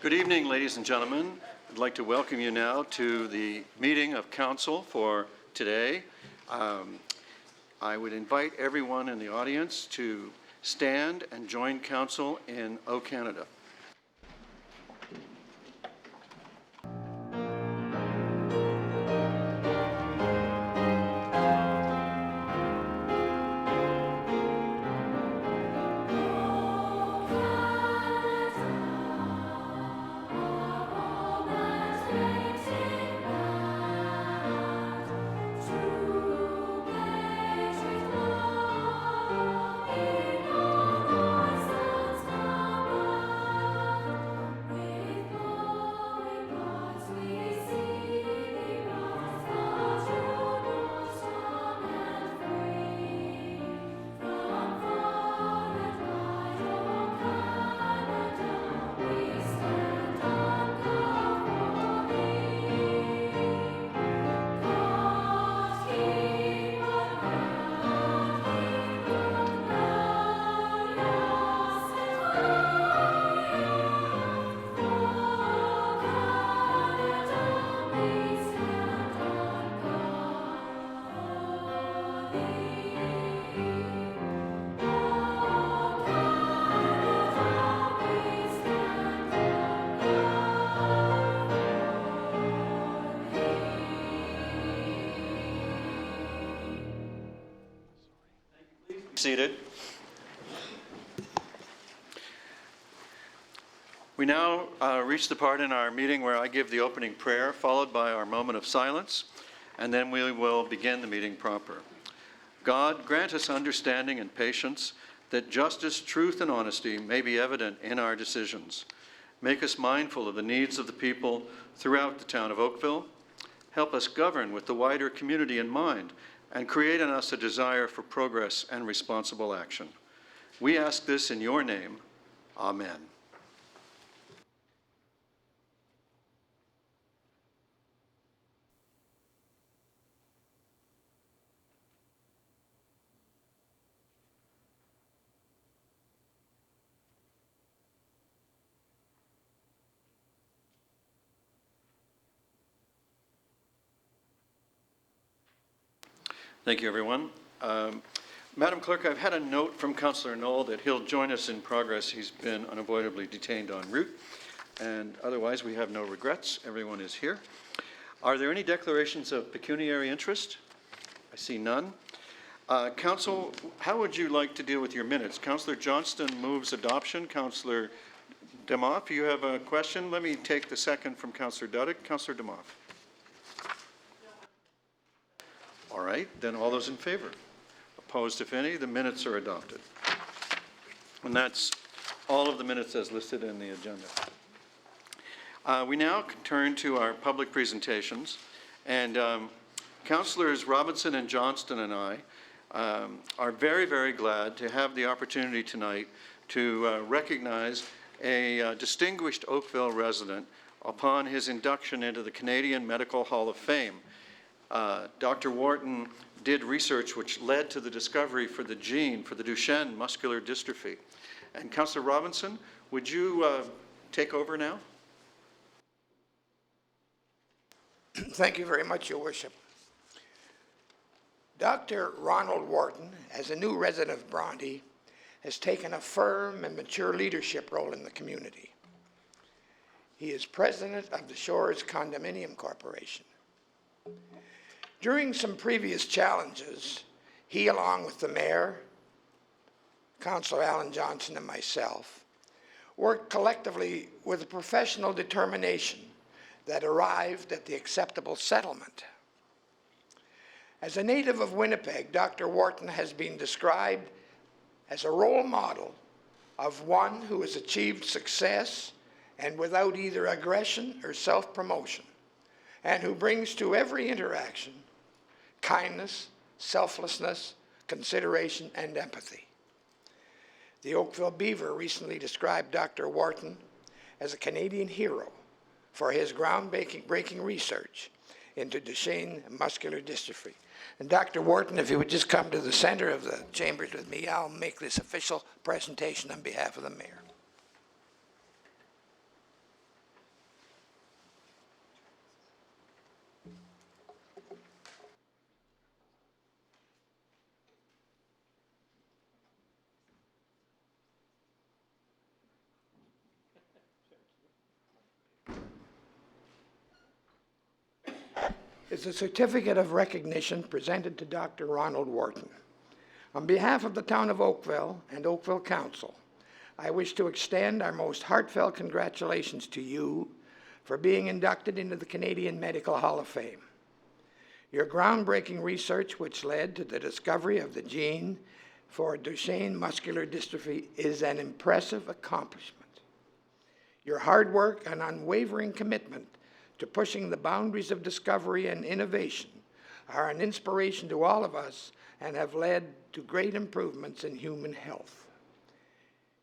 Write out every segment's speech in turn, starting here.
Good evening, ladies and gentlemen. I'd like to welcome you now to the meeting of council for today. I would invite everyone in the audience to stand and join council in O Canada. Seated. We now reach the part in our meeting where I give the opening prayer, followed by our moment of silence, and then we will begin the meeting proper. God, grant us understanding and patience, that justice, truth, and honesty may be evident in our decisions. Make us mindful of the needs of the people throughout the town of Oakville. Help us govern with the wider community in mind, and create in us a desire for progress and responsible action. We ask this in your name. Amen. Thank you, everyone. Madam Clerk, I've had a note from Councillor Knoll that he'll join us in progress. He's been unavoidably detained en route, and otherwise we have no regrets. Everyone is here. Are there any declarations of pecuniary interest? I see none. Council, how would you like to deal with your minutes? Councillor Johnston moves adoption. Councillor Demoff, you have a question? Let me take the second from Councillor Duddick. Councillor Demoff. All right, then all those in favor? Opposed, if any? The minutes are adopted. And that's all of the minutes as listed in the agenda. We now turn to our public presentations. And Councillors Robinson and Johnston and I are very, very glad to have the opportunity tonight to recognize a distinguished Oakville resident upon his induction into the Canadian Medical Hall of Fame. Dr. Wharton did research which led to the discovery for the gene for the Duchenne muscular dystrophy. And Councillor Robinson, would you take over now? Thank you very much, Your Worship. Dr. Ronald Wharton, as a new resident of Bronte, has taken a firm and mature leadership role in the community. He is president of the Shores Condominium Corporation. During some previous challenges, he, along with the mayor, Councillor Alan Johnson, and myself, worked collectively with a professional determination that arrived at the acceptable settlement. As a native of Winnipeg, Dr. Wharton has been described as a role model of one who has achieved success and without either aggression or self-promotion, and who brings to every interaction kindness, selflessness, consideration, and empathy. The Oakville Beaver recently described Dr. Wharton as a Canadian hero for his groundbreaking research into Duchenne muscular dystrophy. And Dr. Wharton, if you would just come to the center of the chambers with me, I'll make this official presentation on behalf of the mayor. is a certificate of recognition presented to Dr. Ronald Wharton. On behalf of the town of Oakville and Oakville Council, I wish to extend our most heartfelt congratulations to you for being inducted into the Canadian Medical Hall of Fame. Your groundbreaking research, which led to the discovery of the gene for Duchenne muscular dystrophy, is an impressive accomplishment. Your hard work and unwavering commitment to pushing the boundaries of discovery and innovation are an inspiration to all of us and have led to great improvements in human health.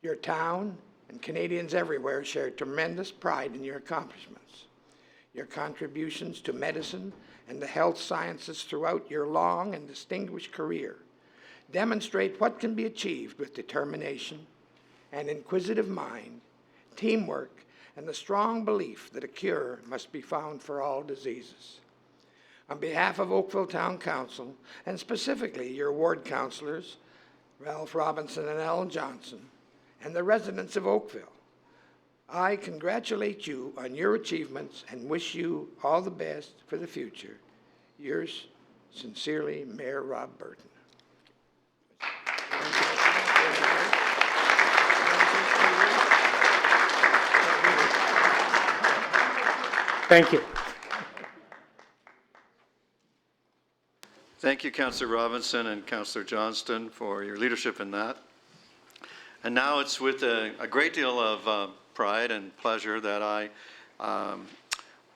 Your town and Canadians everywhere share tremendous pride in your accomplishments. Your contributions to medicine and the health sciences throughout your long and distinguished career demonstrate what can be achieved with determination, an inquisitive mind, teamwork, and the strong belief that a cure must be found for all diseases. On behalf of Oakville Town Council, and specifically your ward councilors, Ralph Robinson and Alan Johnson, and the residents of Oakville, I congratulate you on your achievements and wish you all the best for the future. Yours sincerely, Mayor Rob Burton. Thank you. Thank you, Councillor Robinson and Councillor Johnston, for your leadership in that. And now it's with a great deal of pride and pleasure that I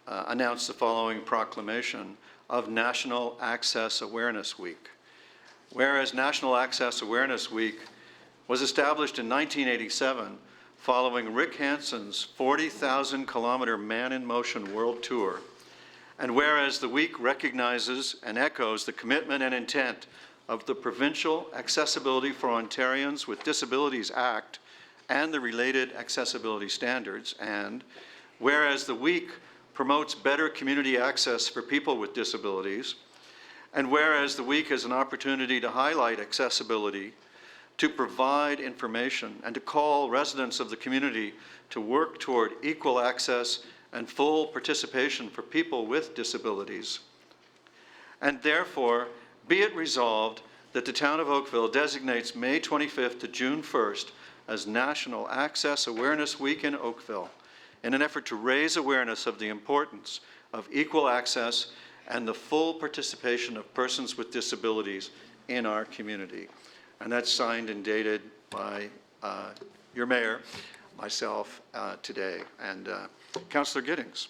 announce the following proclamation of National Access Awareness Week. Whereas National Access Awareness Week was established in 1987 following Rick Hanson's 40,000-kilometer Man in Motion World Tour, and whereas the week recognizes and echoes the commitment and intent of the Provincial Accessibility for Ontarians with Disabilities Act and the related accessibility standards, and whereas the week promotes better community access for people with disabilities, and whereas the week is an opportunity to highlight accessibility, to provide information, and to call residents of the community to work toward equal access and full participation for people with disabilities. And therefore, be it resolved that the town of Oakville designates May 25th to June 1st as National Access Awareness Week in Oakville in an effort to raise awareness of the importance of equal access and the full participation of persons with disabilities in our community. And that's signed and dated by your mayor, myself, today. And Councillor Giddings.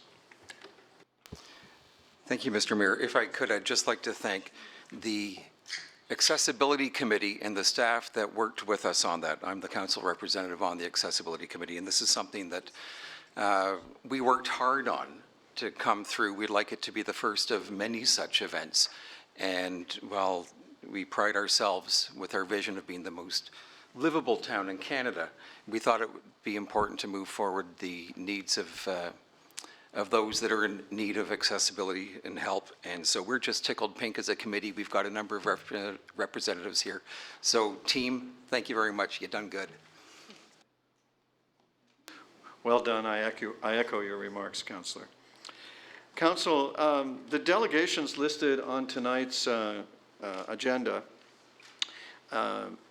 Thank you, Mr. Mayor. If I could, I'd just like to thank the Accessibility Committee and the staff that worked with us on that. I'm the council representative on the Accessibility Committee, and this is something that we worked hard on to come through. We'd like it to be the first of many such events. And while we pride ourselves with our vision of being the most livable town in Canada, we thought it would be important to move forward the needs of those that are in need of accessibility and help. And so we're just tickled pink as a committee. We've got a number of representatives here. So team, thank you very much. You've done good. Well done. I echo your remarks, Councillor. Council, the delegations listed on tonight's agenda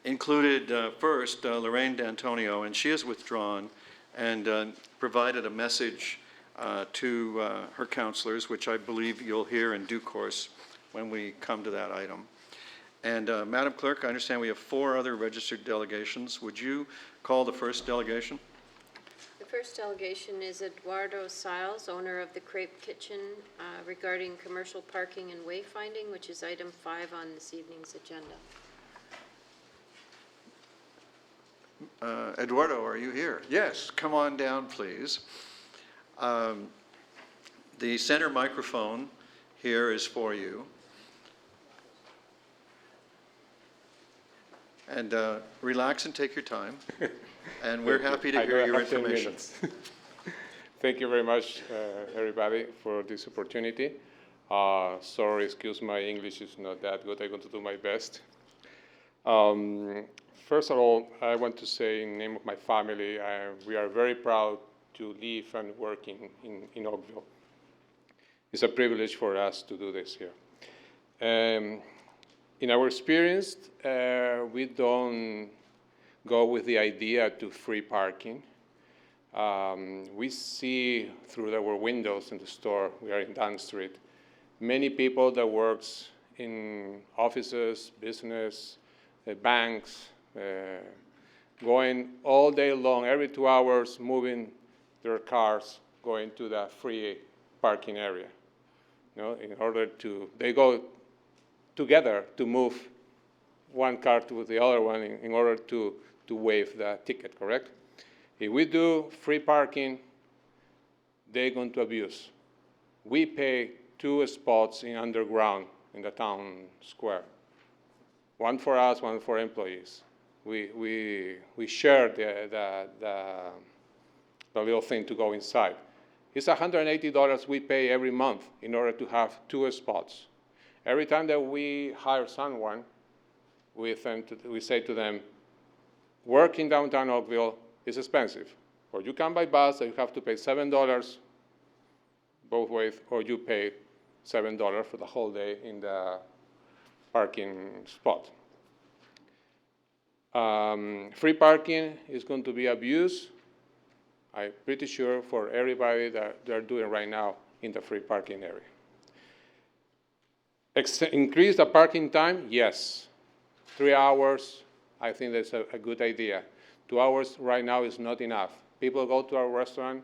included first Lorraine D'Antonio, and she has withdrawn and provided a message to her councillors, which I believe you'll hear in due course when we come to that item. And Madam Clerk, I understand we have 4 other registered delegations. Would you call the first delegation? The first delegation is Eduardo Siles, owner of the Crepe Kitchen, regarding commercial parking and wayfinding, which is item 5 on this evening's agenda. Eduardo, are you here? Yes, come on down, please. The center microphone here is for you. And relax and take your time. And we're happy to hear your information. Thank you very much, everybody, for this opportunity. Sorry, excuse my English is not that good. I'm going to do my best. First of all, I want to say in the name of my family, we are very proud to live and work in Oakville. It's a privilege for us to do this here. In our experience, we don't go with the idea to free parking. We see through our windows in the store, we are in Dunn Street, many people that works in offices, business, banks, going all day long, every 2 hours, moving their cars, going to the free parking area. You know, in order to, they go together to move one car to the other one in order to waive the ticket, correct? If we do free parking, they're going to abuse. We pay 2 spots in underground in the town square. One for us, one for employees. We share the little thing to go inside. It's $180 we pay every month in order to have 2 spots. Every time that we hire someone, we say to them, work in downtown Oakville is expensive. Or you come by bus, and you have to pay $7 both ways, or you pay $7 for the whole day in the parking spot. Free parking is going to be abused, I'm pretty sure, for everybody that they're doing right now in the free parking area. Increase the parking time? Yes. 3 hours, I think that's a good idea. 2 hours right now is not enough. People go to our restaurant,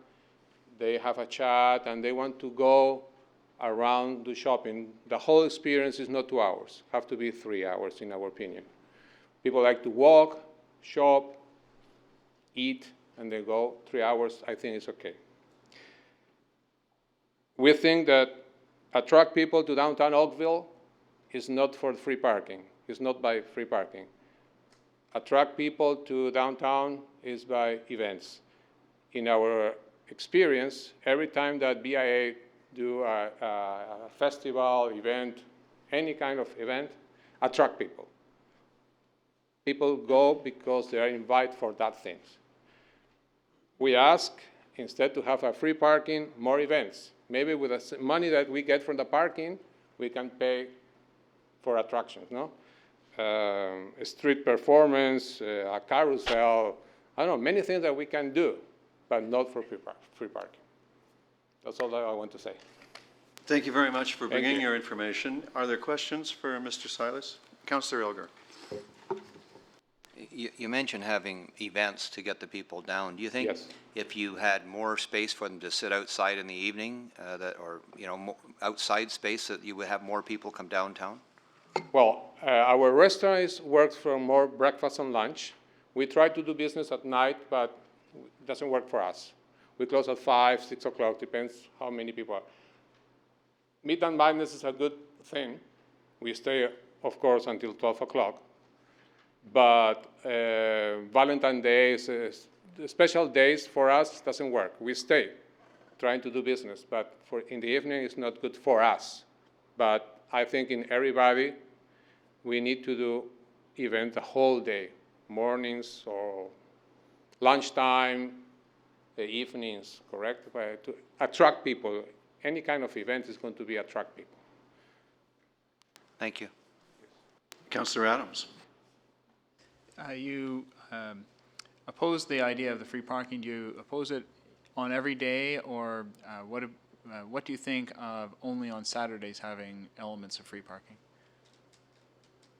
they have a chat, and they want to go around do shopping. The whole experience is not 2 hours. Have to be 3 hours, in our opinion. People like to walk, shop, eat, and they go 3 hours. I think it's okay. We think that attract people to downtown Oakville is not for free parking. It's not by free parking. Attract people to downtown is by events. In our experience, every time that BIA do a festival, event, any kind of event, attract people. People go because they are invited for that things. We ask, instead to have a free parking, more events. Maybe with the money that we get from the parking, we can pay for attractions, no? A street performance, a carousel, I don't know, many things that we can do, but not for free parking. That's all that I want to say. Thank you very much for Thank bringing you. your information. Are there questions for Mr. Silas? Councillor Elgar. You mentioned having events to get the people down. Do you think Yes. if you had more space for them to sit outside in the evening, or outside space, that you would have more people come downtown? Well, our restaurant works from more breakfast and lunch. We try to do business at night, but it doesn't work for us. We close at 5, 6 o'clock, depends how many people are. Meat and Madness is a good thing. We stay, of course, until 12 o'clock. But Valentine's Day, special days for us doesn't work. We stay trying to do business, but in the evening it's not good for us. But I think in everybody, we need to do event the whole day, mornings or lunchtime, the evenings, correct? To attract people. Any kind of event is going to be attract people. Thank you. Councillor Adams. You oppose the idea of the free parking. Do you oppose it on every day, or what do you think of only on Saturdays having elements of free parking?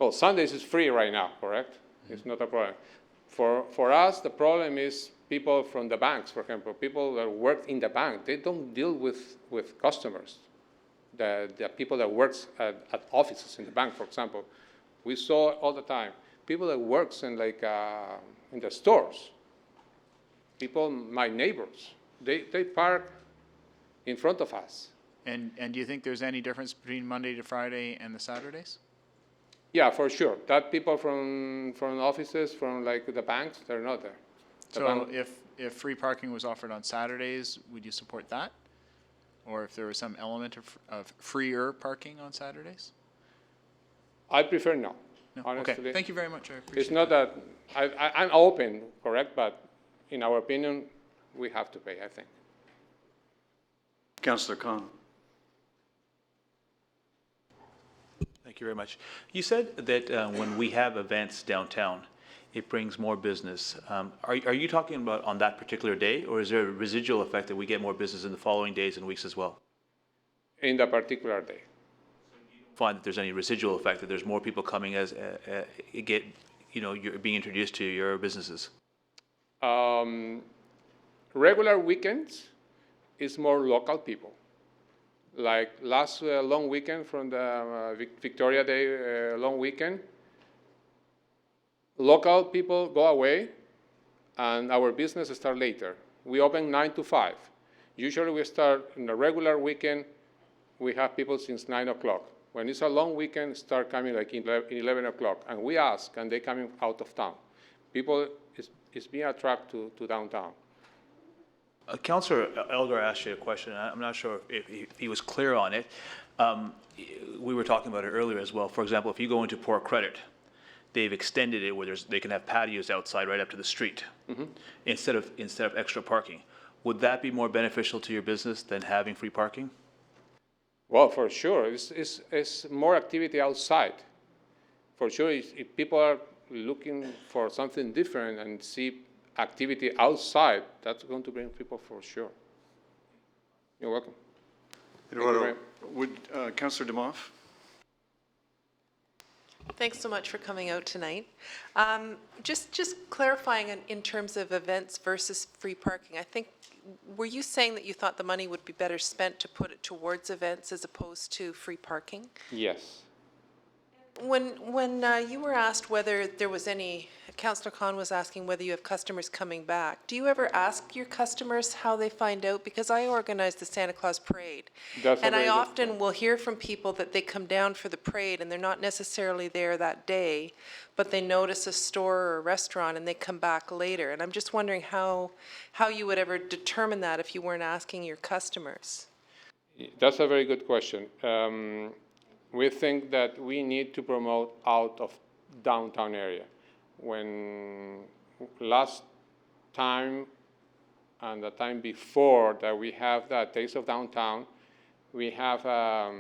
Well, Sundays is free right now, correct? Mm-hmm. It's not a problem. For us, the problem is people from the banks, for example, people that work in the bank, they don't deal with customers. The people that works at offices in the bank, for example, we saw all the time. People that works in in the stores, people, my neighbors, they park in front of us. And do you think there's any difference between Monday to Friday and the Saturdays? Yeah, for sure. That people from offices, from the banks, they're not there. So if free parking was offered on Saturdays, would you support that? Or if there was some element of freer parking on Saturdays? I prefer no. No? Honestly. Okay, thank you very much. I appreciate It's not that, I'm open, correct, but in our opinion, we have to pay, I think. Councillor Khan. Thank you very much. You said that when we have events downtown, it brings more business. Are you talking about on that particular day, or is there a residual effect that we get more business in the following days and weeks as well? In the particular day. Find that there's any residual effect, that there's more people coming as you're being introduced to your businesses? Regular weekends is more local people. Like last long weekend from the Victoria Day long weekend, local people go away and our business starts later. We open 9 to 5. Usually we start in the regular weekend, we have people since 9 o'clock. When it's a long weekend, start coming like 11 o'clock. And we ask, and they coming out of town. People is being attracted to downtown. Councillor Elgar asked you a question. I'm not sure if he was clear on it. We were talking about it earlier as well. For example, if you go into Port Credit, they've extended it where they can have patios outside right up to the street instead of extra parking. Would that be more beneficial to your business than having free parking? Well, for sure, it's more activity outside. For sure, if people are looking for something different and see activity outside, that's going to bring people for sure. You're welcome. Eduardo, would Councillor Demoff? Thanks so much for coming out tonight. Just clarifying in terms of events versus free parking, I think, were you saying that you thought the money would be better spent to put it towards events as opposed to free parking? Yes. When you were asked whether there was any, Councillor Khan was asking whether you have customers coming back. Do you ever ask your customers how they find out? Because I organize the Santa Claus Parade. And I often will hear from people that they come down for the parade and they're not necessarily there that day, but they notice a store or a restaurant and they come back later. And I'm just wondering how you would ever determine that if you weren't asking your customers. That's a very good question. We think that we need to promote out of downtown area. When last time and the time before that we have that Taste of Downtown, we have a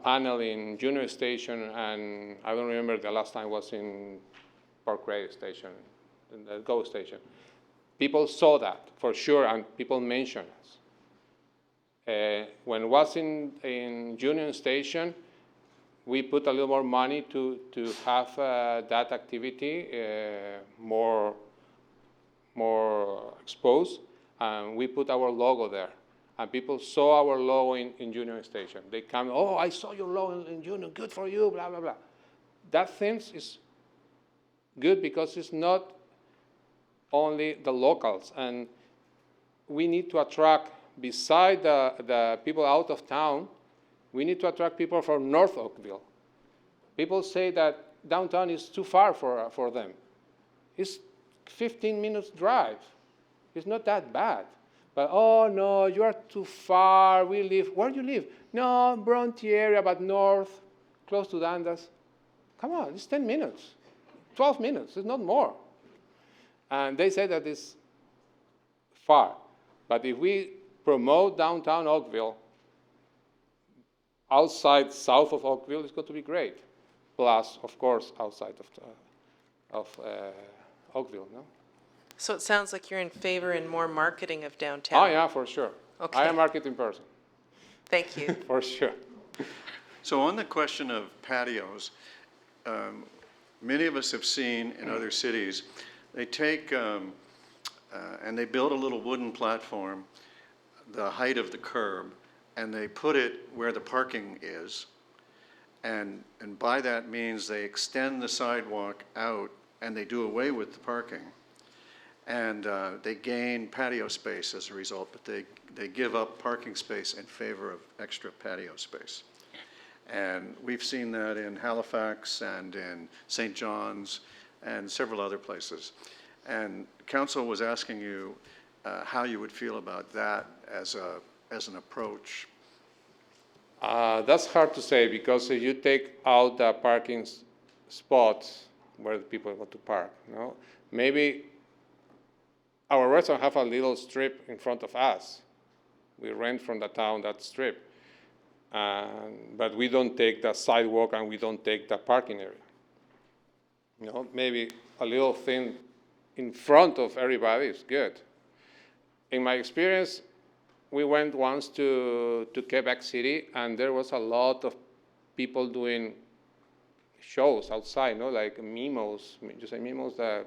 panel in Junior Station, and I don't remember the last time was in Park Ray Station, in the GO Station. People saw that for sure, and people mentioned us. When it was in Union Station, we put a little more money to have that activity more exposed, and we put our logo there. And people saw our logo in Union Station. They come, oh, I saw your logo in Union, good for you, blah, blah, blah. That thing is good because it's not only the locals, and we need to attract, beside the people out of town, we need to attract people from North Oakville. People say that downtown is too far for them. It's 15 minutes drive. It's not that bad. But, oh, no, you are too far. We live, where do you live? No, Bronte area, but north, close to Dundas. Come on, it's 10 minutes, 12 minutes, it's not more. And they say that it's far. But if we promote downtown Oakville, outside, south of Oakville, it's going to be great. Plus, of course, outside of Oakville, no? So it sounds like you're in favor in more marketing of downtown. Oh, yeah, for sure. Okay. I am a marketing person. Thank you. For sure. So on the question of patios, many of us have seen in other cities, they take and they build a little wooden platform the height of the curb, and they put it where the parking is. And by that means they extend the sidewalk out and they do away with the parking. And they gain patio space as a result, but they give up parking space in favor of extra patio space. And we've seen that in Halifax and in St. John's and several other places. And council was asking you how you would feel about that as an approach. That's hard to say, because if you take out the parking spots where the people want to park, no? Maybe our restaurant have a little strip in front of us. We rent from the town that strip. but we don't take the sidewalk and we don't take the parking area. You know, maybe a little thing in front of everybody is good. In my experience, we went once to Quebec City, and there was a lot of people doing shows outside, no, like mimos, you say mimos, that,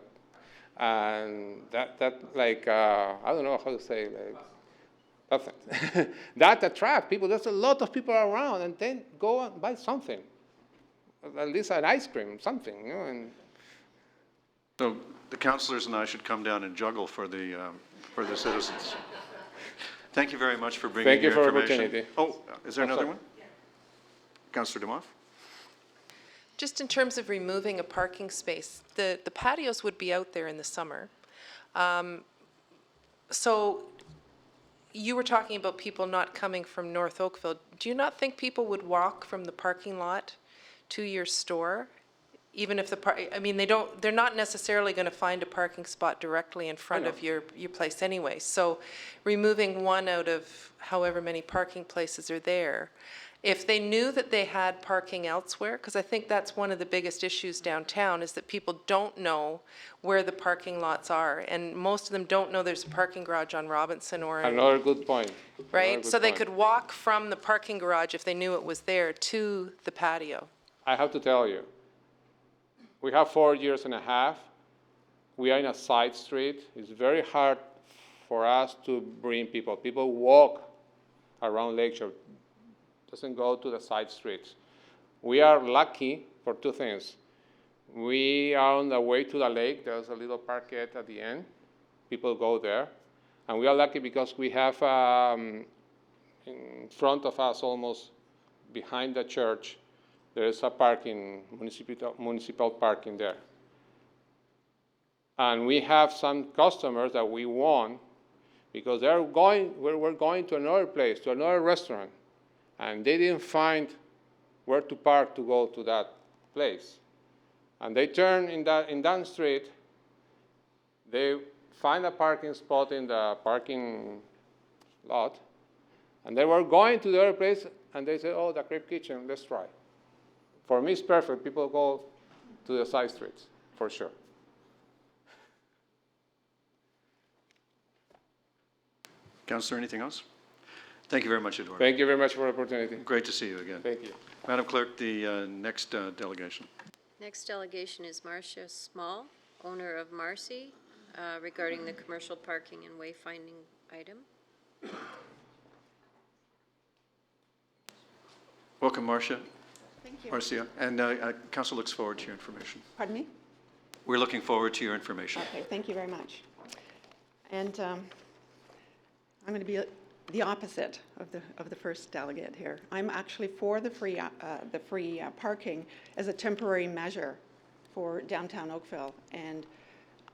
and that like, I don't know how to say, like, nothing. That attract people. There's a lot of people around, and then go and buy something, at least an ice cream, something, you know. And So the councillors and I should come down and juggle for the citizens. Thank you very much for bringing your information. Thank you for opportunity. Oh, is there another one? Councillor Demoff? Just in terms of removing a parking space, the patios would be out there in the summer. So you were talking about people not coming from North Oakville. Do you not think people would walk from the parking lot to your store? Even if I mean, they're not necessarily going to find a parking spot directly in front of your place anyway. So removing one out of however many parking places are there, if they knew that they had parking elsewhere, because I think that's one of the biggest issues downtown, is that people don't know where the parking lots are. And most of them don't know there's a parking garage on Robinson or another good point. right? So they could walk from the parking garage, if they knew it was there, to the patio. I have to tell you, we have 4 years and a half. We are in a side street. It's very hard for us to bring people. People walk around Lakeshore, doesn't go to the side streets. We are lucky for two things. We are on the way to the lake. There's a little parkette at the end. People go there. And we are lucky because we have in front of us, almost behind the church, there is a parking, municipal parking there. And we have some customers that we won because we're going to another place, to another restaurant, and they didn't find where to park to go to that place. And they turn in that street, they find a parking spot in the parking lot, and they were going to the other place, and they said, oh, the crepe kitchen, let's try. For me, it's perfect. People go to the side streets, for sure. Councillor, anything else? Thank you very much, Eduardo. Thank you very much for the opportunity. Great to see you again. Thank you. Madam Clerk, the next delegation. Next delegation is Marcia Small, owner of Marcy, regarding the commercial parking and wayfinding item. Welcome, Marcia. Thank you. Marcia. And Council looks forward to your information. Pardon me? We're looking forward to your information. Okay, thank you very much. And I'm going to be the opposite of the first delegate here. I'm actually for the free parking as a temporary measure for downtown Oakville, and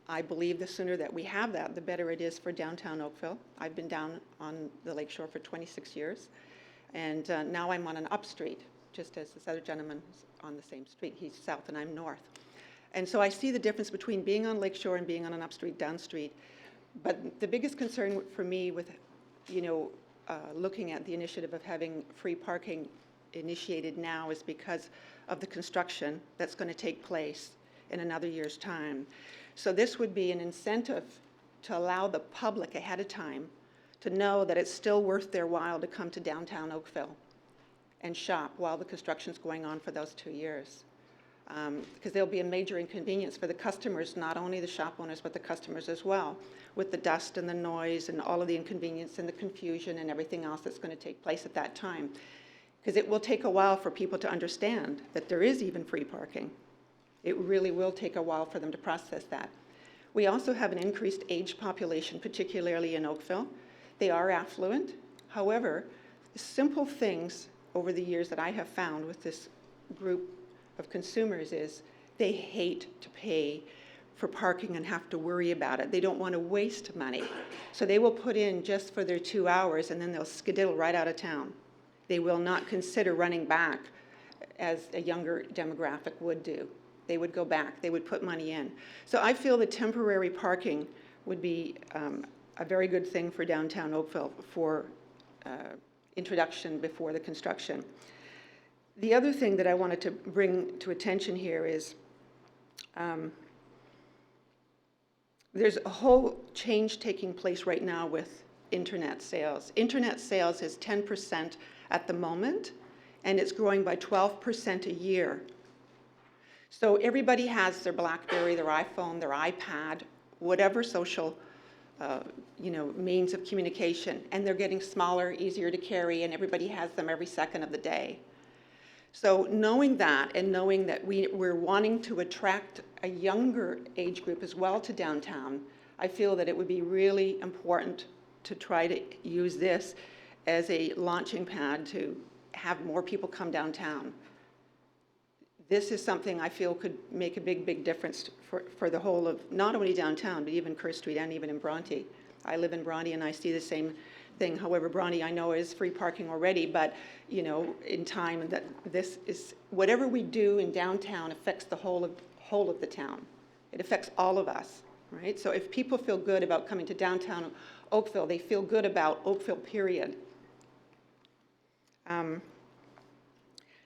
I believe the sooner that we have that, the better it is for downtown Oakville. I've been down on the lakeshore for 26 years, and now I'm on an up street, just as this other gentleman is on the same street. He's south and I'm north. And so I see the difference between being on lakeshore and being on an up street, down street. But the biggest concern for me with, looking at the initiative of having free parking initiated now is because of the construction that's going to take place in another year's time. So this would be an incentive to allow the public ahead of time to know that it's still worth their while to come to downtown Oakville and shop while the construction's going on for those 2 years. Because there'll be a major inconvenience for the customers, not only the shop owners, but the customers as well, with the dust and the noise and all of the inconvenience and the confusion and everything else that's going to take place at that time. Because it will take a while for people to understand that there is even free parking. It really will take a while for them to process that. We also have an increased age population, particularly in Oakville. They are affluent. However, simple things over the years that I have found with this group of consumers is they hate to pay for parking and have to worry about it. They don't want to waste money. So they will put in just for their 2 hours and then they'll skedaddle right out of town. They will not consider running back as a younger demographic would do. They would go back, they would put money in. So I feel that temporary parking would be a very good thing for downtown Oakville for introduction before the construction. The other thing that I wanted to bring to attention here is there's a whole change taking place right now with internet sales. Internet sales is 10% at the moment, and it's growing by 12% a year. So everybody has their BlackBerry, their iPhone, their iPad, whatever social means of communication, and they're getting smaller, easier to carry, and everybody has them every second of the day. So knowing that, and knowing that we're wanting to attract a younger age group as well to downtown, I feel that it would be really important to try to use this as a launching pad to have more people come downtown. This is something I feel could make a big, big difference for the whole of, not only downtown, but even Kerr Street and even in Bronte. I live in Bronte and I see the same thing. However, Bronte I know is free parking already, but in time that this is, whatever we do in downtown affects the whole of the town. It affects all of us, right? So if people feel good about coming to downtown Oakville, they feel good about Oakville, period.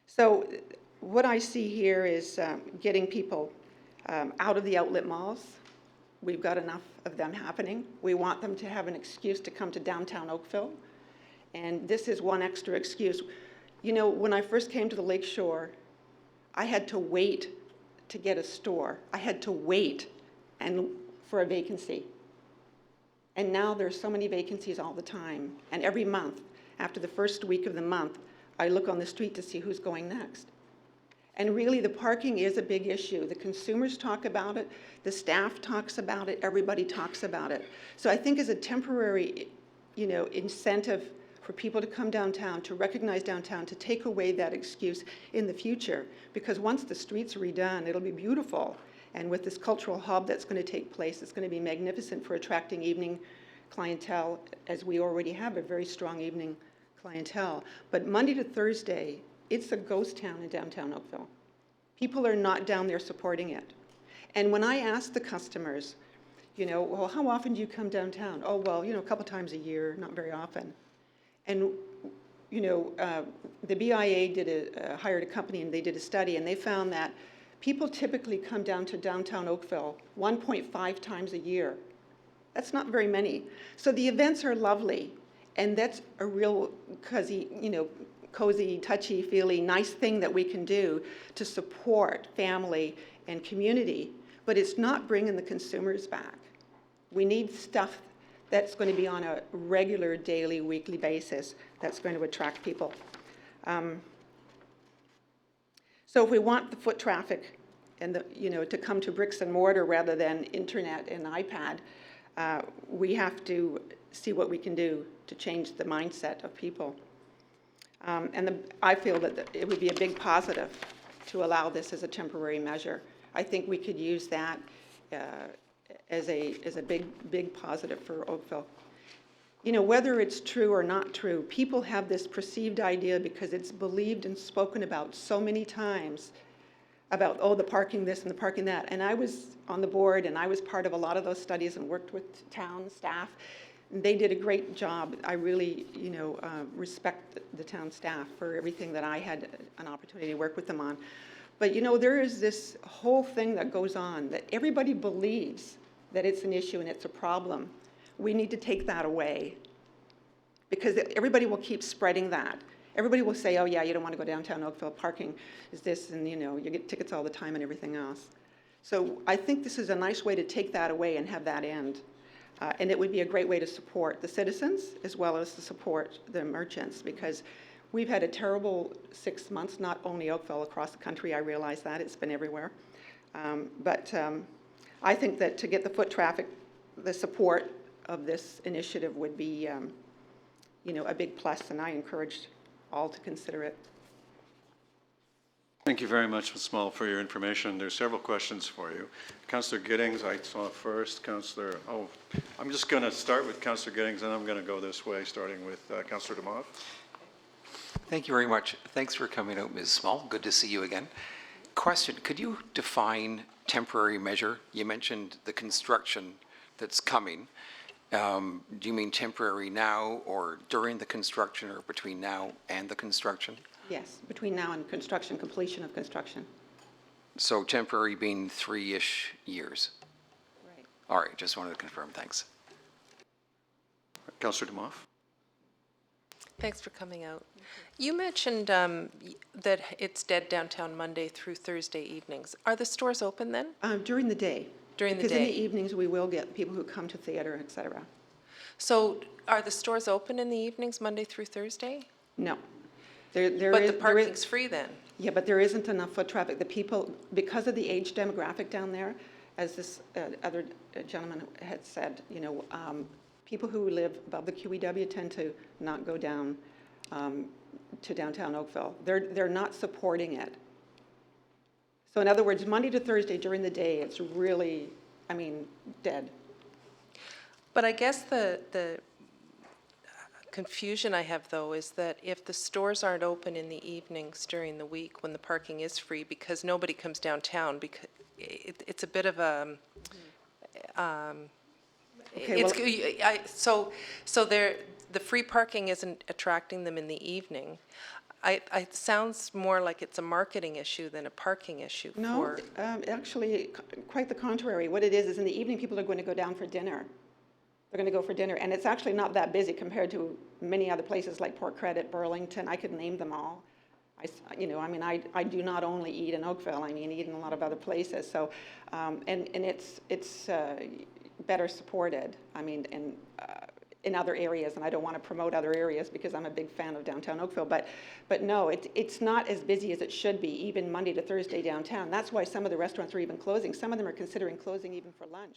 So what I see here is getting people out of the outlet malls. We've got enough of them happening. We want them to have an excuse to come to downtown Oakville. And this is one extra excuse. When I first came to the Lake Shore, I had to wait to get a store. I had to wait for a vacancy. And now there's so many vacancies all the time. And every month, after the first week of the month, I look on the street to see who's going next. And really, the parking is a big issue. The consumers talk about it, the staff talks about it, everybody talks about it. So I think as a temporary, incentive for people to come downtown, to recognize downtown, to take away that excuse in the future, because once the streets are redone, it'll be beautiful. And with this cultural hub that's going to take place, it's going to be magnificent for attracting evening clientele, as we already have a very strong evening clientele. But Monday to Thursday, it's a ghost town in downtown Oakville. People are not down there supporting it. And when I ask the customers, well, how often do you come downtown? Oh, well, a couple times a year, not very often. And, the BIA hired a company and they did a study and they found that people typically come down to downtown Oakville 1.5 times a year. That's not very many. So the events are lovely, and that's a real cozy, touchy-feely, nice thing that we can do to support family and community, but it's not bringing the consumers back. We need stuff that's going to be on a regular, daily, weekly basis that's going to attract people. So if we want the foot traffic and to come to bricks and mortar rather than internet and iPad, we have to see what we can do to change the mindset of people. I feel that it would be a big positive to allow this as a temporary measure. I think we could use that as a big positive for Oakville. Whether it's true or not true, people have this perceived idea because it's believed and spoken about so many times about, the parking this and the parking that. And I was on the board and I was part of a lot of those studies and worked with town staff. They did a great job. I really, respect the town staff for everything that I had an opportunity to work with them on. But, there is this whole thing that goes on that everybody believes that it's an issue and it's a problem. We need to take that away because everybody will keep spreading that. Everybody will say, oh, yeah, you don't want to go downtown Oakville, parking is this, and, you get tickets all the time and everything else. So I think this is a nice way to take that away and have that end. And it would be a great way to support the citizens as well as to support the merchants, because we've had a terrible 6 months, not only Oakville, across the country. I realize that. It's been everywhere. But I think that to get the foot traffic, the support of this initiative would be, a big plus, and I encourage all to consider it. Thank you very much, Ms. Small, for your information. There's several questions for you. Councillor Giddings, I saw first. I'm just going to start with Councillor Giddings, and I'm going to go this way, starting with Councillor DeMott. Thank you very much. Thanks for coming out, Ms. Small. Good to see you again. Question, could you define temporary measure? You mentioned the construction that's coming. Do you mean temporary now or during the construction or between now and the construction? Yes, between now and construction, completion of construction. So temporary being 3-ish years? Right. All right, just wanted to confirm, thanks. Councillor Demoff? Thanks for coming out. You mentioned that it's dead downtown Monday through Thursday evenings. Are the stores open then? During the day. During the Because in day. the evenings, we will get people who come to theater, et cetera. So are the stores open in the evenings, Monday through Thursday? No. But the parking's free then? Yeah, but there isn't enough foot traffic. The people, because of the age demographic down there, as this other gentleman had said, you know, people who live above the QEW tend to not go down to downtown Oakville. They're not supporting it. So in other words, Monday to Thursday during the day, it's really, I mean, dead. But I guess the confusion I have, though, is that if the stores aren't open in the evenings during the week when the parking is free because nobody comes downtown, because it's a bit of a, Okay, well- so the free parking isn't attracting them in the evening. It sounds more like it's a marketing issue than a parking issue No, for. actually, quite the contrary. What it is in the evening, people are going to go down for dinner. They're going to go for dinner, and it's actually not that busy compared to many other places like Port Credit, Burlington. I could name them all. I do not only eat in Oakville. I mean, eat in a lot of other places. So, and it's better supported. I mean, in other areas, and I don't want to promote other areas because I'm a big fan of downtown Oakville. But no, it's not as busy as it should be, even Monday to Thursday downtown. That's why some of the restaurants are even closing. Some of them are considering closing even for lunch.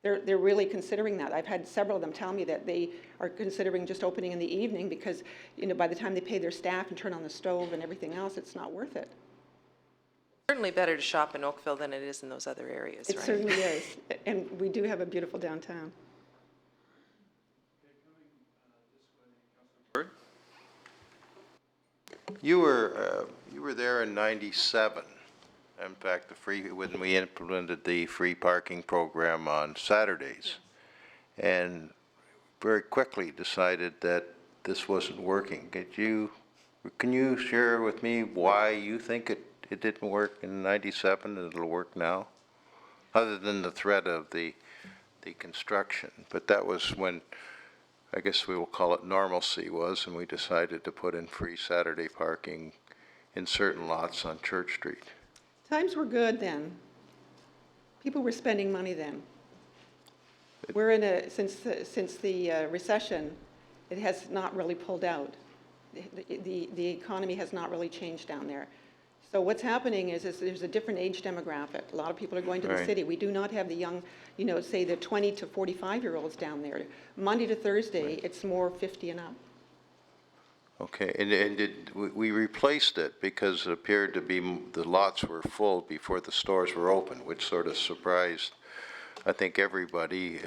They're really considering that. I've had several of them tell me that they are considering just opening in the evening because, you know, by the time they pay their staff and turn on the stove and everything else, it's not worth it. Certainly better to shop in Oakville than it is in those other areas, It right? certainly is. And we do have a beautiful downtown. You were there in '97. In fact, when we implemented the free parking program on Saturdays, and very quickly decided that this wasn't working. Can you share with me why you think it didn't work in '97 and it'll work now? Other than the threat of the construction, but that was when, I guess we will call it normalcy was, and we decided to put in free Saturday parking in certain lots on Church Street. Times were good then. People were spending money then. We're in since the recession, it has not really pulled out. The economy has not really changed down there. So what's happening is there's a different age demographic. A lot of people are going to the Right. city. We do not have the young, you know, say the 20 to 45-year-olds down there. Monday to Thursday, it's more 50 and up. Okay, and we replaced it because it appeared to be the lots were full before the stores were open, which sort of surprised, I think, everybody,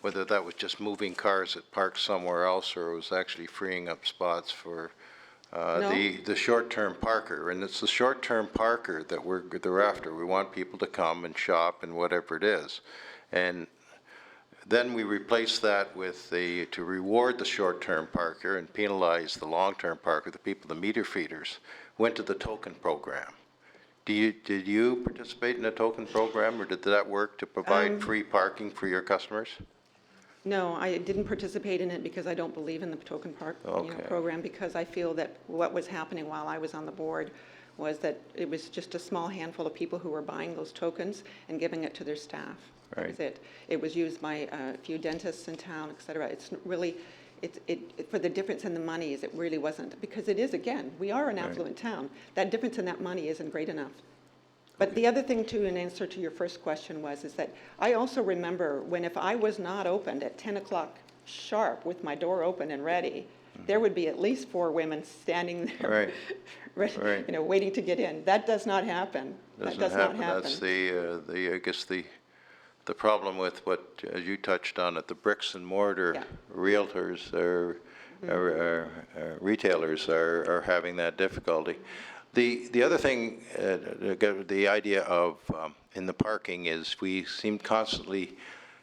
whether that was just moving cars that parked somewhere else or it was actually freeing up spots for the short-term parker. And it's the short-term parker that they're after. We want people to come and shop and whatever it is. And then we replaced that with to reward the short-term parker and penalize the long-term parker, the people, the meter feeders, went to the token program. Did you participate in a token program, or did that work to provide free parking for your customers? No, I didn't participate in it because I don't believe in the token park program, because I feel that what was happening while I was on the board was that it was just a small handful of people who were buying those tokens and giving it to their staff. That was it. It was used by a few dentists in town, et cetera. It's really, for the difference in the monies, it really wasn't, because it is, again, we are an affluent town. That difference in that money isn't great enough. But the other thing too, in answer to your first question is that I also remember when if I was not opened at 10 o'clock sharp with my door open and ready, there would be at least 4 women standing there, ready, you know, waiting to get in. That does not happen. That does not happen. That's I guess the problem with what you touched on at the bricks and mortar realtors or retailers are having that difficulty. The other thing, the idea of in the parking is we seem constantly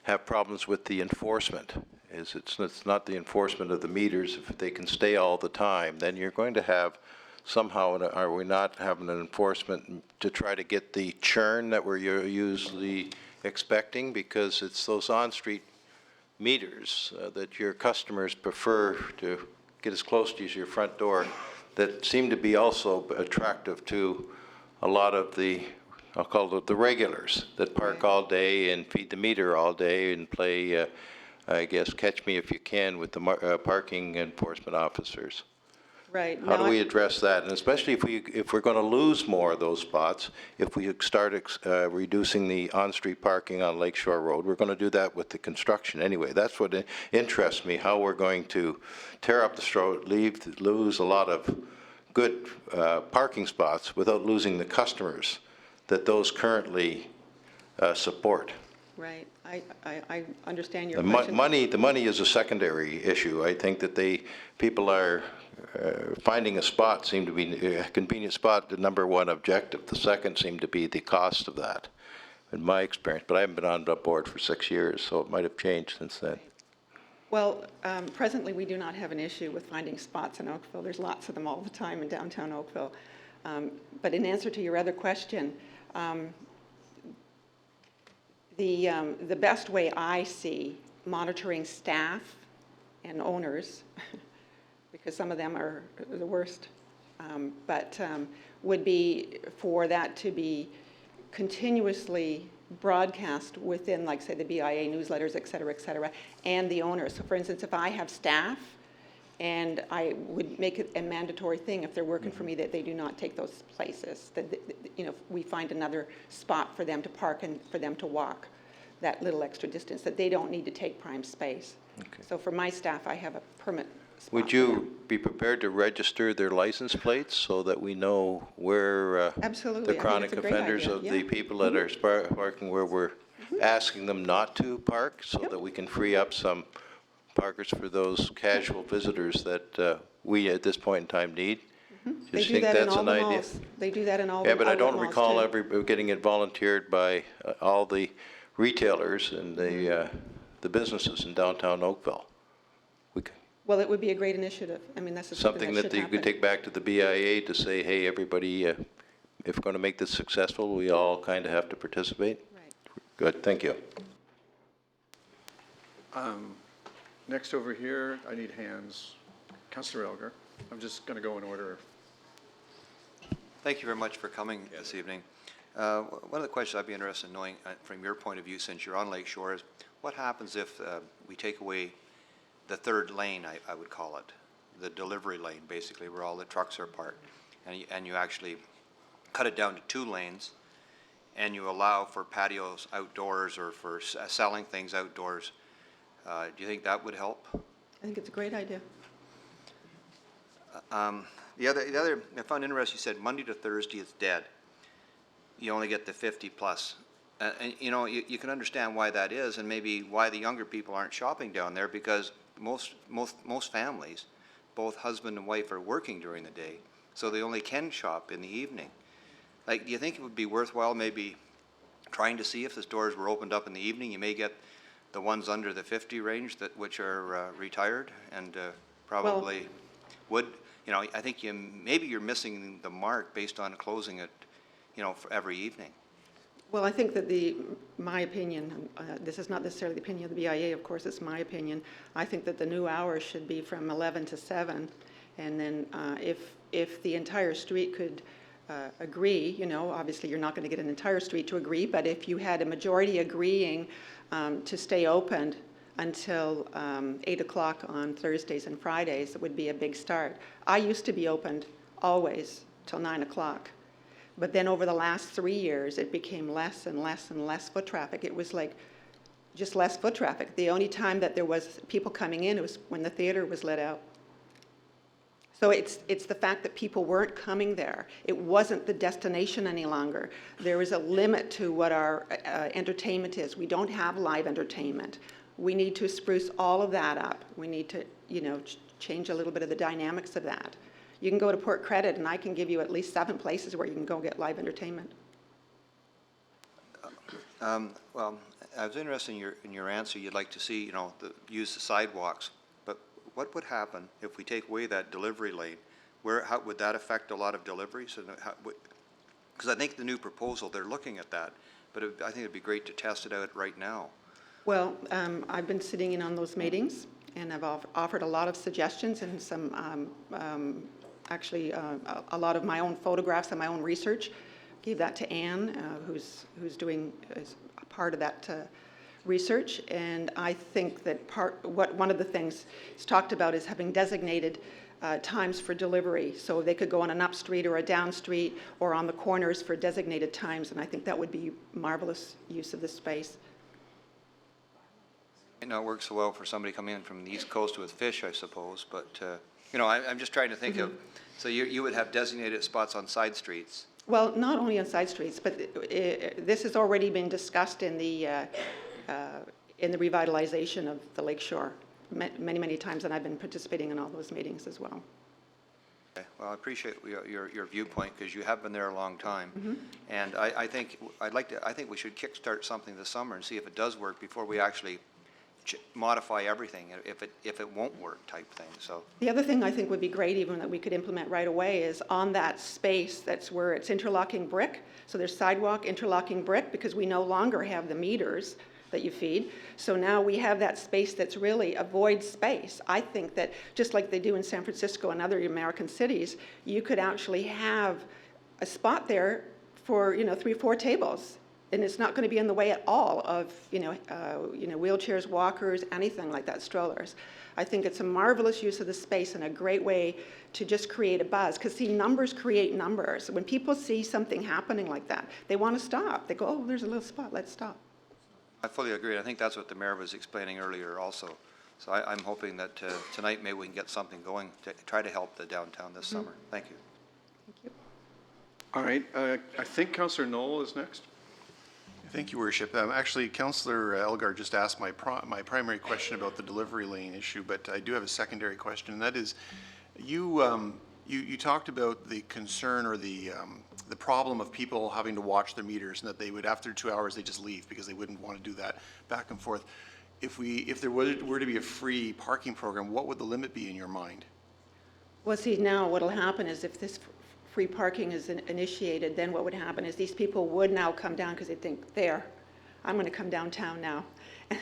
have problems with the enforcement. It's not the enforcement of the meters. If they can stay all the time, then you're going to have somehow, are we not having an enforcement to try to get the churn that we're usually expecting? Because it's those on-street meters that your customers prefer to get as close to your front door that seem to be also attractive to a lot of the, I'll call it the regulars that park all day and feed the meter all day and play, I guess, catch me if you can with the parking enforcement officers. Right. How do No, we address that? And especially if we're going to lose more of those spots, if we start reducing the on-street parking on Lakeshore Road, we're going to do that with the construction anyway. That's what interests me, how we're going to tear up the road, lose a lot of good parking spots without losing the customers that those currently support. Right. I understand your The question. the money is a secondary issue. I think that people are finding a spot, seem to be a convenient spot, the number one objective. The second seemed to be the cost of that, in my experience. But I haven't been on the board for 6 years, so it might have changed since then. Well, presently, we do not have an issue with finding spots in Oakville. There's lots of them all the time in downtown Oakville. But in answer to your other question, the best way I see monitoring staff and owners, because some of them are the worst, would be for that to be continuously broadcast within, like, say, the BIA newsletters, et cetera, and the owners. So, for instance, if I have staff, and I would make it a mandatory thing if they're working for me that they do not take those places, that, you know, we find another spot for them to park and for them to walk that little extra distance, that they don't need to take prime space. Okay. So for my staff, I have a permit spot. Would you be prepared to register their license plates so that we know where Absolutely. the I think chronic it's a great offenders idea. of Yeah. the people that are parking where we're asking them not to park, so that we can free up some parkers for those casual visitors that we at this point in time need? They Just do think that in that's all an the idea? malls. They do that in all the Yeah, but I outlet don't malls, recall too. getting it volunteered by all the retailers and the businesses in downtown Oakville. Well, it would be a great initiative. I mean, that's Something that should you happen. could take back to the BIA to say, hey, everybody, if we're going to make this successful, we all kind of have to participate? Right. Good, thank you. Next over here, I need hands. Councillor Elgar. I'm just going to go in order. Thank you very much for coming this evening. One of the questions I'd be interested in knowing from your point of view, since you're on Lake Shore, is what happens if we take away the third lane, I would call it, the delivery lane, basically, where all the trucks are parked, and you actually cut it down to 2 lanes, and you allow for patios outdoors or for selling things outdoors. Do you think that would help? I think it's a great idea. The other, I found interesting, you said Monday to Thursday it's dead. You only get the 50 plus. And you know, you can understand why that is, and maybe why the younger people aren't shopping down there, because most families, both husband and wife, are working during the day, so they only can shop in the evening. Like, do you think it would be worthwhile maybe trying to see if the stores were opened up in the evening? You may get the ones under the 50 range which are retired, and probably would. You know, I think maybe you're missing the mark based on closing it, you know, for every evening. Well, I think that my opinion, this is not necessarily the opinion of the BIA, of course, it's my opinion. I think that the new hours should be from 11 to 7, and then if the entire street could agree, you know, obviously you're not going to get an entire street to agree, but if you had a majority agreeing to stay open until 8 o'clock on Thursdays and Fridays, it would be a big start. I used to be opened always till 9 o'clock. But then over the last 3 years, it became less and less and less foot traffic. It was like just less foot traffic. The only time that there was people coming in was when the theater was let out. So it's the fact that people weren't coming there. It wasn't the destination any longer. There was a limit to what our entertainment is. We don't have live entertainment. We need to spruce all of that up. We need to, you know, change a little bit of the dynamics of that. You can go to Port Credit, and I can give you at least 7 places where you can go get live entertainment. Well, I was interested in your answer. You'd like to see, use the sidewalks. But what would happen if we take away that delivery lane? How would that affect a lot of deliveries? Because I think the new proposal, they're looking at that. But I think it'd be great to test it out right now. Well, I've been sitting in on those meetings, and I've offered a lot of suggestions and some, actually, a lot of my own photographs and my own research. Gave that to Anne, who's doing is a part of that research, and I think that one of the things it's talked about is having designated times for delivery, so they could go on an up street or a down street or on the corners for designated times, and I think that would be marvelous use of the space. It not work so well for somebody coming in from the East Coast with fish, I suppose, but, I'm just trying to think of, so you would have designated spots on side streets. Well, not only on side streets, but this has already been discussed in the revitalization of the lakeshore many, many times, and I've been participating in all those meetings as well. Okay. Well, I appreciate your viewpoint, because you have been there a long time. And I think we should kickstart something this summer and see if it does work before we actually modify everything if it won't work type thing. So the other thing I think would be great, even that we could implement right away, is on that space that's where it's interlocking brick. So there's sidewalk interlocking brick, because we no longer have the meters that you feed. So now we have that space that's really a void space. I think that just like they do in San Francisco and other American cities, you could actually have a spot there for 3 or 4 tables. And it's not going to be in the way at all of, wheelchairs, walkers, anything like that, strollers. I think it's a marvelous use of the space and a great way to just create a buzz. Because, see, numbers create numbers. When people see something happening like that, they want to stop. They go, oh, there's a little spot, let's stop. I fully agree. I think that's what the mayor was explaining earlier also. So I'm hoping that tonight maybe we can get something going to try to help the downtown this summer. Thank you. Thank you. All right, I think Councillor Knoll is next. Thank you, Worship. Actually, Councillor Elgar just asked my primary question about the delivery lane issue, but I do have a secondary question, and that is, you talked about the concern or the problem of people having to watch their meters, and that they would, after 2 hours, they just leave because they wouldn't want to do that back and forth. If there were to be a free parking program, what would the limit be in your mind? Well, see, now what'll happen is if this free parking is initiated, then what would happen is these people would now come down because they think, there, I'm going to come downtown now.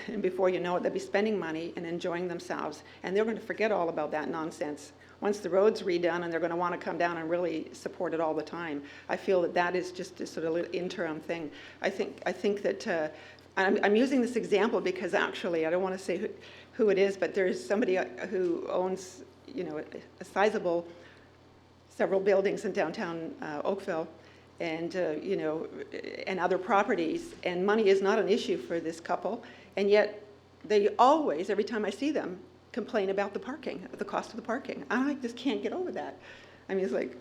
And before you know it, they'll be spending money and enjoying themselves. And they're going to forget all about that nonsense. Once the road's redone, and they're going to want to come down and really support it all the time. I feel that that is just a sort of little interim thing. I think that I'm using this example because actually, I don't want to say who it is, but there's somebody who owns, a sizable several buildings in downtown Oakville, and and other properties, and money is not an issue for this couple, and yet they always, every time I see them, complain about the parking, the cost of the parking. I just can't get over that. I mean, it's like,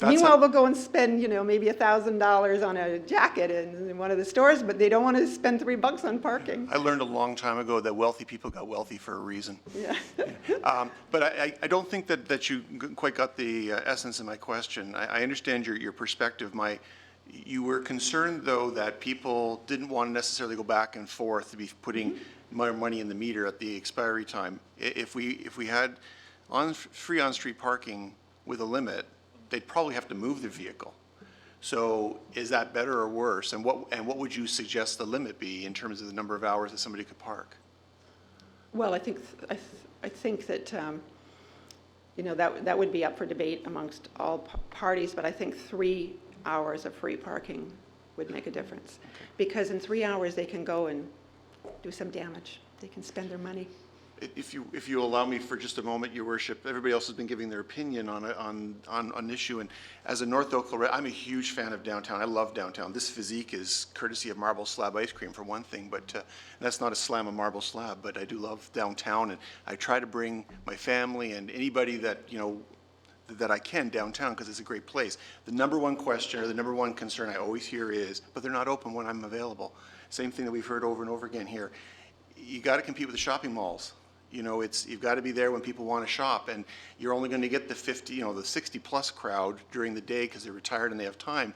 meanwhile, they'll go and spend, maybe $1,000 on a jacket in one of the stores, but they don't want to spend $3 on parking. I learned a long time ago that wealthy people got wealthy for a reason. Yeah. But I don't think that you quite got the essence of my question. I understand your perspective. You were concerned, though, that people didn't want to necessarily go back and forth to be putting more money in the meter at the expiry time. If we had free on-street parking with a limit, they'd probably have to move their vehicle. So is that better or worse? And what would you suggest the limit be in terms of the number of hours that somebody could park? Well, I think that that would be up for debate amongst all parties, but I think 3 hours of free parking would make a difference. Because in 3 hours, they can go and do some damage. They can spend their money. If you allow me for just a moment, Your Worship, everybody else has been giving their opinion on an issue, and as a North Oakville, I'm a huge fan of downtown. I love downtown. This physique is courtesy of Marble Slab ice cream, for one thing, but that's not a slam of Marble Slab, but I do love downtown, and I try to bring my family and anybody that, that I can downtown, because it's a great place. The number one question or the number one concern I always hear is, but they're not open when I'm available. Same thing that we've heard over and over again here. You got to compete with the shopping malls. You've got to be there when people want to shop, and you're only going to get the 50, the 60 plus crowd during the day because they're retired and they have time.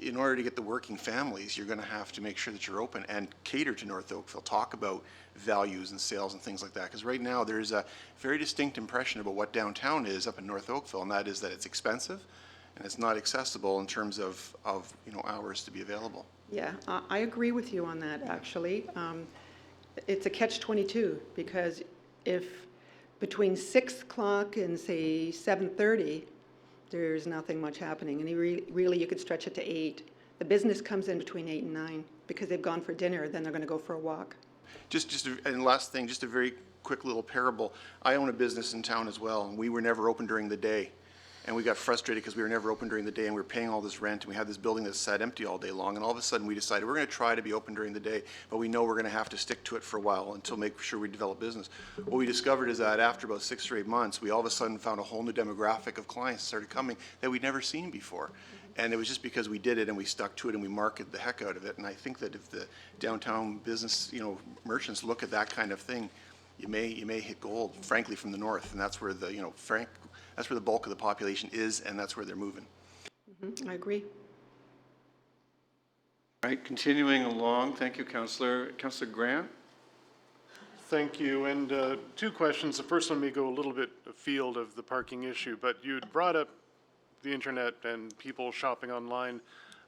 in order to get the working families, you're going to have to make sure that you're open and cater to North Oakville, talk about values and sales and things like that. Because right now, there's a very distinct impression about what downtown is up in North Oakville, and that is that it's expensive and it's not accessible in terms of hours to be available. Yeah, I agree with you on that, actually. It's a catch-22, because if between 6 o'clock and, say, 7:30, there's nothing much happening, and really you could stretch it to 8. The business comes in between 8 and 9, because they've gone for dinner, then they're going to go for a walk. And last thing, just a very quick little parable. I own a business in town as well, and we were never open during the day. And we got frustrated because we were never open during the day, and we were paying all this rent, and we had this building that sat empty all day long. And all of a sudden, we decided we're going to try to be open during the day, but we know we're going to have to stick to it for a while until make sure we develop business. What we discovered is that after about 6 or 8 months, we all of a sudden found a whole new demographic of clients that started coming that we'd never seen before. And it was just because we did it and we stuck to it and we marketed the heck out of it. And I think that if the downtown business, merchants look at that kind of thing, you may hit gold, frankly, from the north. And that's where that's where the bulk of the population is, and that's where they're moving. I agree. All right, continuing along, thank you, Councillor. Councillor Grant? Thank you, and 2 questions. The first one may go a little bit afield of the parking issue, but you'd brought up the internet and people shopping online,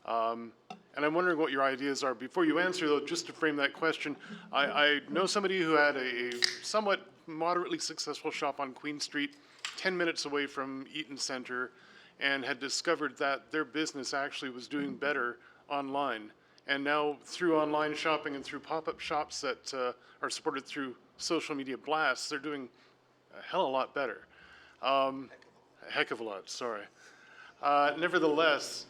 and I'm wondering what your ideas are. Before you answer, though, just to frame that question, I know somebody who had a somewhat moderately successful shop on Queen Street, 10 minutes away from Eaton Center, and had discovered that their business actually was doing better online. And now through online shopping and through pop-up shops that are supported through social media blasts, they're doing a hell of a lot better. A heck of a lot, sorry. Nevertheless,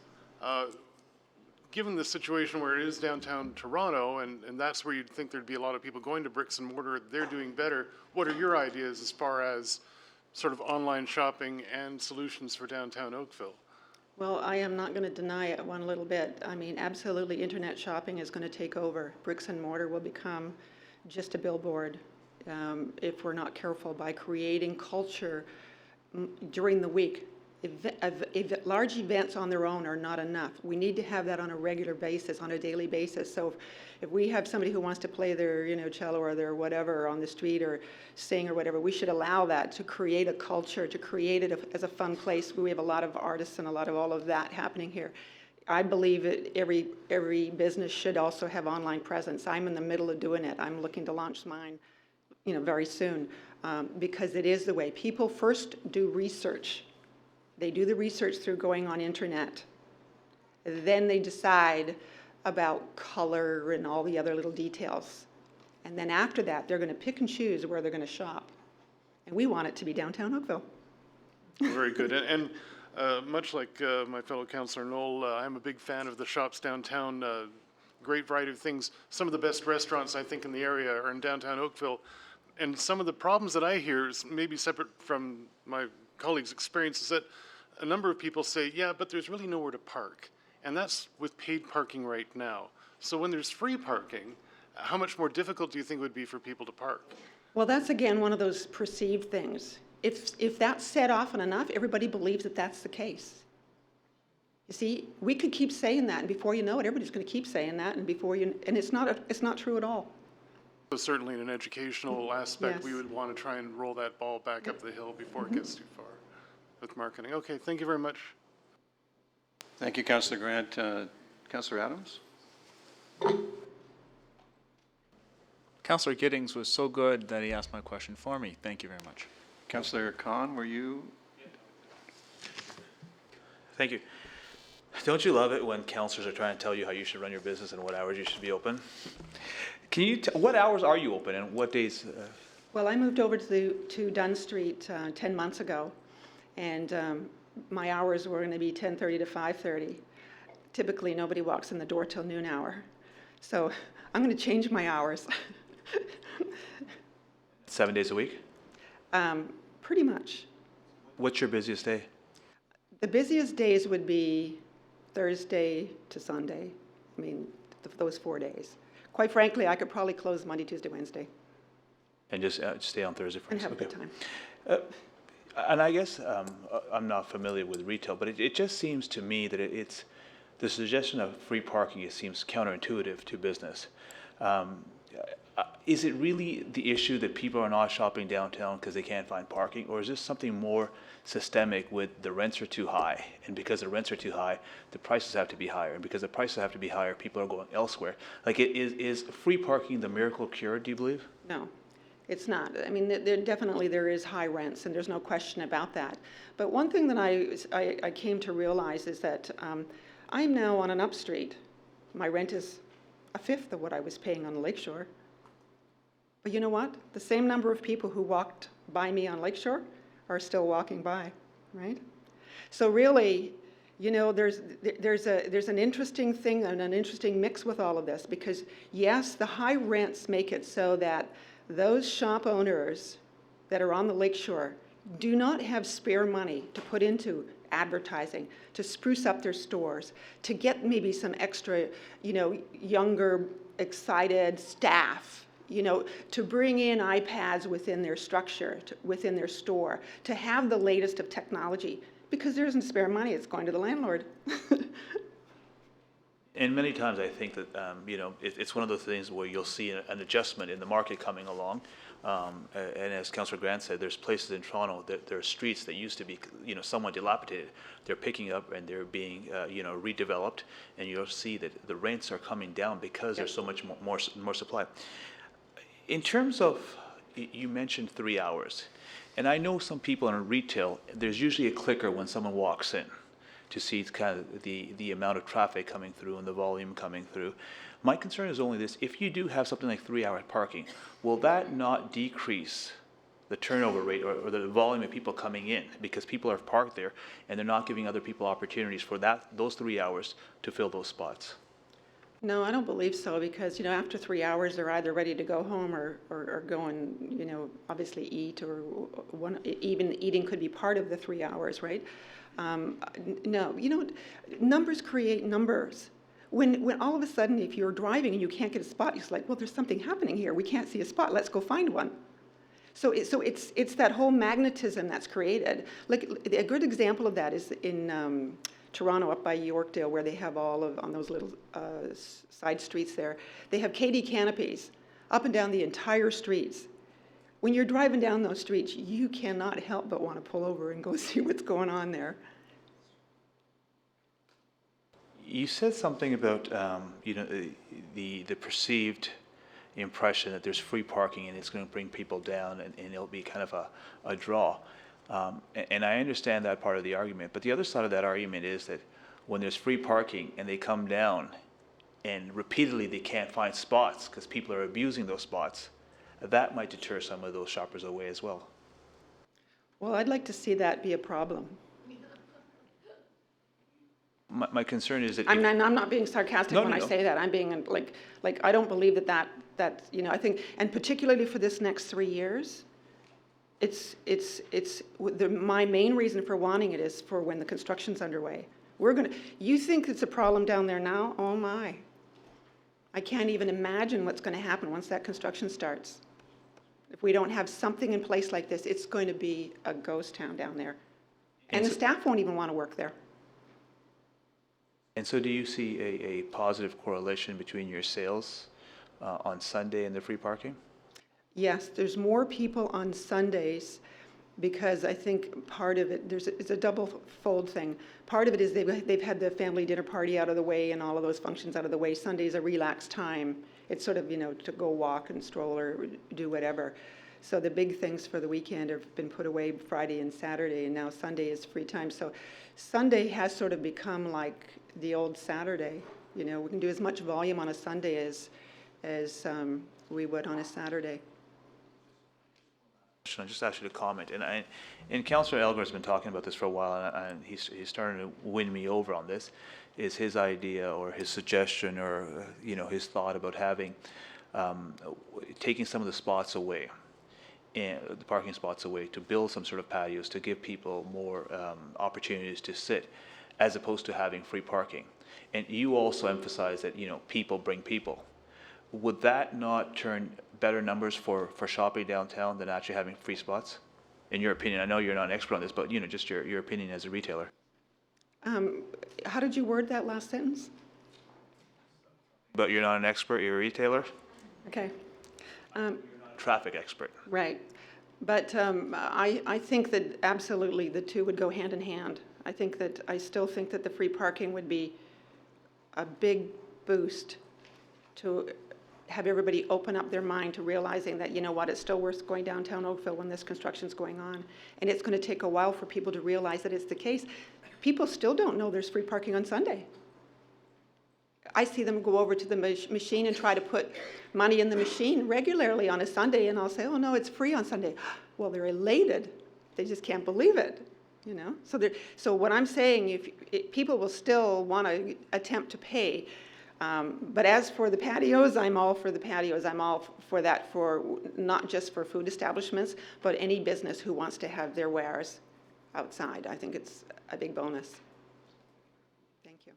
given the situation where it is downtown Toronto, and that's where you'd think there'd be a lot of people going to bricks and mortar, they're doing better. What are your ideas as far as sort of online shopping and solutions for downtown Oakville? Well, I am not going to deny it one little bit. I mean, absolutely, internet shopping is going to take over. Bricks and mortar will become just a billboard if we're not careful, by creating culture during the week. Large events on their own are not enough. We need to have that on a regular basis, on a daily basis. So if we have somebody who wants to play their cello or their whatever on the street or sing or whatever, we should allow that to create a culture, to create it as a fun place. We have a lot of artists and a lot of all of that happening here. I believe that every business should also have online presence. I'm in the middle of doing it. I'm looking to launch mine, very soon, because it is the way. People first do research. They do the research through going on internet. Then they decide about color and all the other little details. And then after that, they're going to pick and choose where they're going to shop. And we want it to be downtown Oakville. Very good. And much like my fellow councillor Knoll, I'm a big fan of the shops downtown. Great variety of things. Some of the best restaurants, I think, in the area are in downtown Oakville. And some of the problems that I hear, is maybe separate from my colleagues' experience, is that a number of people say, yeah, but there's really nowhere to park. And that's with paid parking right now. So when there's free parking, how much more difficult do you think it would be for people to park? Well, that's again one of those perceived things. If that's said often enough, everybody believes that that's the case. You see, we could keep saying that, and before you know it, everybody's going to keep saying that, and it's not true at all. So certainly in an educational aspect, Yes. we would want to try and roll that ball back up the hill before it gets too far with marketing. Okay, thank you very much. Thank you, Councillor Grant. Councillor Adams? Councillor Giddings was so good that he asked my question for me. Thank you very much. Councillor Khan, were you? Thank you. Don't you love it when councillors are trying to tell you how you should run your business and what hours you should be open? Can you what hours are you open and what days? Well, I moved over to Dunn Street 10 months ago, and my hours were going to be 10:30 to 5:30. Typically, nobody walks in the door till noon hour. So I'm going to change my hours. 7 days a week? Pretty much. What's your busiest day? The busiest days would be Thursday to Sunday. I mean, those 4 days. Quite frankly, I could probably close Monday, Tuesday, Wednesday. And just stay on Thursday, Friday. And have a good time. And I guess I'm not familiar with retail, but it just seems to me that it's the suggestion of free parking, it seems counterintuitive to business. Is it really the issue that people are not shopping downtown because they can't find parking, or is this something more systemic with the rents are too high, and because the rents are too high, the prices have to be higher, and because the prices have to be higher, people are going elsewhere? Like, is free parking the miracle cure, do you believe? No, it's not. I mean, there is high rents, and there's no question about that. But one thing that I came to realize is that I'm now on an up street. My rent is a fifth of what I was paying on the Lakeshore. But you know what? The same number of people who walked by me on Lakeshore are still walking by, right? So really, you know, there's an interesting thing and an interesting mix with all of this, because yes, the high rents make it so that those shop owners that are on the Lakeshore do not have spare money to put into advertising, to spruce up their stores, to get maybe some extra, you know, younger, excited staff, you know, to bring in iPads within their structure, within their store, to have the latest of technology, because there isn't spare money, it's going to the landlord. And many times I think that, you know, it's one of those things where you'll see an adjustment in the market coming along. And as Councillor Grant said, there's places in Toronto that there are streets that used to be, you know, somewhat dilapidated. They're picking up and they're being, you know, redeveloped, and you'll see that the rents are coming down because there's so much more supply. In terms of, you mentioned 3 hours, and I know some people in retail, there's usually a clicker when someone walks in to see kind of the amount of traffic coming through and the volume coming through. My concern is only this: if you do have something like 3 hour parking, will that not decrease the turnover rate or the volume of people coming in, because people are parked there and they're not giving other people opportunities for those 3 hours to fill those spots? No, I don't believe so, because, you know, after 3 hours, they're either ready to go home or go and, you know, obviously eat, or even eating could be part of the 3 hours, right? No, you know, numbers create numbers. When all of a sudden, if you're driving and you can't get a spot, you're like, well, there's something happening here. We can't see a spot. Let's go find one. So it's that whole magnetism that's created. Like, a good example of that is in Toronto, up by Yorkdale, where they have all of, on those little side streets there, they have KD canopies up and down the entire streets. When you're driving down those streets, you cannot help but want to pull over and go see what's going on there. You said something about, you know, the perceived impression that there's free parking and it's going to bring people down, and it'll be kind of a draw. And I understand that part of the argument, but the other side of that argument is that when there's free parking and they come down and repeatedly they can't find spots because people are abusing those spots, that might deter some of those shoppers away as well. Well, I'd like to see that be a problem. My concern is that I'm not being sarcastic when I say that. I'm being like I don't believe that you know, I think, and particularly for this next 3 years, my main reason for wanting it is for when the construction's underway. You think it's a problem down there now? Oh my. I can't even imagine what's going to happen once that construction starts. If we don't have something in place like this, it's going to be a ghost town down there. And the staff won't even want to work there. And so do you see a positive correlation between your sales on Sunday and the free parking? Yes, there's more people on Sundays, because I think part of it, it's a double-fold thing. Part of it is they've had the family dinner party out of the way and all of those functions out of the way. Sunday's a relaxed time. It's sort of, you know, to go walk and stroll or do whatever. So the big things for the weekend have been put away Friday and Saturday, and now Sunday is free time. So Sunday has sort of become like the old Saturday. You know, we can do as much volume on a Sunday as we would on a Saturday. I just asked you to comment, and Councillor Elgar has been talking about this for a while, and he's starting to win me over on this. Is his idea or his suggestion or you know, his thought about having taking some of the spots away, and the parking spots away, to build some sort of patios to give people more opportunities to sit, as opposed to having free parking. And you also emphasize that, you know, people bring people. Would that not turn better numbers for shopping downtown than actually having free spots? In your opinion, I know you're not an expert on this, but, you know, just your opinion as a retailer. How did you word that last sentence? But you're not an expert, you're a retailer? Okay. Traffic expert. Right. But I think that absolutely the two would go hand in hand. I still think that the free parking would be a big boost to have everybody open up their mind to realizing that, you know what, it's still worth going downtown Oakville when this construction's going on. And it's going to take a while for people to realize that it's the case. People still don't know there's free parking on Sunday. I see them go over to the machine and try to put money in the machine regularly on a Sunday, and I'll say, oh no, it's free on Sunday. Well, they're elated. They just can't believe it, you know? So what I'm saying, people will still want to attempt to pay. But as for the patios, I'm all for the patios. I'm all for that, for not just for food establishments, but any business who wants to have their wares outside. I think it's a big bonus. Thank you.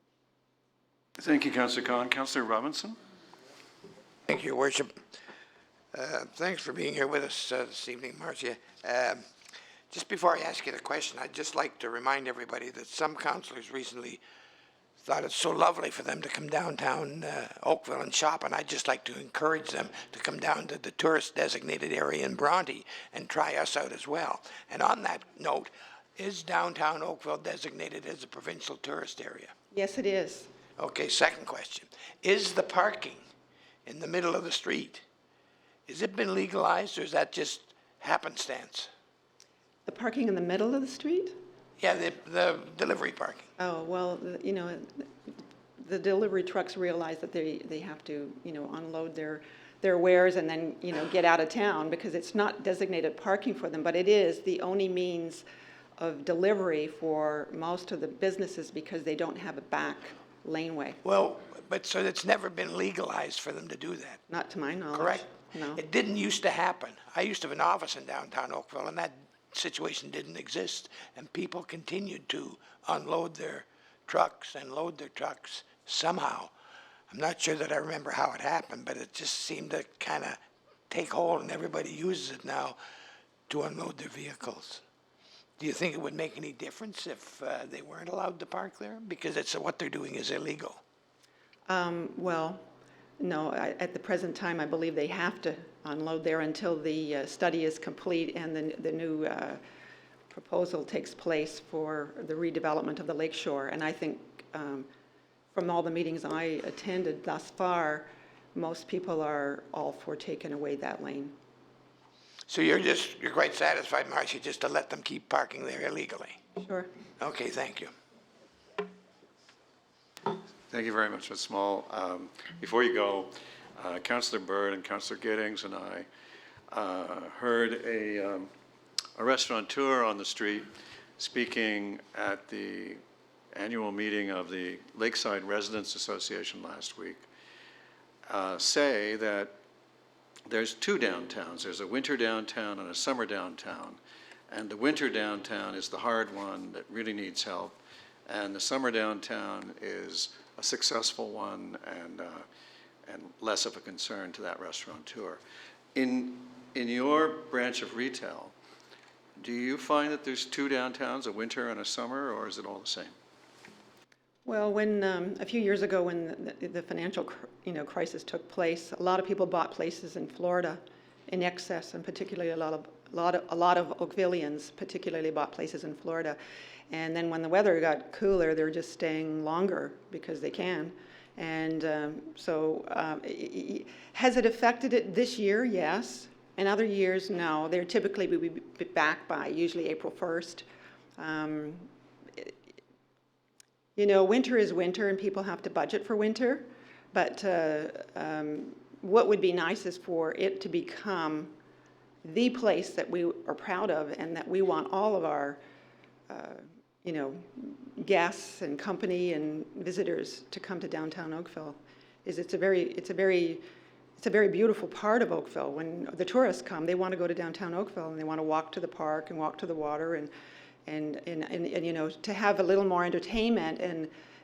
Thank you, Councillor Khan. Councillor Robinson? Thank you, Your Worship. Thanks for being here with us this evening, Marcia. Just before I ask you the question, I'd just like to remind everybody that some councillors recently thought it's so lovely for them to come downtown Oakville and shop, and I'd just like to encourage them to come down to the tourist designated area in Bronte and try us out as well. And on that note, is downtown Oakville designated as a provincial tourist area? Yes, it is. Okay, second question. Is the parking in the middle of the street, has it been legalized, or is that just happenstance? The parking in the middle of the street? Yeah, the delivery parking. Oh, well, you know, the delivery trucks realize that they have to, you know, unload their wares and then, you know, get out of town, because it's not designated parking for them, but it is the only means of delivery for most of the businesses because they don't have a back laneway. Well, but so it's never been legalized for them to do that? Not to my knowledge. Correct? No. It didn't used to happen. I used to have an office in downtown Oakville, and that situation didn't exist, and people continued to unload their trucks and load their trucks somehow. I'm not sure that I remember how it happened, but it just seemed to kind of take hold, and everybody uses it now to unload their vehicles. Do you think it would make any difference if they weren't allowed to park there? Because what they're doing is illegal. Well, no, at the present time, I believe they have to unload there until the study is complete and the new proposal takes place for the redevelopment of the lakeshore. And I think from all the meetings I attended thus far, most people are all for taking away that lane. So you're quite satisfied, Marcia, just to let them keep parking there illegally? Sure. Okay, thank you. Thank you very much, Ms. Small. Before you go, Councillor Bird and Councillor Giddings and I heard a restaurateur on the street speaking at the annual meeting of the Lakeside Residents Association last week say that there's two downtowns. There's a winter downtown and a summer downtown. And the winter downtown is the hard one that really needs help. And the summer downtown is a successful one and less of a concern to that restaurateur. In your branch of retail, do you find that there's two downtowns, a winter and a summer, or is it all the same? Well, when a few years ago, when the financial crisis took place, a lot of people bought places in Florida in excess, and particularly a lot of Oakvillians particularly bought places in Florida. And then when the weather got cooler, they're just staying longer because they can. And has it affected it this year? Yes. In other years, no. They're typically be back by usually April 1st. You know, winter is winter and people have to budget for winter. But what would be nice is for it to become the place that we are proud of and that we want all of our guests and company and visitors to come to downtown Oakville. It's a very beautiful part of Oakville. When the tourists come, they want to go to downtown Oakville and they want to walk to the park and walk to the water and to have a little more entertainment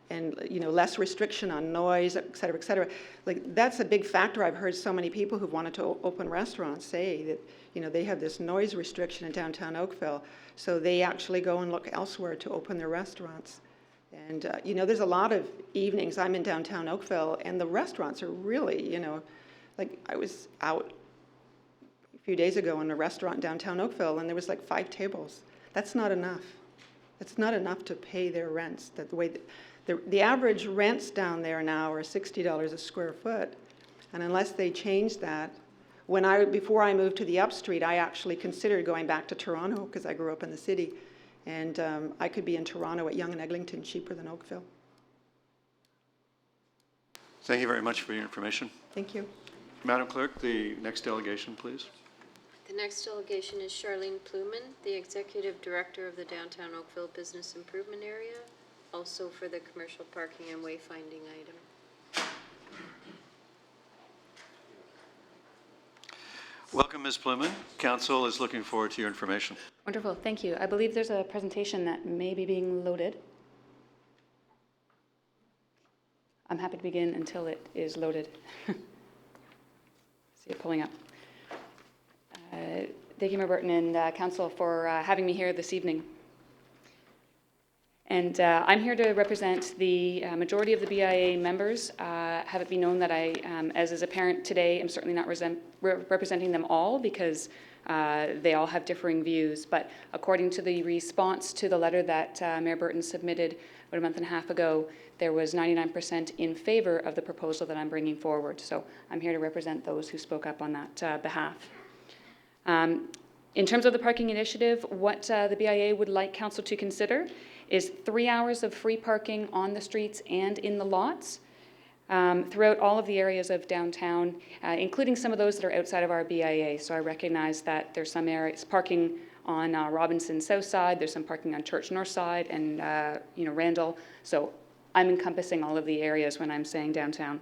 and less restriction on noise, et cetera, et cetera. Like, that's a big factor. I've heard so many people who've wanted to open restaurants say that, they have this noise restriction in downtown Oakville, so they actually go and look elsewhere to open their restaurants. And, you know, there's a lot of evenings, I'm in downtown Oakville, and the restaurants are really, you know, like I was out a few days ago in a restaurant in downtown Oakville, and there was like 5 tables. That's not enough. It's not enough to pay their rents. That the way the average rents down there now are $60 a square foot, and unless they change that, before I moved to the upstreet, I actually considered going back to Toronto because I grew up in the city, and I could be in Toronto at Yonge and Eglinton cheaper than Oakville. Thank you very much for your information. Thank you. Madam Clerk, the next delegation, please. The next delegation is Charlene Pluman, the Executive Director of the Downtown Oakville Business Improvement Area, also for the commercial parking and wayfinding item. Welcome, Ms. Pluman. Council is looking forward to your information. Wonderful, thank you. I believe there's a presentation that may be being loaded. I'm happy to begin until it is loaded. See it pulling up. Thank you, Mayor Burton and Council, for having me here this evening. And I'm here to represent the majority of the BIA members. Have it be known that I, as is apparent today, am certainly not representing them all because they all have differing views. But according to the response to the letter that Mayor Burton submitted about a month and a half ago, there was 99% in favor of the proposal that I'm bringing forward. So I'm here to represent those who spoke up on that behalf. In terms of the parking initiative, what the BIA would like Council to consider is 3 hours of free parking on the streets and in the lots throughout all of the areas of downtown, including some of those that are outside of our BIA. So I recognize that there's some areas parking on Robinson South Side, there's some parking on Church North Side and Randall. So I'm encompassing all of the areas when I'm saying downtown.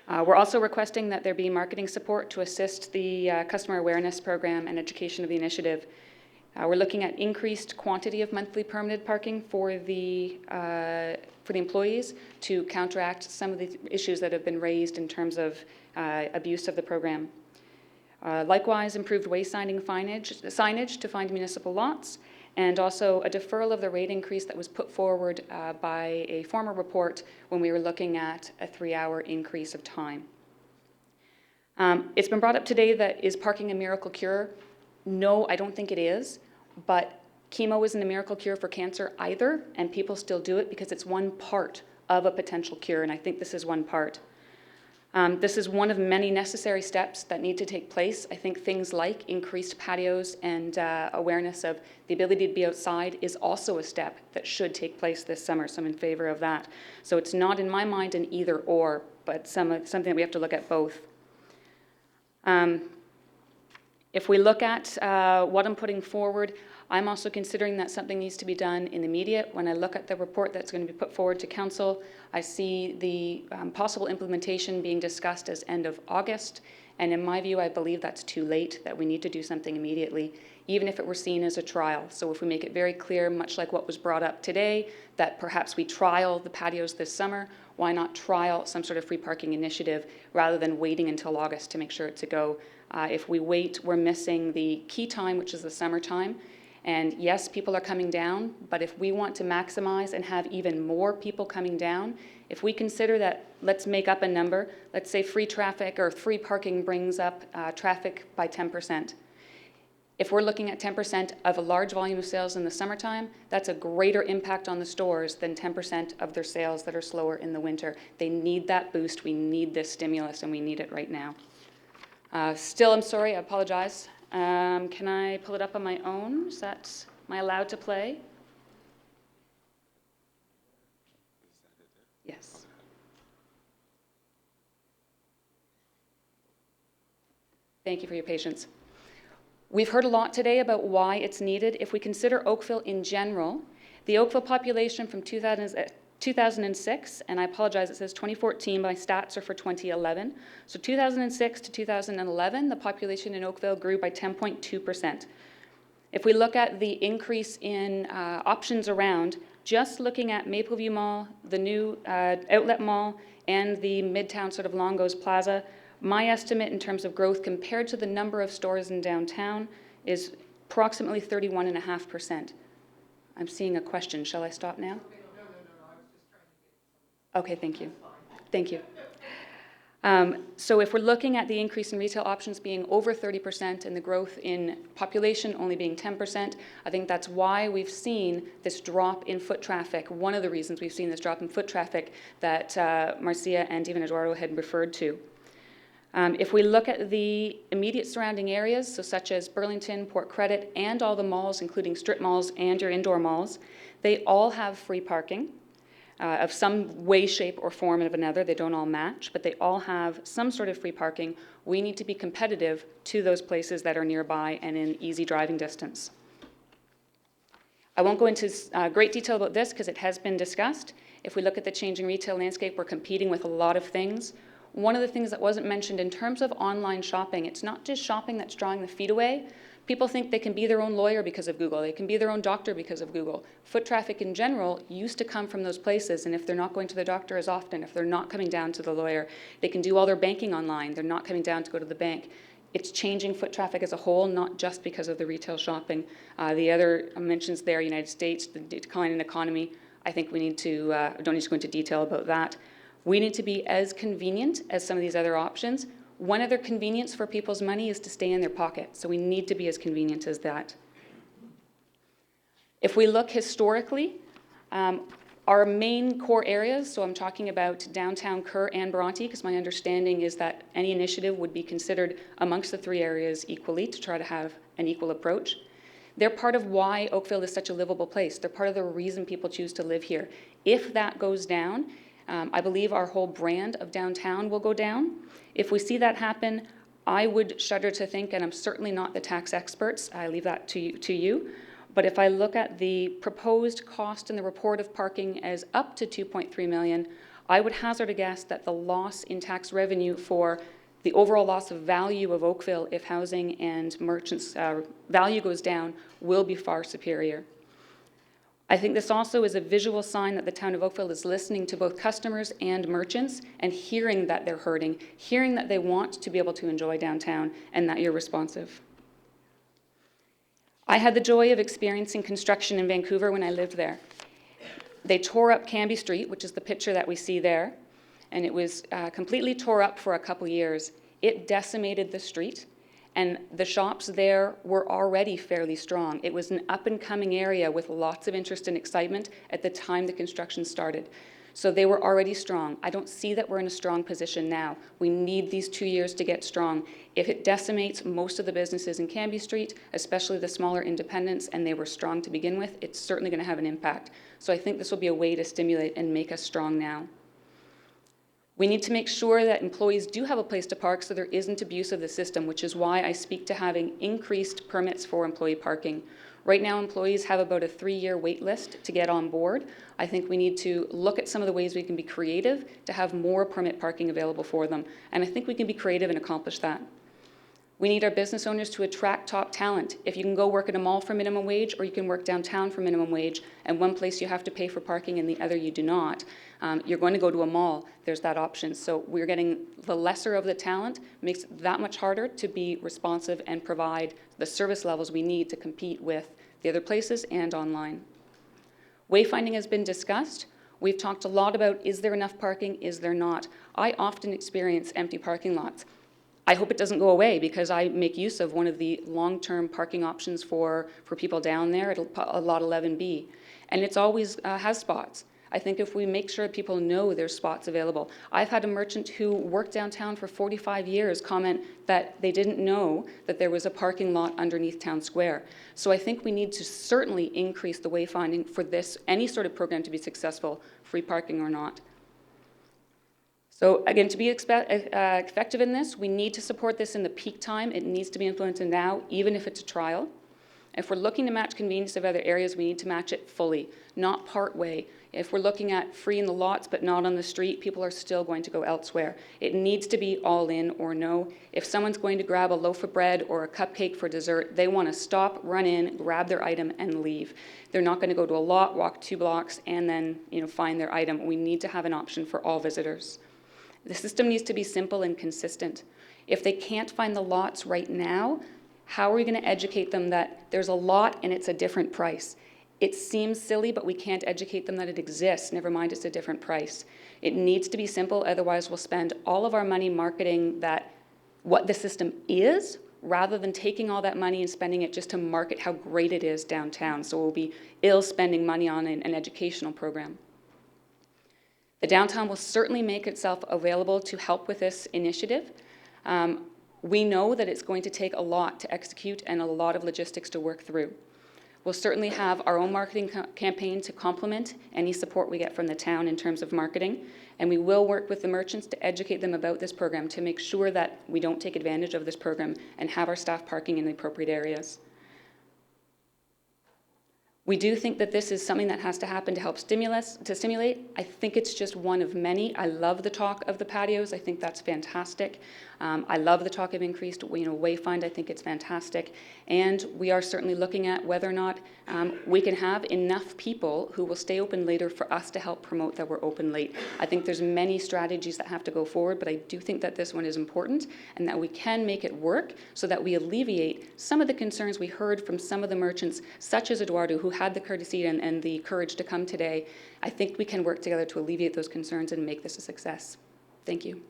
We're also requesting that there be marketing support to assist the customer awareness program and education of the initiative. We're looking at increased quantity of monthly permitted parking for the employees to counteract some of the issues that have been raised in terms of abuse of the program. Likewise, improved wayfinding signage to find municipal lots, and also a deferral of the rate increase that was put forward by a former report when we were looking at a 3-hour increase of time. It's been brought up today that is parking a miracle cure? No, I don't think it is, but chemo isn't a miracle cure for cancer either, and people still do it because it's one part of a potential cure, and I think this is one part. This is one of many necessary steps that need to take place. I think things like increased patios and awareness of the ability to be outside is also a step that should take place this summer, so I'm in favor of that. So it's not in my mind an either or, but something that we have to look at both. If we look at what I'm putting forward, I'm also considering that something needs to be done in the immediate. When I look at the report that's going to be put forward to Council, I see the possible implementation being discussed as end of August. And in my view, I believe that's too late, that we need to do something immediately, even if it were seen as a trial. So if we make it very clear, much like what was brought up today, that perhaps we trial the patios this summer, why not trial some sort of free parking initiative rather than waiting until August to make sure it's a go? If we wait, we're missing the key time, which is the summertime. And yes, people are coming down, but if we want to maximize and have even more people coming down, if we consider that, let's make up a number, let's say free traffic or free parking brings up traffic by 10%. If we're looking at 10% of a large volume of sales in the summertime, that's a greater impact on the stores than 10% of their sales that are slower in the winter. They need that boost, we need this stimulus, and we need it right now. Still, I'm sorry, I apologize. Can I pull it up on my own? Am I allowed to play? Yes. Thank you for your patience. We've heard a lot today about why it's needed. If we consider Oakville in general, the Oakville population from 2006, and I apologize, it says 2014, my stats are for 2011. So 2006 to 2011, the population in Oakville grew by 10.2%. If we look at the increase in options around, just looking at Mapleview Mall, the new Outlet Mall, and the Midtown sort of Longo's Plaza, my estimate in terms of growth compared to the number of stores in downtown is approximately 31.5%. I'm seeing a question. Shall I stop now? Okay, thank you. Thank you. So if we're looking at the increase in retail options being over 30% and the growth in population only being 10%, I think that's why we've seen this drop in foot traffic, one of the reasons we've seen this drop in foot traffic that Marcia and even Eduardo had referred to. If we look at the immediate surrounding areas, so such as Burlington, Port Credit, and all the malls, including strip malls and your indoor malls, they all have free parking. Of some way, shape, or form of another. They don't all match, but they all have some sort of free parking. We need to be competitive to those places that are nearby and in easy driving distance. I won't go into great detail about this because it has been discussed. If we look at the changing retail landscape, we're competing with a lot of things. One of the things that wasn't mentioned in terms of online shopping, it's not just shopping that's drawing the feet away. People think they can be their own lawyer because of Google. They can be their own doctor because of Google. Foot traffic in general used to come from those places, and if they're not going to the doctor as often, if they're not coming down to the lawyer, they can do all their banking online. They're not coming down to go to the bank. It's changing foot traffic as a whole, not just because of the retail shopping. The other mentions there, United States, the decline in economy. I think we need to, don't need to go into detail about that. We need to be as convenient as some of these other options. One other convenience for people's money is to stay in their pocket, so we need to be as convenient as that. If we look historically, our main core areas, so I'm talking about downtown Kerr and Bronte, because my understanding is that any initiative would be considered amongst the three areas equally to try to have an equal approach. They're part of why Oakville is such a livable place. They're part of the reason people choose to live here. If that goes down, I believe our whole brand of downtown will go down. If we see that happen, I would shudder to think, and I'm certainly not the tax experts, I leave that to you, but if I look at the proposed cost in the report of parking as up to $2.3 million, I would hazard a guess that the loss in tax revenue for the overall loss of value of Oakville if housing and merchants' value goes down will be far superior. I think this also is a visual sign that the town of Oakville is listening to both customers and merchants and hearing that they're hurting, hearing that they want to be able to enjoy downtown and that you're responsive. I had the joy of experiencing construction in Vancouver when I lived there. They tore up Cambie Street, which is the picture that we see there, and it was completely tore up for a couple years. It decimated the street. And the shops there were already fairly strong. It was an up-and-coming area with lots of interest and excitement at the time the construction started. So they were already strong. I don't see that we're in a strong position now. We need these 2 years to get strong. If it decimates most of the businesses in Cambie Street, especially the smaller independents, and they were strong to begin with, it's certainly going to have an impact. So I think this will be a way to stimulate and make us strong now. We need to make sure that employees do have a place to park so there isn't abuse of the system, which is why I speak to having increased permits for employee parking. Right now, employees have about a 3-year wait list to get on board. I think we need to look at some of the ways we can be creative to have more permit parking available for them. And I think we can be creative and accomplish that. We need our business owners to attract top talent. If you can go work at a mall for minimum wage, or you can work downtown for minimum wage, and one place you have to pay for parking and the other you do not, you're going to go to a mall, there's that option. So we're getting the lesser of the talent, makes it that much harder to be responsive and provide the service levels we need to compete with the other places and online. Wayfinding has been discussed. We've talked a lot about, is there enough parking, is there not? I often experience empty parking lots. I hope it doesn't go away because I make use of one of the long-term parking options for people down there at Lot 11B. And it's always has spots. I think if we make sure people know there's spots available. I've had a merchant who worked downtown for 45 years comment that they didn't know that there was a parking lot underneath Town Square. So I think we need to certainly increase the wayfinding for this, any sort of program to be successful, free parking or not. So again, to be effective in this, we need to support this in the peak time. It needs to be implemented now, even if it's a trial. If we're looking to match convenience of other areas, we need to match it fully, not part way. If we're looking at free in the lots but not on the street, people are still going to go elsewhere. It needs to be all in or no. If someone's going to grab a loaf of bread or a cupcake for dessert, they want to stop, run in, grab their item, and leave. They're not going to go to a lot, walk 2 blocks, and then find their item. We need to have an option for all visitors. The system needs to be simple and consistent. If they can't find the lots right now, how are we going to educate them that there's a lot and it's a different price? It seems silly, but we can't educate them that it exists. Never mind, it's a different price. It needs to be simple, otherwise we'll spend all of our money marketing that what the system is, rather than taking all that money and spending it just to market how great it is downtown. So we'll be spending money on an educational program. The downtown will certainly make itself available to help with this initiative. We know that it's going to take a lot to execute and a lot of logistics to work through. We'll certainly have our own marketing campaign to complement any support we get from the town in terms of marketing, and we will work with the merchants to educate them about this program to make sure that we don't take advantage of this program and have our staff parking in the appropriate areas. We do think that this is something that has to happen to help stimulate. I think it's just one of many. I love the talk of the patios. I think that's fantastic. I love the talk of increased wayfind. I think it's fantastic. And we are certainly looking at whether or not we can have enough people who will stay open later for us to help promote that we're open late. I think there's many strategies that have to go forward, but I do think that this one is important and that we can make it work so that we alleviate some of the concerns we heard from some of the merchants, such as Eduardo, who had the courtesy and the courage to come today. I think we can work together to alleviate those concerns and make this a success. Thank you.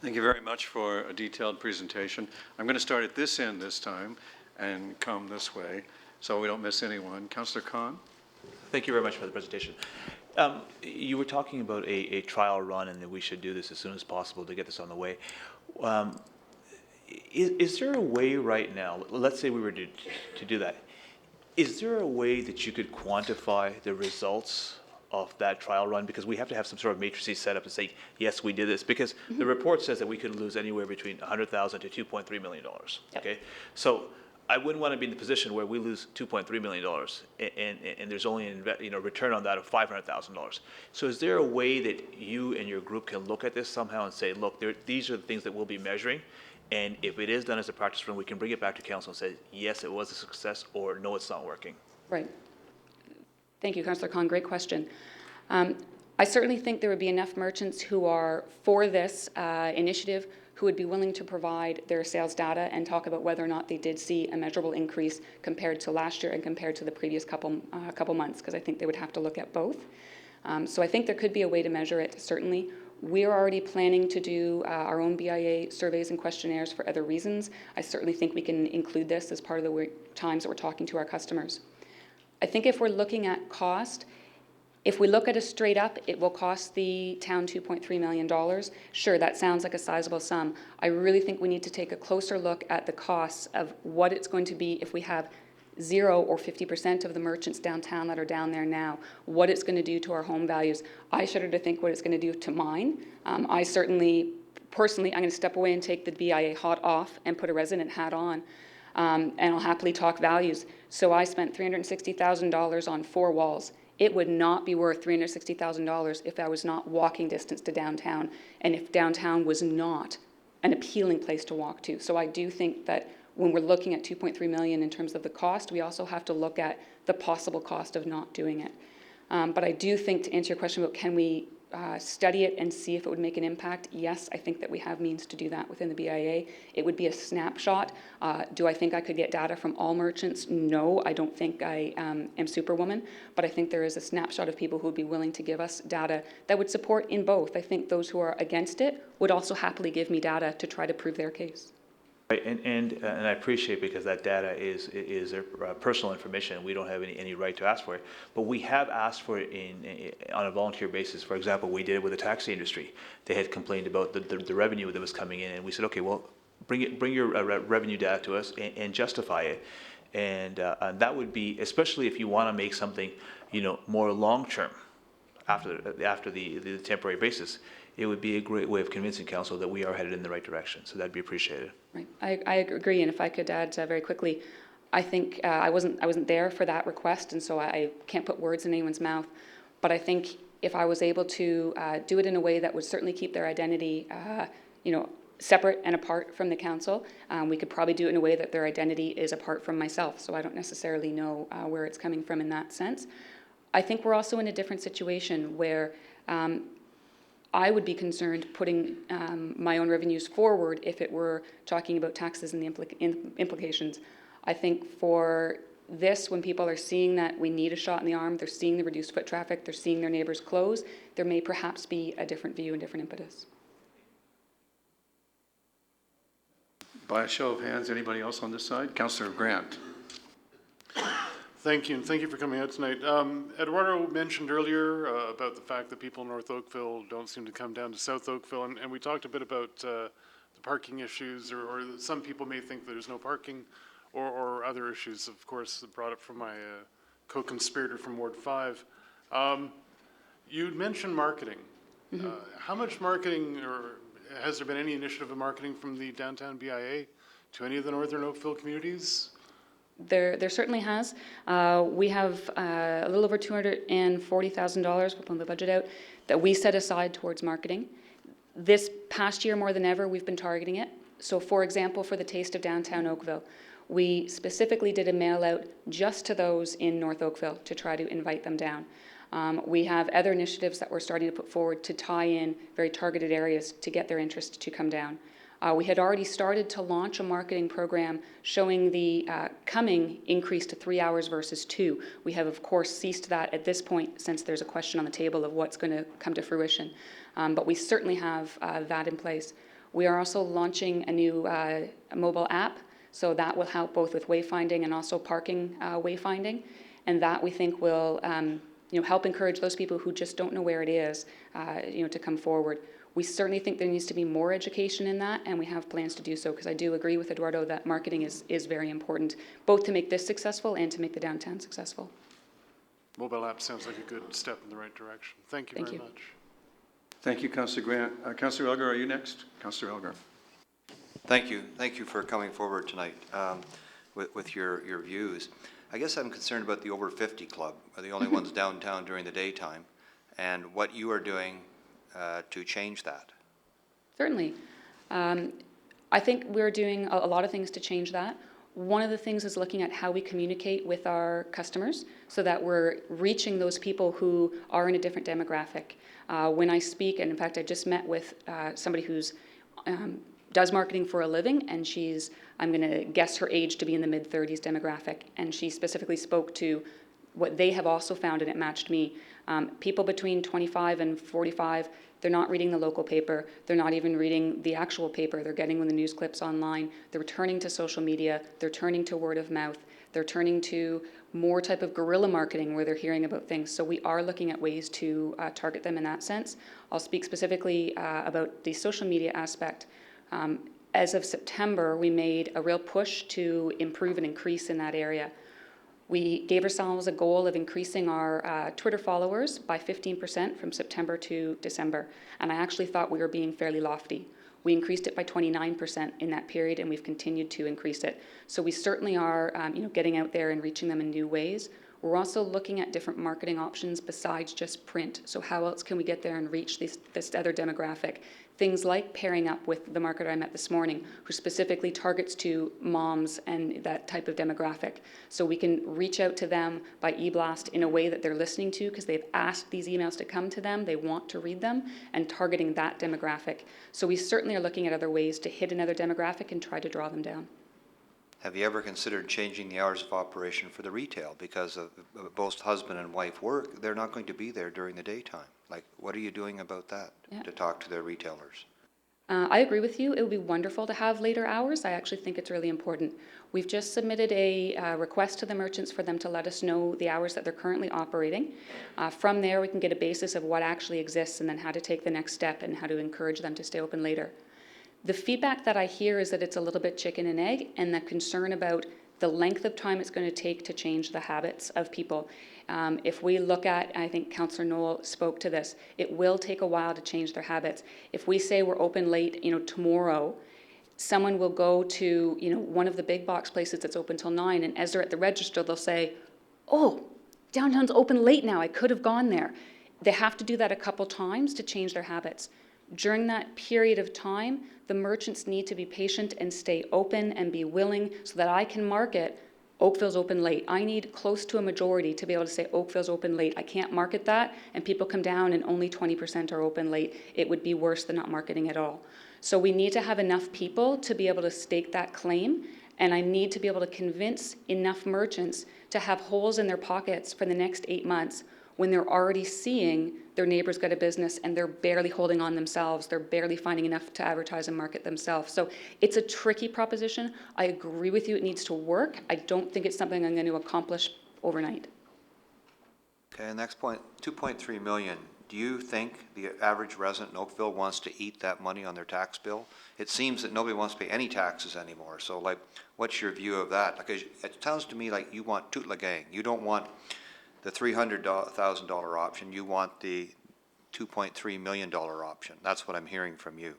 Thank you very much for a detailed presentation. I'm going to start at this end this time and come this way so we don't miss anyone. Councillor Khan? Thank you very much for the presentation. You were talking about a trial run and that we should do this as soon as possible to get this on the way. Is there a way right now, let's say we were to do that, is there a way that you could quantify the results of that trial run? Because we have to have some sort of matrices set up to say, yes, we did this. Because the report says that we could lose anywhere between $100,000 to $2.3 million. Yep. Okay, so I wouldn't want to be in the position where we lose $2.3 million and there's only a return on that of $500,000. So is there a way that you and your group can look at this somehow and say, look, these are the things that we'll be measuring, and if it is done as a practice run, we can bring it back to council and say, yes, it was a success, or no, it's not working? Right. Thank you, Councillor Khan. Great question. I certainly think there would be enough merchants who are for this initiative who would be willing to provide their sales data and talk about whether or not they did see a measurable increase compared to last year and compared to the previous couple months, because I think they would have to look at both. So I think there could be a way to measure it, certainly. We're already planning to do our own BIA surveys and questionnaires for other reasons. I certainly think we can include this as part of the times that we're talking to our customers. I think if we're looking at cost, if we look at it straight up, it will cost the town $2.3 million. Sure, that sounds like a sizable sum. I really think we need to take a closer look at the costs of what it's going to be if we have 0 or 50% of the merchants downtown that are down there now, what it's going to do to our home values. I shudder to think what it's going to do to mine. I certainly, personally, I'm going to step away and take the BIA hat off and put a resident hat on, and I'll happily talk values. So I spent $360,000 on 4 walls. It would not be worth $360,000 if I was not walking distance to downtown, and if downtown was not an appealing place to walk to. So I do think that when we're looking at $2.3 million in terms of the cost, we also have to look at the possible cost of not doing it. But I do think, to answer your question about can we study it and see if it would make an impact, yes, I think that we have means to do that within the BIA. It would be a snapshot. Do I think I could get data from all merchants? No, I don't think I am Superwoman, but I think there is a snapshot of people who would be willing to give us data that would support in both. I think those who are against it would also happily give me data to try to prove their case. Right, and I appreciate, because that data is personal information. We don't have any right to ask for it, but we have asked for it on a volunteer basis. For example, we did it with the taxi industry. They had complained about the revenue that was coming in, and we said, okay, well, bring your revenue data to us and justify it. And that would be, especially if you want to make something, more long term after the temporary basis. It would be a great way of convincing council that we are headed in the right direction. So that'd be appreciated. Right, I agree. And if I could add very quickly, I think I wasn't there for that request, and so I can't put words in anyone's mouth. But I think if I was able to do it in a way that would certainly keep their identity, separate and apart from the council, we could probably do it in a way that their identity is apart from myself. So I don't necessarily know where it's coming from in that sense. I think we're also in a different situation where I would be concerned putting my own revenues forward if it were talking about taxes and the implications. I think for this, when people are seeing that we need a shot in the arm, they're seeing the reduced foot traffic, they're seeing their neighbors close, there may perhaps be a different view and different impetus. By a show of hands, anybody else on this side? Councillor Grant. Thank you, and thank you for coming out tonight. Eduardo mentioned earlier about the fact that people in North Oakville don't seem to come down to South Oakville, and we talked a bit about the parking issues, or some people may think there's no parking, or other issues, of course, brought up from my co-conspirator from Ward 5. You'd mentioned marketing. How much marketing, or has there been any initiative of marketing from the downtown BIA to any of the Northern Oakville communities? There certainly has. We have a little over $240,000, we'll pull the budget out, that we set aside towards marketing. This past year, more than ever, we've been targeting it. So for example, for the Taste of Downtown Oakville, we specifically did a mail out just to those in North Oakville to try to invite them down. We have other initiatives that we're starting to put forward to tie in very targeted areas to get their interest to come down. We had already started to launch a marketing program showing the coming increase to 3 hours versus 2. We have, of course, ceased that at this point since there's a question on the table of what's going to come to fruition. But we certainly have that in place. We are also launching a new mobile app, so that will help both with wayfinding and also parking wayfinding. And that we think will help encourage those people who just don't know where it is, to come forward. We certainly think there needs to be more education in that, and we have plans to do so, because I do agree with Eduardo that marketing is very important, both to make this successful and to make the downtown successful. Mobile app sounds like a good step in the right direction. Thank you very much. Thank you, Councillor Grant. Councillor Elgar, are you next? Councillor Elgar. Thank you. Thank you for coming forward tonight with your views. I guess I'm concerned about the over 50 club, are the only ones downtown during the daytime, and what you are doing to change that. Certainly. I think we're doing a lot of things to change that. One of the things is looking at how we communicate with our customers so that we're reaching those people who are in a different demographic. When I speak, and in fact I just met with somebody who's does marketing for a living, and I'm going to guess her age to be in the mid-30s demographic, and she specifically spoke to what they have also found, and it matched me. People between 25 and 45, they're not reading the local paper, they're not even reading the actual paper, they're getting the news clips online, they're turning to social media, they're turning to word of mouth, they're turning to more type of guerrilla marketing where they're hearing about things. So we are looking at ways to target them in that sense. I'll speak specifically about the social media aspect. As of September, we made a real push to improve and increase in that area. We gave ourselves a goal of increasing our Twitter followers by 15% from September to December, and I actually thought we were being fairly lofty. We increased it by 29% in that period, and we've continued to increase it. So we certainly are getting out there and reaching them in new ways. We're also looking at different marketing options besides just print. So how else can we get there and reach this other demographic? Things like pairing up with the marketer I met this morning, who specifically targets to moms and that type of demographic. So we can reach out to them by e-blast in a way that they're listening to, because they've asked these emails to come to them, they want to read them, and targeting that demographic. So we certainly are looking at other ways to hit another demographic and try to draw them down. Have you ever considered changing the hours of operation for the retail? Because of both husband and wife work, they're not going to be there during the daytime. Like, what are you doing about that to talk to their retailers? I agree with you. It would be wonderful to have later hours. I actually think it's really important. We've just submitted a request to the merchants for them to let us know the hours that they're currently operating. From there, we can get a basis of what actually exists and then how to take the next step and how to encourage them to stay open later. The feedback that I hear is that it's a little bit chicken and egg, and the concern about the length of time it's going to take to change the habits of people. If we look at, I think Councillor Knoll spoke to this, it will take a while to change their habits. If we say we're open late, tomorrow, someone will go to, one of the big box places that's open till 9, and as they're at the register, they'll say, oh, downtown's open late now, I could have gone there. They have to do that a couple times to change their habits. During that period of time, the merchants need to be patient and stay open and be willing so that I can market Oakville's open late. I need close to a majority to be able to say Oakville's open late. I can't market that and people come down and only 20% are open late. It would be worse than not marketing at all. So we need to have enough people to be able to stake that claim And I need to be able to convince enough merchants to have holes in their pockets for the next 8 months when they're already seeing their neighbors get a business and they're barely holding on themselves. They're barely finding enough to advertise and market themselves. So it's a tricky proposition. I agree with you, it needs to work. I don't think it's something I'm going to accomplish overnight. Okay, next point, 2.3 million. Do you think the average resident in Oakville wants to eat that money on their tax bill? It seems that nobody wants to pay any taxes anymore. So like, what's your view of that? Like, it sounds to me like you want toute la gang. You don't want the $300,000 option. You want the $2.3 million option. That's what I'm hearing from you.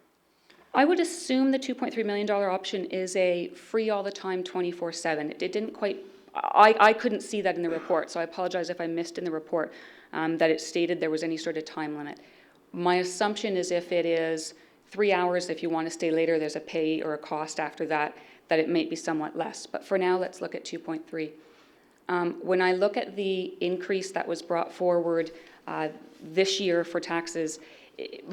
I would assume the $2.3 million option is a free all the time 24/7. It didn't quite, I couldn't see that in the report, so I apologize if I missed in the report that it stated there was any sort of time limit. My assumption is if it is 3 hours, if you want to stay later, there's a pay or a cost after that, that it may be somewhat less. But for now, let's look at 2.3. When I look at the increase that was brought forward this year for taxes,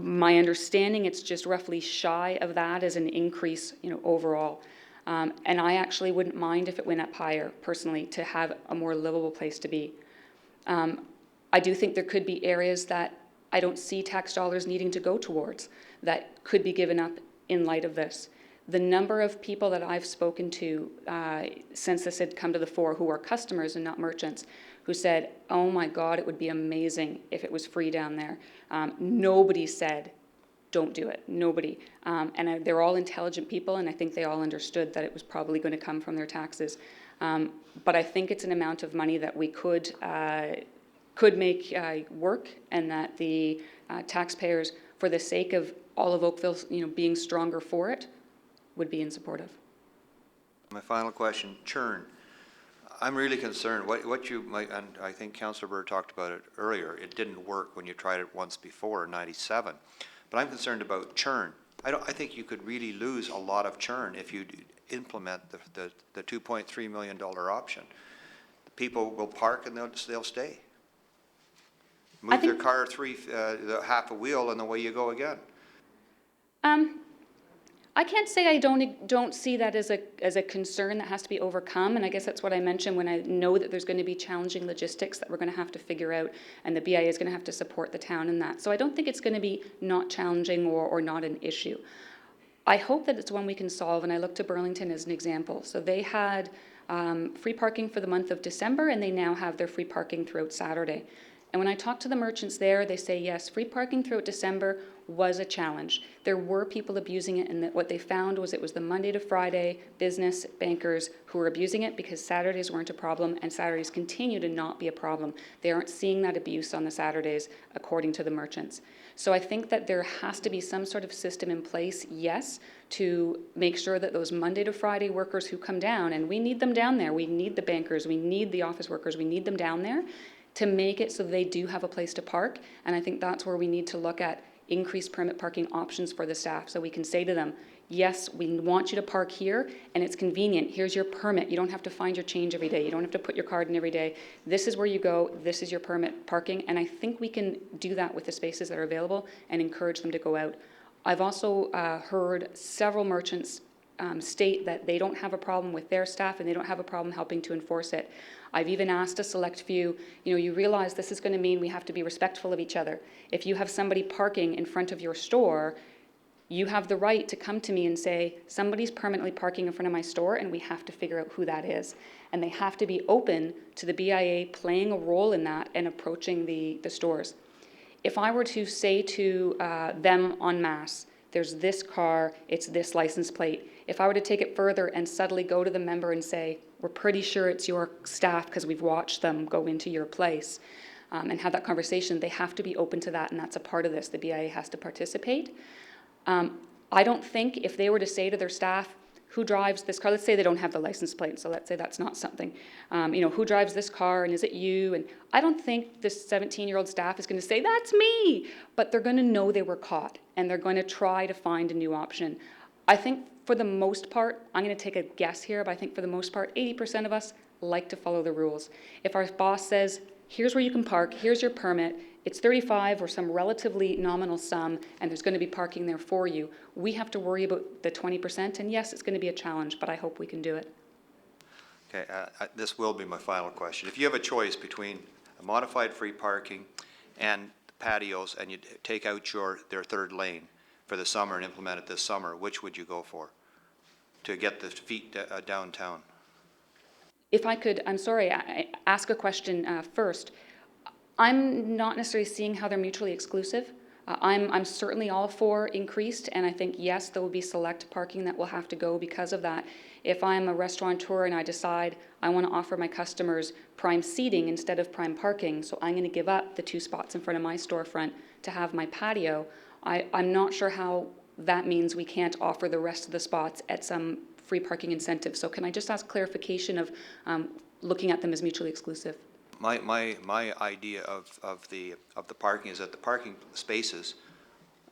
my understanding it's just roughly shy of that as an increase, overall. And I actually wouldn't mind if it went up higher, personally, to have a more livable place to be. I do think there could be areas that I don't see tax dollars needing to go towards that could be given up in light of this. The number of people that I've spoken to since this had come to the fore who are customers and not merchants who said, oh my God, it would be amazing if it was free down there. Nobody said, don't do it, nobody. And they're all intelligent people, and I think they all understood that it was probably going to come from their taxes. But I think it's an amount of money that we could make work, and that the taxpayers, for the sake of all of Oakville, being stronger for it, would be in support of. My final question, churn. I'm really concerned. What you might, and I think Councillor Bird talked about it earlier, it didn't work when you tried it once before in '97. But I'm concerned about churn. I think you could really lose a lot of churn if you implement the $2.3 million option. The people will park and they'll stay. Move their car half a wheel and away you go again. I can't say I don't see that as a concern that has to be overcome, and I guess that's what I mentioned when I know that there's going to be challenging logistics that we're going to have to figure out, and the BIA is going to have to support the town in that. So I don't think it's going to be not challenging or not an issue. I hope that it's one we can solve, and I look to Burlington as an example. So they had free parking for the month of December, and they now have their free parking throughout Saturday. And when I talk to the merchants there, they say, yes, free parking throughout December was a challenge. There were people abusing it, and that what they found was it was the Monday to Friday business bankers who were abusing it because Saturdays weren't a problem, and Saturdays continue to not be a problem. They aren't seeing that abuse on the Saturdays, according to the merchants. So I think that there has to be some sort of system in place, yes, to make sure that those Monday to Friday workers who come down, and we need them down there, we need the bankers, we need the office workers, we need them down there, to make it so they do have a place to park. And I think that's where we need to look at increased permit parking options for the staff. So we can say to them, yes, we want you to park here, and it's convenient. Here's your permit. You don't have to find your change every day. You don't have to put your card in every day. This is where you go. This is your permit parking. And I think we can do that with the spaces that are available and encourage them to go out. I've also heard several merchants state that they don't have a problem with their staff and they don't have a problem helping to enforce it. I've even asked a select few, you realize this is going to mean we have to be respectful of each other. If you have somebody parking in front of your store, you have the right to come to me and say, somebody's permanently parking in front of my store and we have to figure out who that is. And they have to be open to the BIA playing a role in that and approaching the stores. If I were to say to them en masse, there's this car, it's this license plate. If I were to take it further and subtly go to the member and say, we're pretty sure it's your staff because we've watched them go into your place, and have that conversation, they have to be open to that, and that's a part of this. The BIA has to participate. I don't think if they were to say to their staff, who drives this car? Let's say they don't have the license plate, so let's say that's not something. Who drives this car, and is it you? And I don't think this 17-year-old staff is going to say, that's me, but they're going to know they were caught, and they're going to try to find a new option. I think for the most part, I'm going to take a guess here, but I think for the most part, 80% of us like to follow the rules. If our boss says, here's where you can park, here's your permit, it's 35 or some relatively nominal sum, and there's going to be parking there for you. We have to worry about the 20%, and yes, it's going to be a challenge, but I hope we can do it. Okay, this will be my final question. If you have a choice between a modified free parking and patios, and you take out their third lane for the summer and implement it this summer, which would you go for to get the feet downtown? If I could, I'm sorry, ask a question first. I'm not necessarily seeing how they're mutually exclusive. I'm certainly all for increased, and I think, yes, there will be select parking that will have to go because of that. If I'm a restaurateur and I decide I want to offer my customers prime seating instead of prime parking, so I'm going to give up the 2 spots in front of my storefront to have my patio, I'm not sure how that means we can't offer the rest of the spots at some free parking incentive. So can I just ask clarification of looking at them as mutually exclusive? My idea of the parking is that the parking spaces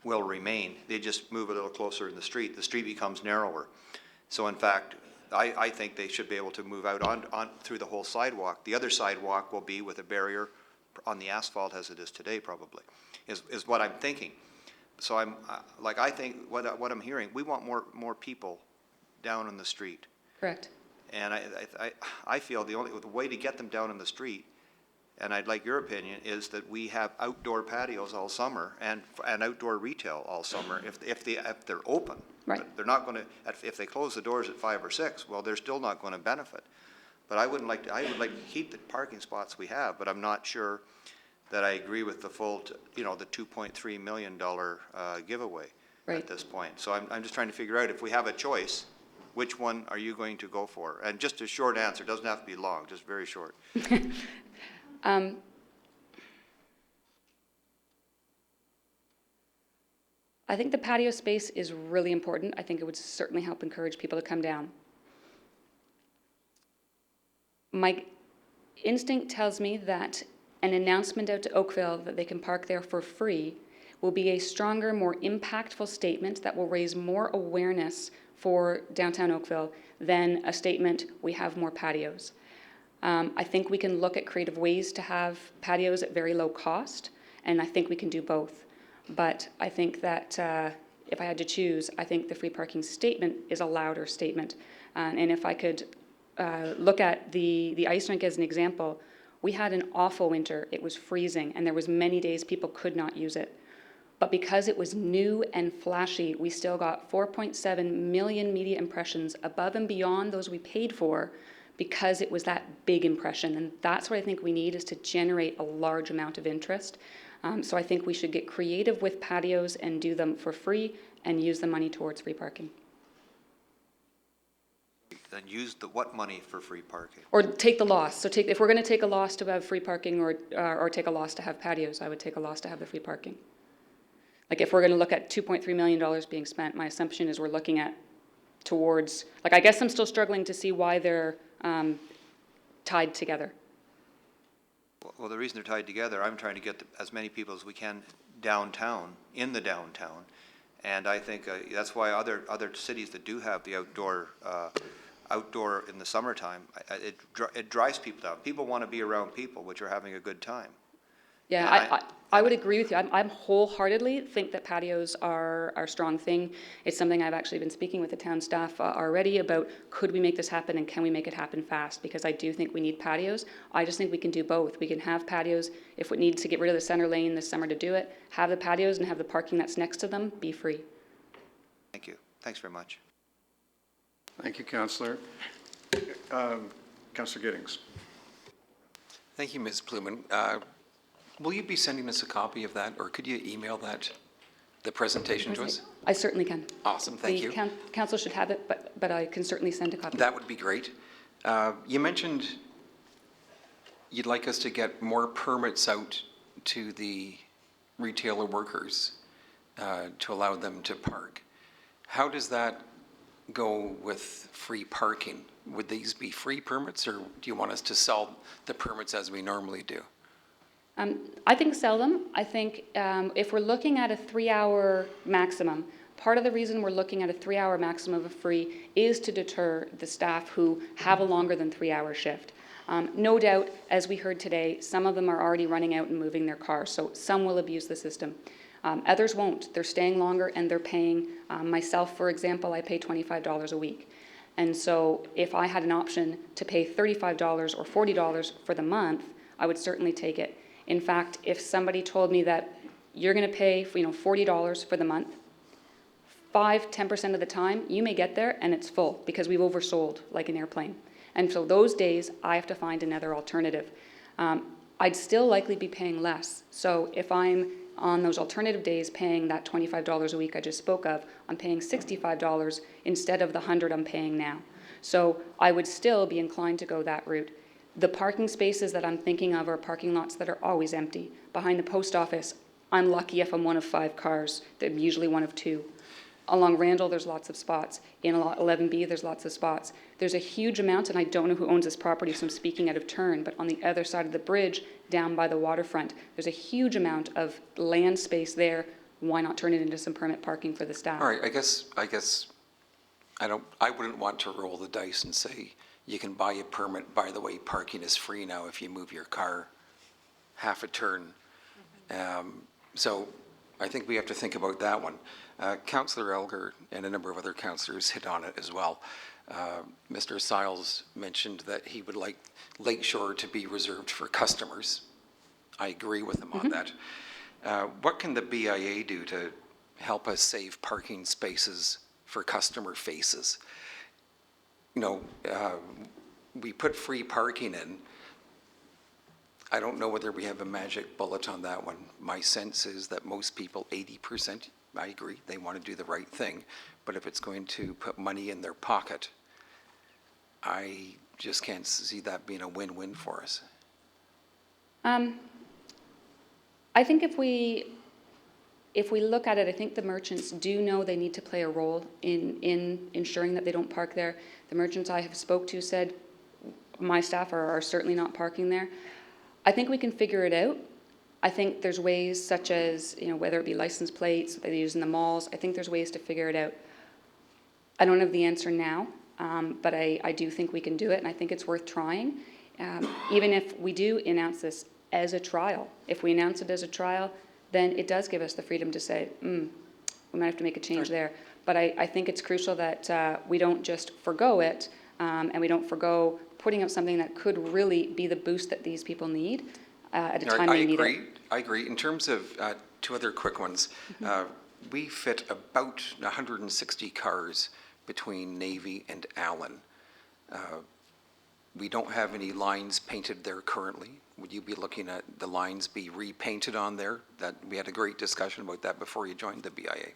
will remain. They just move a little closer in the street. The street becomes narrower. So in fact, I think they should be able to move out on through the whole sidewalk. The other sidewalk will be with a barrier on the asphalt as it is today, probably, is what I'm thinking. So I think what I'm hearing, we want more people down on the street. Correct. And I feel the way to get them down in the street, and I'd like your opinion, is that we have outdoor patios all summer and outdoor retail all summer if they're open. Right. They're not going to, if they close the doors at 5 or 6, well, they're still not going to benefit. But I would like to keep the parking spots we have, but I'm not sure that I agree with the full, the $2.3 million giveaway at this point. So I'm just trying to figure out, if we have a choice, which one are you going to go for? And just a short answer, doesn't have to be long, just very short. I think the patio space is really important. I think it would certainly help encourage people to come down. My instinct tells me that an announcement out to Oakville that they can park there for free will be a stronger, more impactful statement that will raise more awareness for downtown Oakville than a statement, we have more patios. I think we can look at creative ways to have patios at very low cost, and I think we can do both. But I think that if I had to choose, I think the free parking statement is a louder statement. And if I could look at the ice rink as an example, we had an awful winter. It was freezing, and there was many days people could not use it. But because it was new and flashy, we still got 4.7 million media impressions above and beyond those we paid for, because it was that big impression. And that's what I think we need, is to generate a large amount of interest. So I think we should get creative with patios and do them for free and use the money towards free parking. Then use what money for free parking? Or take the loss. So if we're going to take a loss to have free parking or take a loss to have patios, I would take a loss to have the free parking. Like if we're going to look at $2.3 million being spent, my assumption is we're looking at towards, I guess I'm still struggling to see why they're tied together. Well, the reason they're tied together, I'm trying to get as many people as we can downtown, in the downtown. And I think that's why other cities that do have the outdoor in the summertime, it drives people down. People want to be around people which are having a good time. Yeah, I would agree with you. I'm wholeheartedly think that patios are a strong thing. It's something I've actually been speaking with the town staff already about. Could we make this happen, and can we make it happen fast? Because I do think we need patios. I just think we can do both. We can have patios. If we need to get rid of the center lane this summer to do it, have the patios and have the parking that's next to them be free. Thank you. Thanks very much. Thank you, Councillor. Councillor Giddings. Thank you, Ms. Pluman. Will you be sending us a copy of that, or could you email the presentation to us? I certainly can. Awesome, thank you. The council should have it, but I can certainly send a copy. That would be great. You mentioned you'd like us to get more permits out to the retailer workers to allow them to park. How does that go with free parking? Would these be free permits, or do you want us to sell the permits as we normally do? I think sell them. I think if we're looking at a 3-hour maximum, part of the reason we're looking at a 3-hour maximum of free is to deter the staff who have a longer than 3-hour shift. No doubt, as we heard today, some of them are already running out and moving their cars, so some will abuse the system. Others won't. They're staying longer and they're paying. Myself, for example, I pay $25 a week. And so if I had an option to pay $35 or $40 for the month, I would certainly take it. In fact, if somebody told me that you're going to pay $40 for the month, 10% of the time, you may get there and it's full because we've oversold like an airplane. And so those days, I have to find another alternative. I'd still likely be paying less. So if I'm on those alternative days paying that $25 a week I just spoke of, I'm paying $65 instead of the $100 I'm paying now. So I would still be inclined to go that route. The parking spaces that I'm thinking of are parking lots that are always empty. Behind the post office, I'm lucky if I'm one of 5 cars. They're usually one of 2. Along Randall, there's lots of spots. In lot 11B, there's lots of spots. There's a huge amount, and I don't know who owns this property, so I'm speaking out of turn, but on the other side of the bridge, down by the waterfront, there's a huge amount of land space there. Why not turn it into some permit parking for the staff? All right, I guess I wouldn't want to roll the dice and say you can buy a permit. By the way, parking is free now if you move your car half a turn. So I think we have to think about that one. Councillor Elgar and a number of other councillors hit on it as well. Mr. Siles mentioned that he would like Lakeshore to be reserved for customers. I agree with him on that. What can the BIA do to help us save parking spaces for customer faces? We put free parking in. I don't know whether we have a magic bullet on that one. My sense is that most people, 80%, I agree, they want to do the right thing. But if it's going to put money in their pocket, I just can't see that being a win-win for us. I think if we look at it, I think the merchants do know they need to play a role in ensuring that they don't park there. The merchants I have spoke to said, my staff are certainly not parking there. I think we can figure it out. I think there's ways such as, whether it be license plates that they use in the malls, I think there's ways to figure it out. I don't have the answer now, but I do think we can do it, and I think it's worth trying. Even if we do announce this as a trial, if we announce it as a trial, then it does give us the freedom to say, we might have to make a change there. But I think it's crucial that we don't just forgo it, and we don't forgo putting out something that could really be the boost that these people need at a time they need it. I agree. In terms of 2 other quick ones, we fit about 160 cars between Navy and Allen. We don't have any lines painted there currently. Would you be looking at the lines be repainted on there? That we had a great discussion about that before you joined the BIA,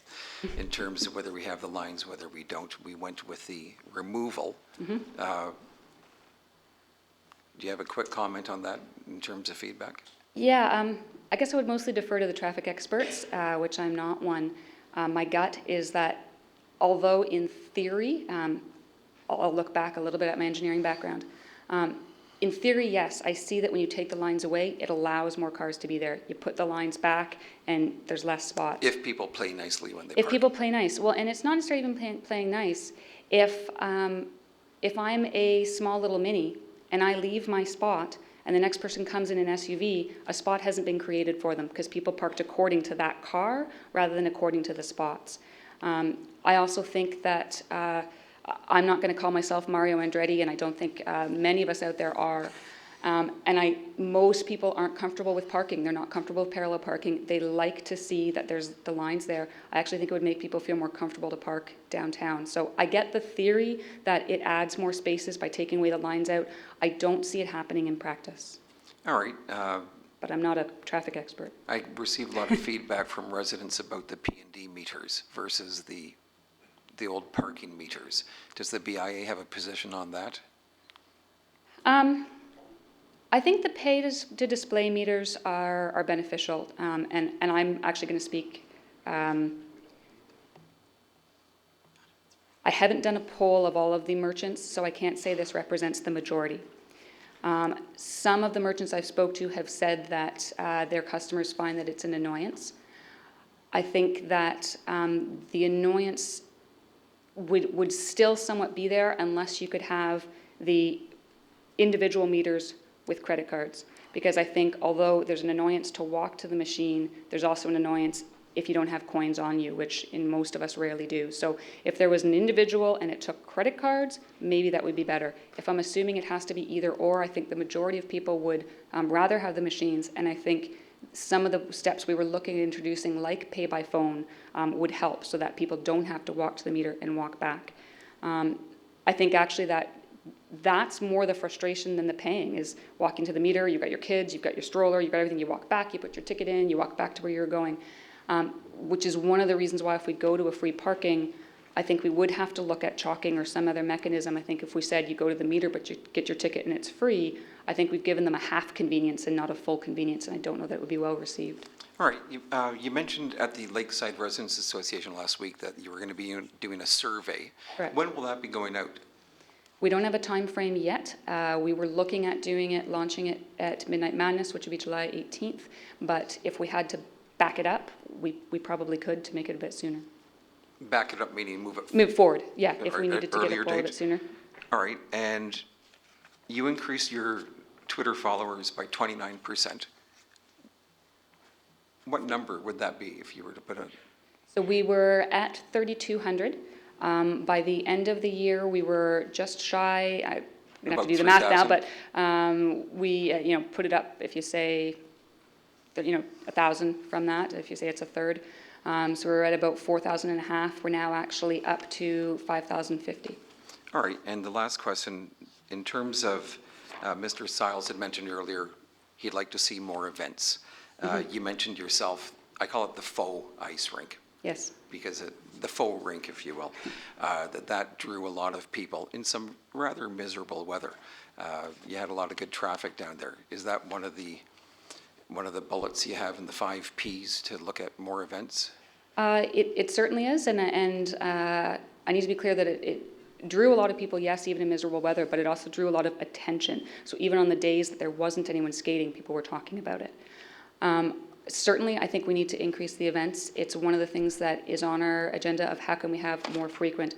in terms of whether we have the lines, whether we don't. We went with the removal. Do you have a quick comment on that in terms of feedback? Yeah, I guess I would mostly defer to the traffic experts, which I'm not one. My gut is that although in theory, I'll look back a little bit at my engineering background. In theory, yes, I see that when you take the lines away, it allows more cars to be there. You put the lines back and there's less spots. If people play nicely when they park. If park. people play nice. Well, and it's not necessarily even playing nice. If I'm a small little Mini and I leave my spot and the next person comes in an SUV, a spot hasn't been created for them because people parked according to that car rather than according to the spots. I also think that I'm not going to call myself Mario Andretti, and I don't think many of us out there are. Most people aren't comfortable with parking. They're not comfortable with parallel parking. They like to see that there's the lines there. I actually think it would make people feel more comfortable to park downtown. So I get the theory that it adds more spaces by taking away the lines out. I don't see it happening in practice. All right. But I'm not a traffic expert. I received a lot of feedback from residents about the P&D meters versus the old parking meters. Does the BIA have a position on that? I think the pay-to-display meters are beneficial, and I'm actually going to speak. I haven't done a poll of all of the merchants, so I can't say this represents the majority. Some of the merchants I've spoke to have said that their customers find that it's an annoyance. I think that the annoyance would still somewhat be there unless you could have the individual meters with credit cards. Because I think although there's an annoyance to walk to the machine, there's also an annoyance if you don't have coins on you, which in most of us rarely do. So if there was an individual and it took credit cards, maybe that would be better. If I'm assuming it has to be either or, I think the majority of people would rather have the machines, and I think some of the steps we were looking at introducing, like pay by phone, would help so that people don't have to walk to the meter and walk back. I think actually that's more the frustration than the paying, is walking to the meter, you've got your kids, you've got your stroller, you've got everything, you walk back, you put your ticket in, you walk back to where you're going. Which is one of the reasons why if we go to a free parking, I think we would have to look at chalking or some other mechanism. I think if we said you go to the meter but you get your ticket and it's free, I think we've given them a half convenience and not a full convenience, and I don't know that it would be well received. All right, you mentioned at the Lakeside Residents Association last week that you were going to be doing a survey. Correct. When will that be going out? We don't have a time frame yet. We were looking at doing it, launching it at Midnight Madness, which would be July 18th, but if we had to back it up, we probably could to make it a bit sooner. Back it up, meaning move Move forward, yeah, if we Or- needed to get earlier it a little date? bit sooner. All right, and you increased your Twitter followers by 29%. What number would that be if you were to put a... So we were at 3,200. By the end of the year, we were just shy, I'm going to have to About do the math now, 3,000. but we put it up, if you say, 1,000 from that, if you say it's a third. So we're at about 4,000 and a half. We're now actually up to 5,050. All right, and the last question, in terms of, Mr. Siles had mentioned earlier, he'd like to see more events. You mentioned yourself, I call it the faux ice rink. Yes. Because the faux rink, if you will, that drew a lot of people in some rather miserable weather. You had a lot of good traffic down there. Is that one of the bullets you have in the 5 Ps to look at more events? It certainly is, and I need to be clear that it drew a lot of people, yes, even in miserable weather, but it also drew a lot of attention. So even on the days that there wasn't anyone skating, people were talking about it. Certainly, I think we need to increase the events. It's one of the things that is on our agenda of how can we have more frequent.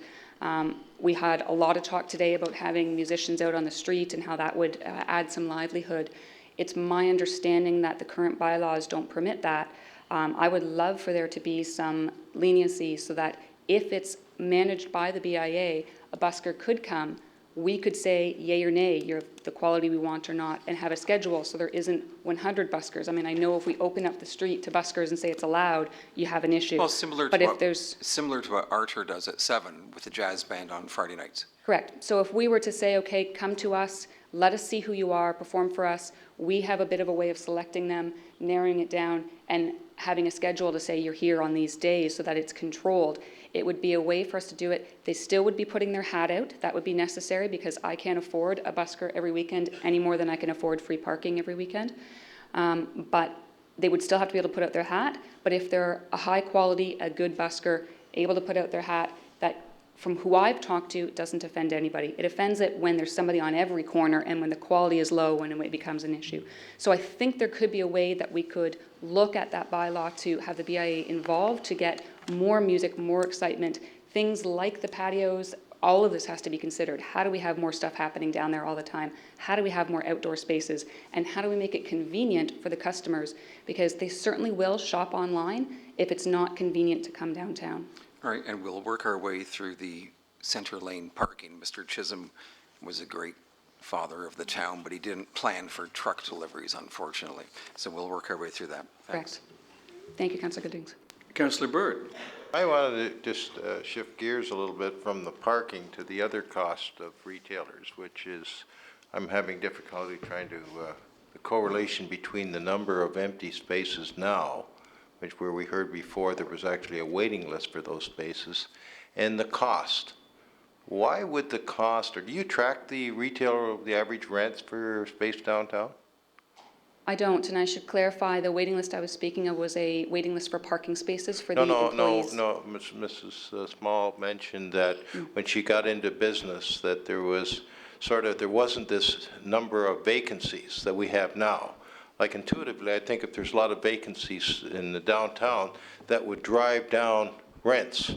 We had a lot of talk today about having musicians out on the street and how that would add some livelihood. It's my understanding that the current bylaws don't permit that. I would love for there to be some leniency so that if it's managed by the BIA, a busker could come, we could say yay or nay, you're the quality we want or not, and have a schedule so there isn't 100 buskers. I mean, I know if we open up the street to buskers and say it's allowed, you have an issue. Well, similar But to if what, there's similar to what Archer does at 7 with the jazz band on Friday nights. Correct. So if we were to say, okay, come to us, let us see who you are, perform for us, we have a bit of a way of selecting them, narrowing it down, and having a schedule to say you're here on these days so that it's controlled. It would be a way for us to do it. They still would be putting their hat out. That would be necessary because I can't afford a busker every weekend any more than I can afford free parking every weekend. But they would still have to be able to put out their hat. But if they're a high quality, a good busker, able to put out their hat, that from who I've talked to, it doesn't offend anybody. It offends it when there's somebody on every corner and when the quality is low and it becomes an issue. So I think there could be a way that we could look at that bylaw to have the BIA involved to get more music, more excitement, things like the patios. All of this has to be considered. How do we have more stuff happening down there all the time? How do we have more outdoor spaces? And how do we make it convenient for the customers? Because they certainly will shop online if it's not convenient to come downtown. All right, and we'll work our way through the center lane parking. Mr. Chisholm was a great father of the town, but he didn't plan for truck deliveries, unfortunately. So we'll work our way through that. Thanks. Correct. Thank you, Councillor Goodings. Councillor Bird. I wanted to just shift gears a little bit from the parking to the other cost of retailers, which is, I'm having difficulty trying to, the correlation between the number of empty spaces now, which where we heard before there was actually a waiting list for those spaces, and the cost. Why would the cost, or do you track the retailer, the average rents for space downtown? I don't, and I should clarify, the waiting list I was speaking of was a waiting list for parking spaces for the employees. No, Mrs. Small mentioned that when she got into business that there was there wasn't this number of vacancies that we have now. Like intuitively, I think if there's a lot of vacancies in the downtown, that would drive down rents.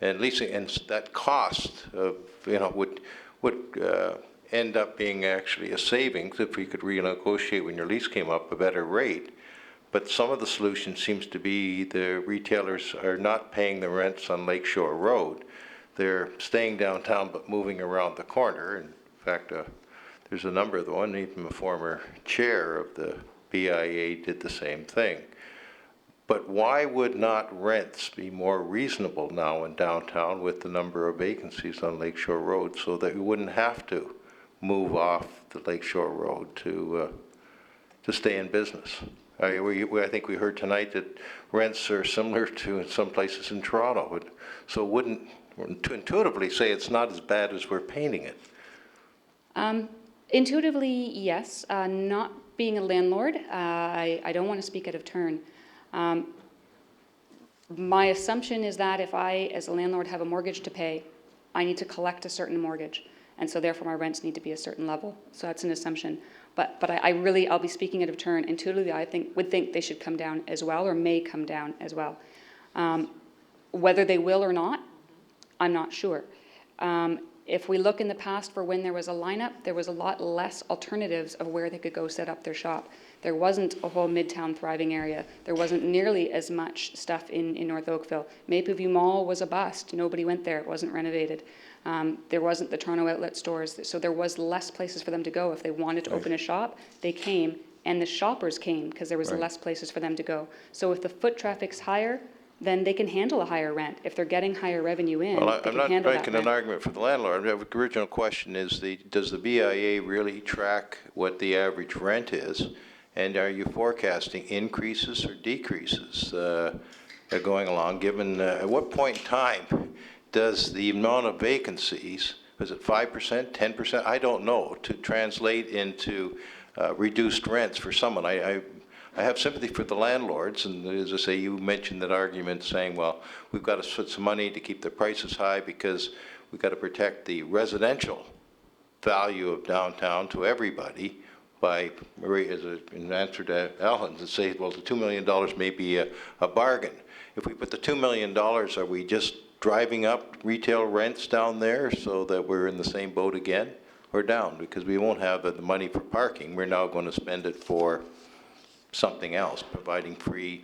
And leasing, and that cost of, would end up being actually a savings if we could renegotiate when your lease came up a better rate. But some of the solution seems to be the retailers are not paying the rents on Lakeshore Road. They're staying downtown but moving around the corner. In fact, there's a number of them, even the former chair of the BIA did the same thing. But why would not rents be more reasonable now in downtown with the number of vacancies on Lakeshore Road so that we wouldn't have to move off the Lakeshore Road to stay in business? I think we heard tonight that rents are similar to in some places in Toronto. So wouldn't intuitively say it's not as bad as we're painting it? Intuitively, yes. Not being a landlord, I don't want to speak out of turn. My assumption is that if I, as a landlord, have a mortgage to pay, I need to collect a certain mortgage, and so therefore my rents need to be a certain level. So that's an assumption. But I'll be speaking out of turn. Intuitively, would think they should come down as well, or may come down as well. Whether they will or not, I'm not sure. If we look in the past for when there was a lineup, there was a lot less alternatives of where they could go set up their shop. There wasn't a whole Midtown thriving area. There wasn't nearly as much stuff in North Oakville. Mapleview Mall was a bust. Nobody went there. It wasn't renovated. There wasn't the Toronto outlet stores. So there was less places for them to go. If they wanted to open a shop, they came, and the shoppers came because there was less places for them to go. So if the foot traffic's higher, then they can handle a higher rent. If they're getting higher revenue in, Well, they I'm can not handle that making rent. an argument for the landlord. The original question is, does the BIA really track what the average rent is? And are you forecasting increases or decreases going along, given at what point in time does the amount of vacancies, is it 5%, 10%? I don't know, to translate into reduced rents for someone. I have sympathy for the landlords, and as I say, you mentioned that argument saying, well, we've got to put some money to keep the prices high because we've got to protect the residential value of downtown to everybody by, as an answer to Alan, to say, well, the $2 million may be a bargain. If we put the $2 million, are we just driving up retail rents down there so that we're in the same boat again, or down? Because we won't have the money for parking. We're now going to spend it for something else, providing free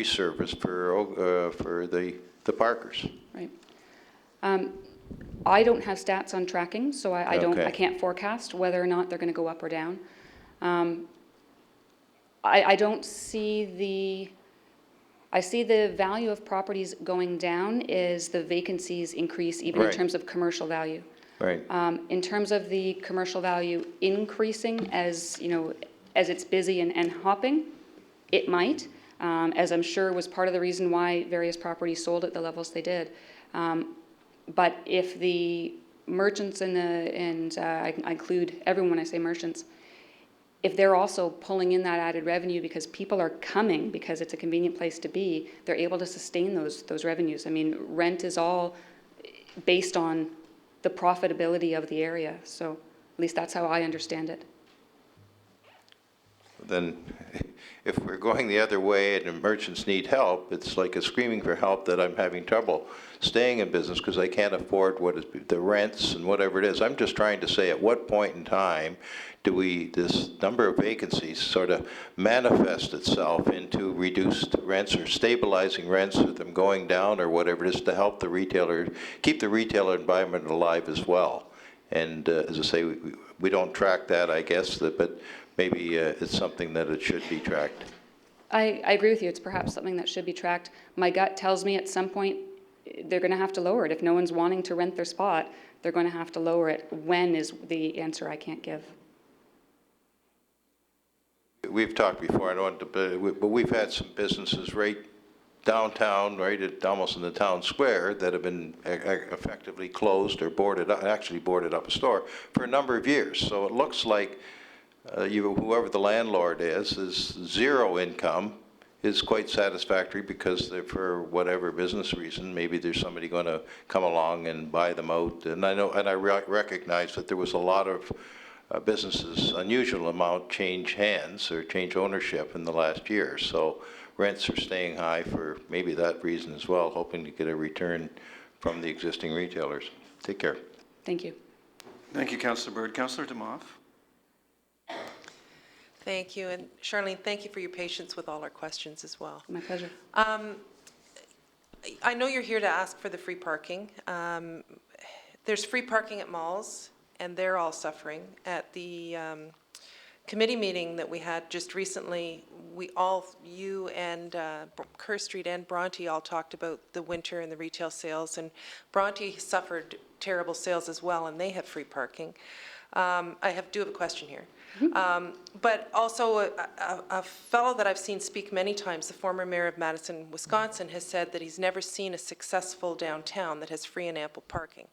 service for the parkers. Right. I don't have stats on tracking, so I can't forecast whether or not they're going to go up or down. I don't see I see the value of properties going down as the vacancies increase, even in terms of commercial value. Right. In terms of the commercial value increasing as it's busy and hopping, it might, as I'm sure was part of the reason why various properties sold at the levels they did. But if the merchants I include everyone when I say merchants, if they're also pulling in that added revenue because people are coming because it's a convenient place to be, they're able to sustain those revenues. I mean, rent is all based on the profitability of the area. So at least that's how I understand it. Then if we're going the other way and the merchants need help, it's like a screaming for help that I'm having trouble staying in business because I can't afford the rents and whatever it is. I'm just trying to say, at what point in time do this number of vacancies sort of manifest itself into reduced rents or stabilizing rents, or them going down or whatever it is, to help the retailer, keep the retail environment alive as well? And as I say, we don't track that, I guess, but maybe it's something that it should be tracked. I agree with you. It's perhaps something that should be tracked. My gut tells me at some point they're going to have to lower it. If no one's wanting to rent their spot, they're going to have to lower it. When is the answer I can't give. We've talked before, I don't want to, but we've had some businesses right downtown, right almost in the town square, that have been effectively closed or boarded up, actually boarded up a store for a number of years. So it looks like whoever the landlord is zero income is quite satisfactory, because for whatever business reason, maybe there's somebody going to come along and buy them out. And I know, and I recognize that there was a lot of businesses, unusual amount, change hands or change ownership in the last year. So rents are staying high for maybe that reason as well, hoping to get a return from the existing retailers. Take care. Thank you. Thank you, Councillor Bird. Councillor Demoff? Thank you, and Charlene, thank you for your patience with all our questions as well. My pleasure. I know you're here to ask for the free parking. There's free parking at malls, and they're all suffering. At the committee meeting that we had just recently, you and Kerr Street and Bronte all talked about the winter and the retail sales, and Bronte suffered terrible sales as well, and they have free parking. I do have a question here. But also a fellow that I've seen speak many times, the former mayor of Madison, Wisconsin, has said that he's never seen a successful downtown that has free and ample parking.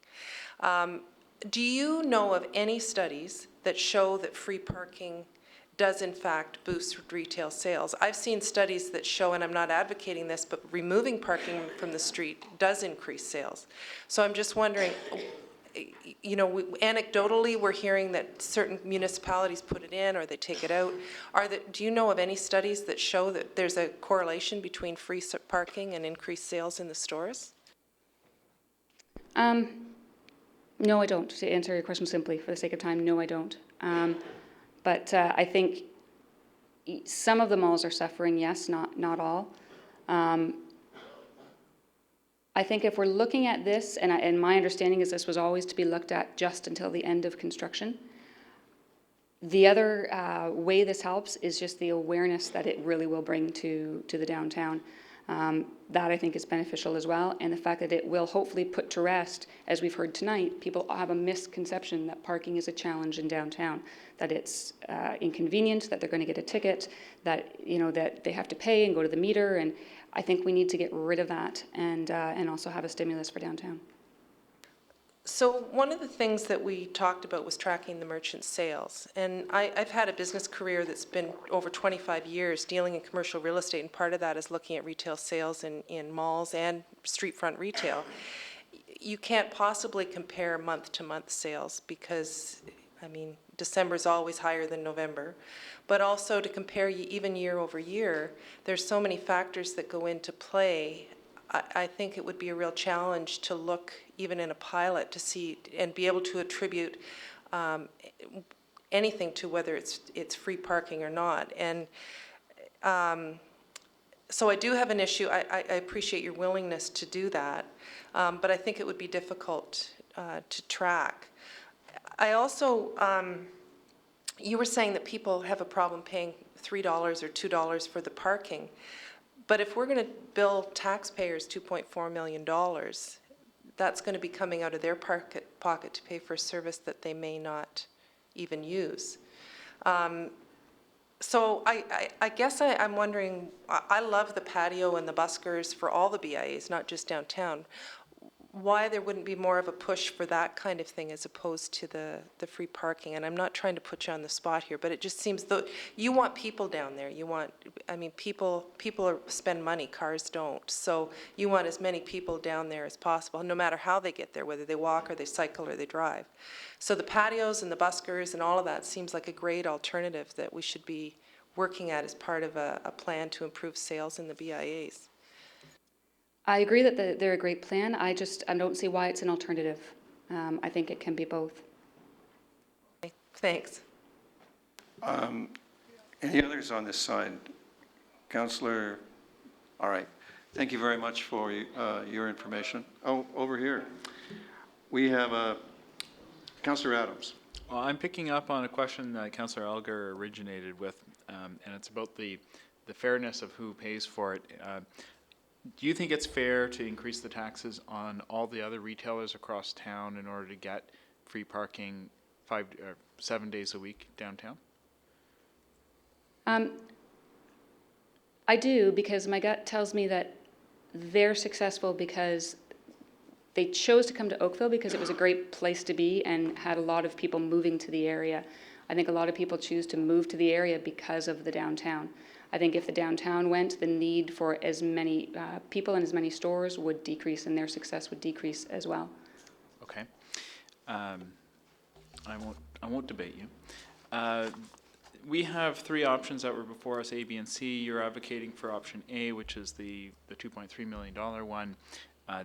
Do you know of any studies that show that free parking does in fact boost retail sales? I've seen studies that show, and I'm not advocating this, but removing parking from the street does increase sales. So I'm just wondering, you know, anecdotally, we're hearing that certain municipalities put it in or they take it out. Do you know of any studies that show that there's a correlation between free parking and increased sales in the stores? No, I don't. To answer your question simply, for the sake of time, no, I don't. But I think some of the malls are suffering, yes, not all. I think if we're looking at this, and my understanding is this was always to be looked at just until the end of construction. The other way this helps is just the awareness that it really will bring to the downtown. That I think is beneficial as well, and the fact that it will hopefully put to rest, as we've heard tonight, people have a misconception that parking is a challenge in downtown, that it's inconvenient, that they're going to get a ticket, that that they have to pay and go to the meter, and I think we need to get rid of that and also have a stimulus for downtown. So one of the things that we talked about was tracking the merchant sales. And I've had a business career that's been over 25 years dealing in commercial real estate, and part of that is looking at retail sales in malls and street front retail. You can't possibly compare month-to-month sales because, I mean, December is always higher than November. But also to compare even year over year, there's so many factors that go into play. I think it would be a real challenge to look even in a pilot to see and be able to attribute anything to whether it's free parking or not. And so I do have an issue. I appreciate your willingness to do that, but I think it would be difficult to track. I also, you were saying that people have a problem paying $3 or $2 for the parking. But if we're going to bill taxpayers $2.4 million, that's going to be coming out of their pocket to pay for a service that they may not even use. So I guess I'm wondering, I love the patio and the buskers for all the BIAs, not just downtown, why there wouldn't be more of a push for that kind of thing as opposed to the free parking. And I'm not trying to put you on the spot here, but it just seems though you want people down there. You want, I mean, people spend money, cars don't. So you want as many people down there as possible, no matter how they get there, whether they walk or they cycle or they drive. So the patios and the buskers and all of that seems like a great alternative that we should be working at as part of a plan to improve sales in the BIAs. I agree that they're a great plan. I don't see why it's an alternative. I think it can be both. Okay, thanks. Any others on this side? Councillor, all right. Thank you very much for your information. Oh, over here. We have Councillor Adams. Well, I'm picking up on a question that Councillor Elgar originated with, and it's about the fairness of who pays for it. Do you think it's fair to increase the taxes on all the other retailers across town in order to get free parking 7 days a week downtown? I do, because my gut tells me that they're successful because they chose to come to Oakville because it was a great place to be and had a lot of people moving to the area. I think a lot of people choose to move to the area because of the downtown. I think if the downtown went, the need for as many people and as many stores would decrease, and their success would decrease as well. Okay. I won't debate you. We have three options that were before us, A, B, and C. You're advocating for option A, which is the $2.3 million one.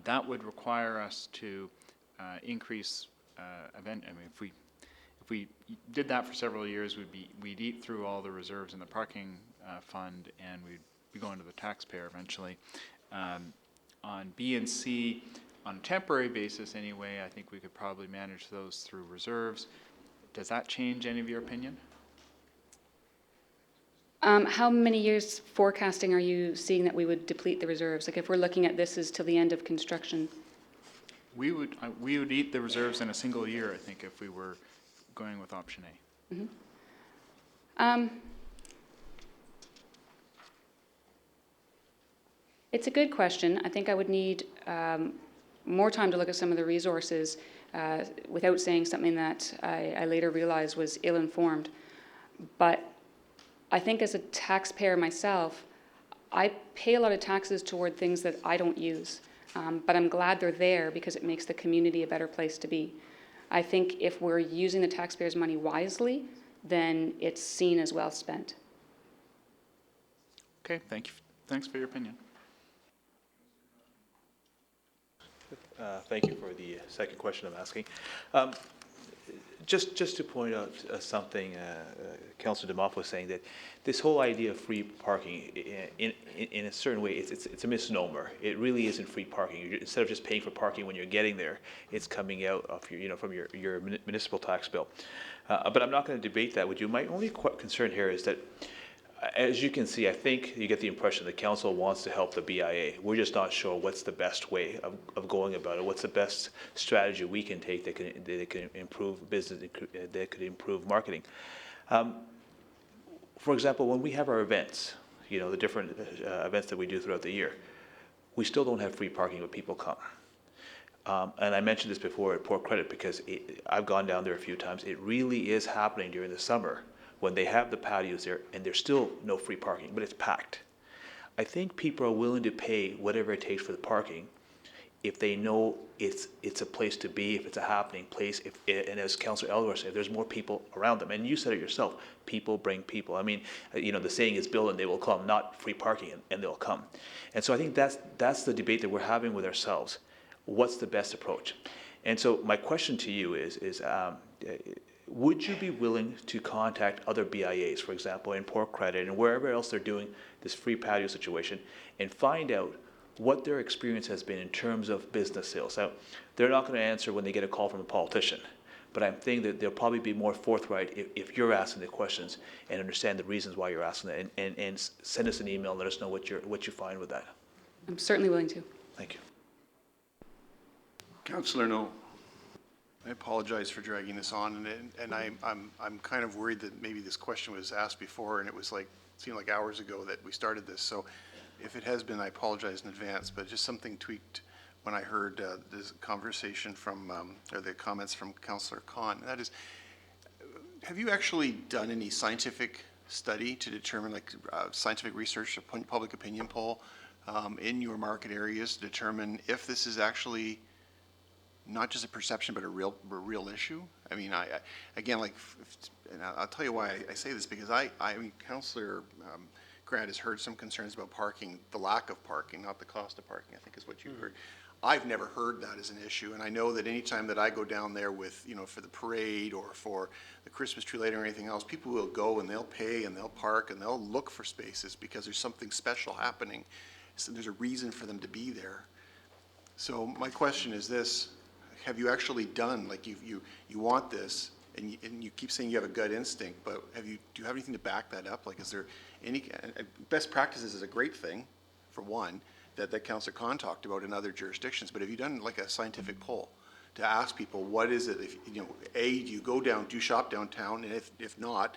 That would require us to increase event, I mean, if we did that for several years, we'd eat through all the reserves in the parking fund, and we'd be going to the taxpayer eventually. On B and C, on a temporary basis anyway, I think we could probably manage those through reserves. Does that change any of your opinion? How many years forecasting are you seeing that we would deplete the reserves? Like if we're looking at this as till the end of construction? We would eat the reserves in a single year, I think, if we were going with option A. Mm-hmm. It's a good question. I think I would need more time to look at some of the resources without saying something that I later realized was ill-informed. But I think as a taxpayer myself, I pay a lot of taxes toward things that I don't use. But I'm glad they're there because it makes the community a better place to be. I think if we're using the taxpayers' money wisely, then it's seen as well spent. Okay, thank you. Thanks for your opinion. Thank you for the second question I'm asking. Just to point out something, Councillor DeMoff was saying that this whole idea of free parking, in a certain way, it's a misnomer. It really isn't free parking. Instead of just paying for parking when you're getting there, it's coming out of your, from your municipal tax bill. But I'm not going to debate that with you. My only concern here is that, as you can see, I think you get the impression the council wants to help the BIA. We're just not sure what's the best way of going about it. What's the best strategy we can take that can improve business, that could improve marketing. For example, when we have our events, the different events that we do throughout the year, we still don't have free parking when people come. And I mentioned this before at Port Credit because I've gone down there a few times. It really is happening during the summer when they have the patios there and there's still no free parking, but it's packed. I think people are willing to pay whatever it takes for the parking if they know it's a place to be, if it's a happening place, and as Councillor Elgar said, there's more people around them. And you said it yourself, people bring people. I mean, the saying is build and they will come, not free parking and they'll come. And so I think that's the debate that we're having with ourselves. What's the best approach? And so my question to you is would you be willing to contact other BIAs, for example, in Port Credit and wherever else they're doing this free patio situation and find out what their experience has been in terms of business sales? Now, they're not going to answer when they get a call from a politician, but I'm thinking that they'll probably be more forthright if you're asking the questions and understand the reasons why you're asking that, and send us an email and let us know what you find with that. I'm certainly willing to. Thank you. Councillor No. I apologize for dragging this on, and I'm kind of worried that maybe this question was asked before, and it seemed like hours ago that we started this. So, if it has been, I apologize in advance. But just something tweaked when I heard this conversation from or the comments from Councillor Khan. And that is, have you actually done any scientific study to determine, like scientific research, a public opinion poll in your market areas to determine if this is actually not just a perception, but a real issue? I mean, again, and I'll tell you why I say this, because I mean, Councillor Grant has heard some concerns about parking, the lack of parking, not the cost of parking, I think is what you heard. I've never heard that as an issue, and I know that anytime that I go down there with, for the parade or for the Christmas tree lighting or anything else, people will go and they'll pay and they'll park and they'll look for spaces because there's something special happening. So there's a reason for them to be there. So my question is this: have you actually done, like you want this, and you keep saying you have a gut instinct, but do you have anything to back that up? Like, is there any, best practices is a great thing, for one, that Councillor Khan talked about in other jurisdictions, but have you done like a scientific poll to ask people, what is it, if, do you go down, do you shop downtown, and if not,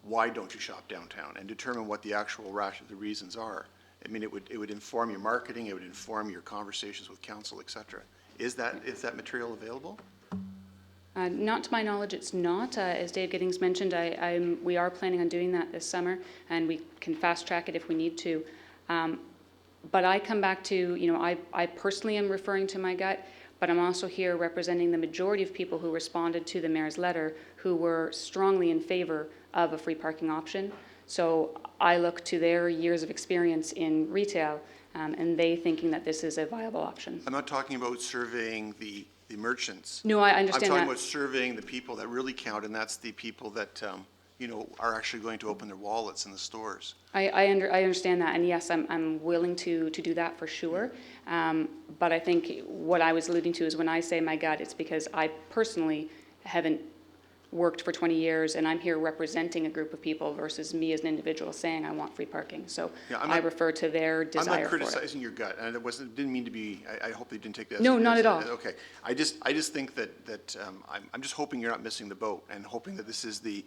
why don't you shop downtown, and determine what the actual the reasons are? I mean, it would inform your marketing, it would inform your conversations with council, etc. Is that material available? Not to my knowledge, it's not. As Dave Giddings mentioned, we are planning on doing that this summer, and we can fast track it if we need to. But I come back to, I personally am referring to my gut, but I'm also here representing the majority of people who responded to the mayor's letter who were strongly in favor of a free parking option. So I look to their years of experience in retail and they thinking that this is a viable option. I'm not talking about surveying the the merchants. No, I understand I'm that. talking about surveying the people that really count, and that's the people that, are actually going to open their wallets in the stores. I understand that, and yes, I'm willing to do that for sure. But I think what I was alluding to is when I say my gut, it's because I personally haven't worked for 20 years, and I'm here representing a group of people versus me as an individual saying I want free parking. So Yeah, I refer to their desire for it. I'm not criticizing your gut, and didn't mean to be, I hope they didn't take that as. No, not at all. Okay. I just think that I'm just hoping you're not missing the boat, and hoping that this is the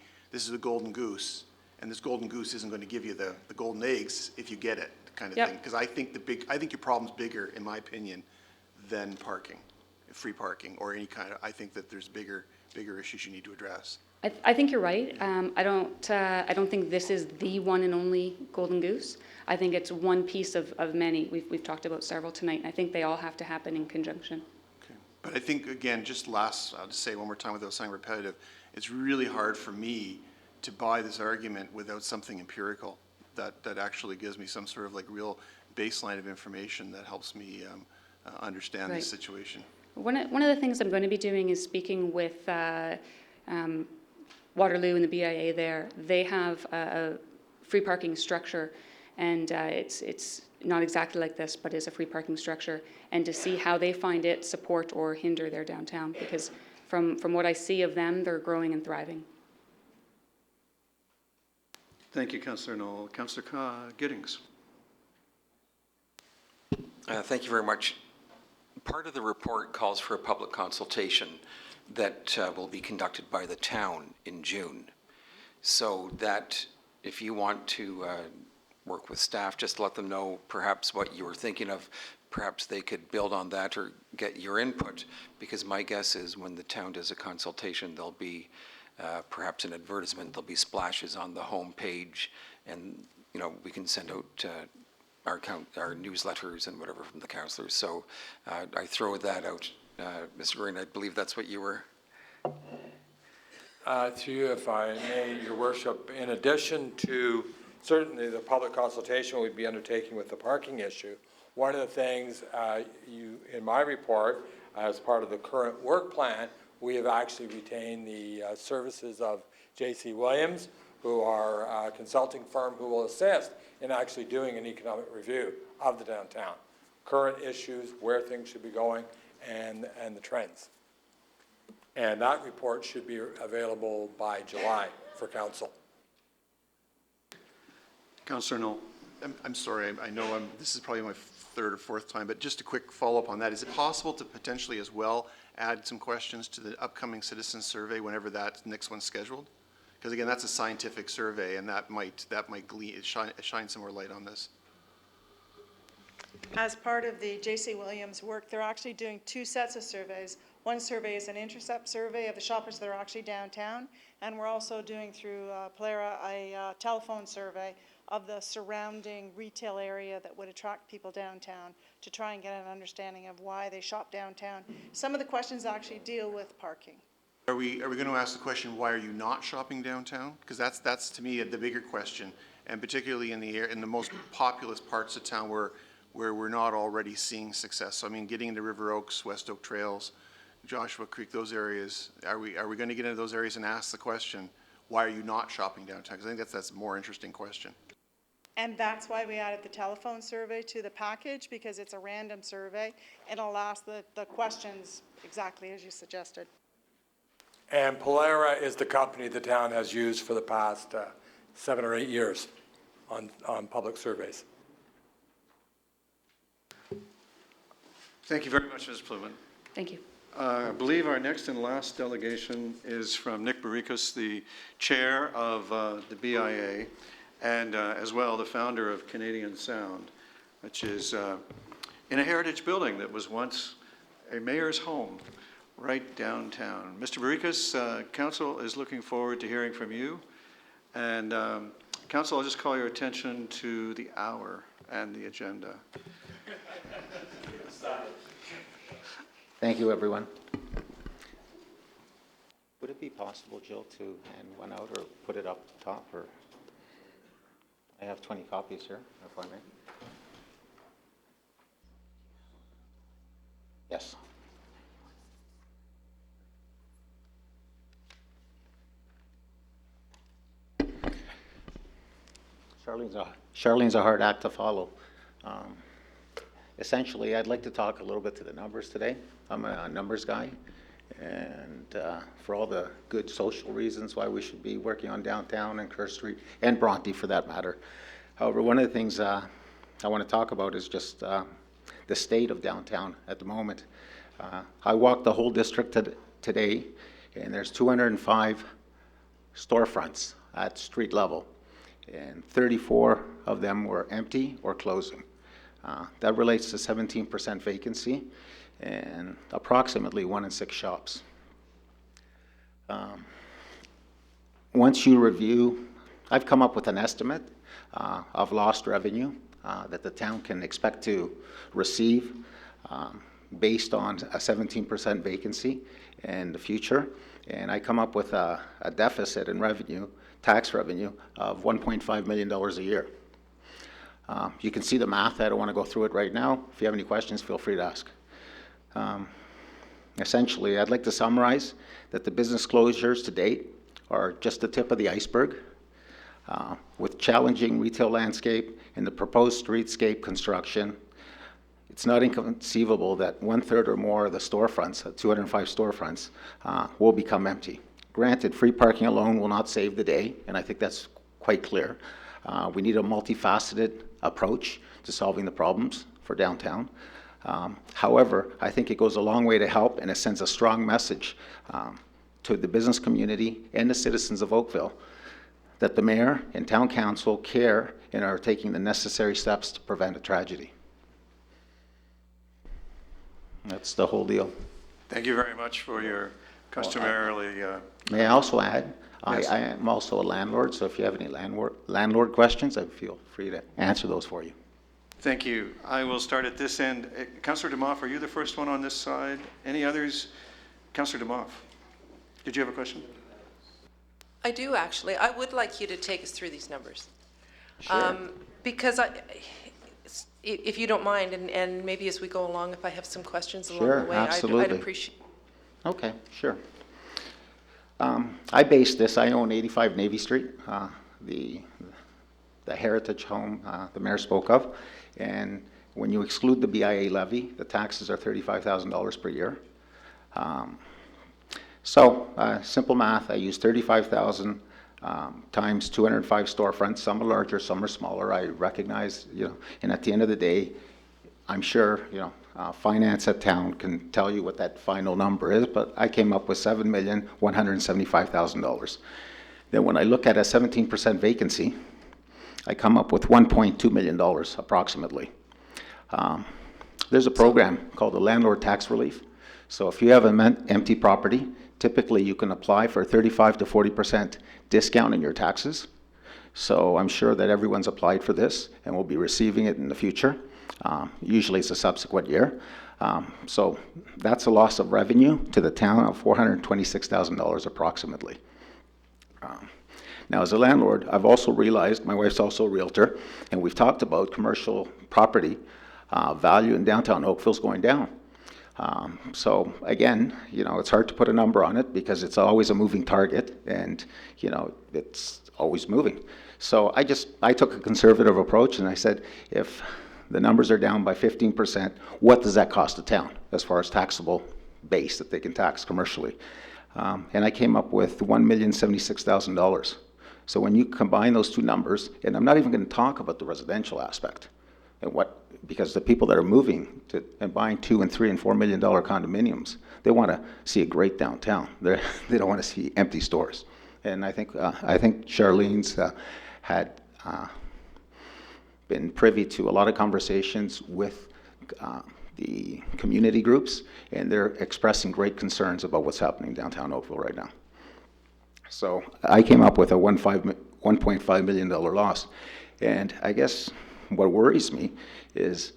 golden goose, and this golden goose isn't going to give you the golden eggs if you get it, kind of Yep. thing. Because I think your problem's bigger, in my opinion, than parking, free parking, or any kind of, I think that there's bigger issues you need to address. I think you're right. I don't think this is the one and only golden goose. I think it's one piece of many. We've talked about several tonight, and I think they all have to happen in conjunction. Okay. But I think, again, I'll just say one more time without sounding repetitive, it's really hard for me to buy this argument without something empirical that actually gives me some sort of like real baseline of information that helps me understand Right. the situation. One of the things I'm going to be doing is speaking with Waterloo and the BIA there. They have a free parking structure, and it's not exactly like this, but is a free parking structure, and to see how they find it support or hinder their downtown, because from what I see of them, they're growing and thriving. Thank you, Councillor Knoll. Councillor Giddings. Thank you very much. Part of the report calls for a public consultation that will be conducted by the town in June. So that if you want to work with staff, just let them know perhaps what you were thinking of. Perhaps they could build on that or get your input, because my guess is when the town does a consultation, there'll be perhaps an advertisement, there'll be splashes on the home page, and we can send out our newsletters and whatever from the councillors. So I throw that out. Mr. Green, I believe that's what you were. To you, if I may, Your Worship, in addition to certainly the public consultation we'd be undertaking with the parking issue, one of the things in my report, as part of the current work plan, we have actually retained the services of J.C. Williams, who are a consulting firm who will assist in actually doing an economic review of the downtown, current issues, where things should be going, and the trends. And that report should be available by July for council. Councillor Knoll. I'm sorry, I know this is probably my third or fourth time, but just a quick follow-up on that. Is it possible to potentially as well add some questions to the upcoming citizen survey whenever that next one's scheduled? Because again, that's a scientific survey, and that might shine some more light on this. As part of the J.C. Williams work, they're actually doing two sets of surveys. One survey is an intercept survey of the shoppers that are actually downtown, and we're also doing through Polera a telephone survey of the surrounding retail area that would attract people downtown to try and get an understanding of why they shop downtown. Some of the questions actually deal with parking. Are we going to ask the question, why are you not shopping downtown? Because that's to me the bigger question, and particularly in the most populous parts of town where we're not already seeing success. So I mean, getting into River Oaks, West Oak Trails, Joshua Creek, those areas. Are we going to get into those areas and ask the question, why are you not shopping downtown? Because I think that's a more interesting question. And that's why we added the telephone survey to the package, because it's a random survey. It'll ask the questions exactly as you suggested. And Polera is the company the town has used for the past 7 or 8 years on public surveys. Thank you very much, Ms. Pluman. Thank you. I believe our next and last delegation is from Nick Baricus, the chair of the BIA, and as well the founder of Canadian Sound, which is in a heritage building that was once a mayor's home right downtown. Mr. Baricus, council is looking forward to hearing from you. And council, I'll just call your attention to the hour and the agenda. Thank you, everyone. Would it be possible, Jill, to hand one out or put it up top? Or I have 20 copies here, if I may. Yes. Charlene's a hard act to follow. Essentially, I'd like to talk a little bit to the numbers today. I'm a numbers guy, and for all the good social reasons why we should be working on downtown and Kerr Street, and Bronte for that matter. However, one of the things I want to talk about is just the state of downtown at the moment. I walked the whole district today, and there's 205 storefronts at street level, and 34 of them were empty or closing. That relates to 17% vacancy and approximately 1 in 6 shops. Once you review, I've come up with an estimate of lost revenue that the town can expect to receive based on a 17% vacancy in the future. And I come up with a deficit in revenue, tax revenue, of $1.5 million a year. You can see the math. I don't want to go through it right now. If you have any questions, feel free to ask. Essentially, I'd like to summarize that the business closures to date are just the tip of the iceberg. With challenging retail landscape and the proposed streetscape construction, it's not inconceivable that 1/3 or more of the storefronts, 205 storefronts, will become empty. Granted, free parking alone will not save the day, and I think that's quite clear. We need a multifaceted approach to solving the problems for downtown. However, I think it goes a long way to help, and it sends a strong message to the business community and the citizens of Oakville that the mayor and town council care and are taking the necessary steps to prevent a tragedy. That's the whole deal. Thank you very much for your customarily... May I also add, Yes. I am also a landlord, so if you have any landlord questions, I feel free to answer those for you. Thank you. I will start at this end. Councillor Demoff, are you the first one on this side? Any others? Councillor Demoff, did you have a question? I do, actually. I would like you to take us through these numbers. Sure. Because if you don't mind, and maybe as we go along, if I have some questions along Sure, the way, absolutely. I'd appreciate. Okay, sure. I based this, I own 85 Navy Street, the heritage home the mayor spoke of. And when you exclude the BIA levy, the taxes are $35,000 per year. Simple math, I use 35,000 times 205 storefronts. Some are larger, some are smaller. I recognize, and at the end of the day, I'm sure, finance at town can tell you what that final number is, but I came up with $7,175,000. Then when I look at a 17% vacancy, I come up with $1.2 million approximately. There's a program called the Landlord Tax Relief. So if you have an empty property, typically you can apply for a 35 to 40% discount in your taxes. So I'm sure that everyone's applied for this and will be receiving it in the future. Usually it's a subsequent year. So that's a loss of revenue to the town of $426,000 approximately. Now, as a landlord, I've also realized, my wife's also a realtor, and we've talked about commercial property value in downtown Oakville's going down. So again, it's hard to put a number on it because it's always a moving target, and it's always moving. So I took a conservative approach, and I said, if the numbers are down by 15%, what does that cost the town as far as taxable base that they can tax commercially? And I came up with $1,076,000. So when you combine those two numbers, and I'm not even going to talk about the residential aspect, because the people that are moving and buying $2 and $3 and $4 million condominiums, they want to see a great downtown. They don't want to see empty stores. And I think Charlene's had been privy to a lot of conversations with the community groups, and they're expressing great concerns about what's happening downtown Oakville right now. So I came up with a $1.5 million loss. And I guess what worries me is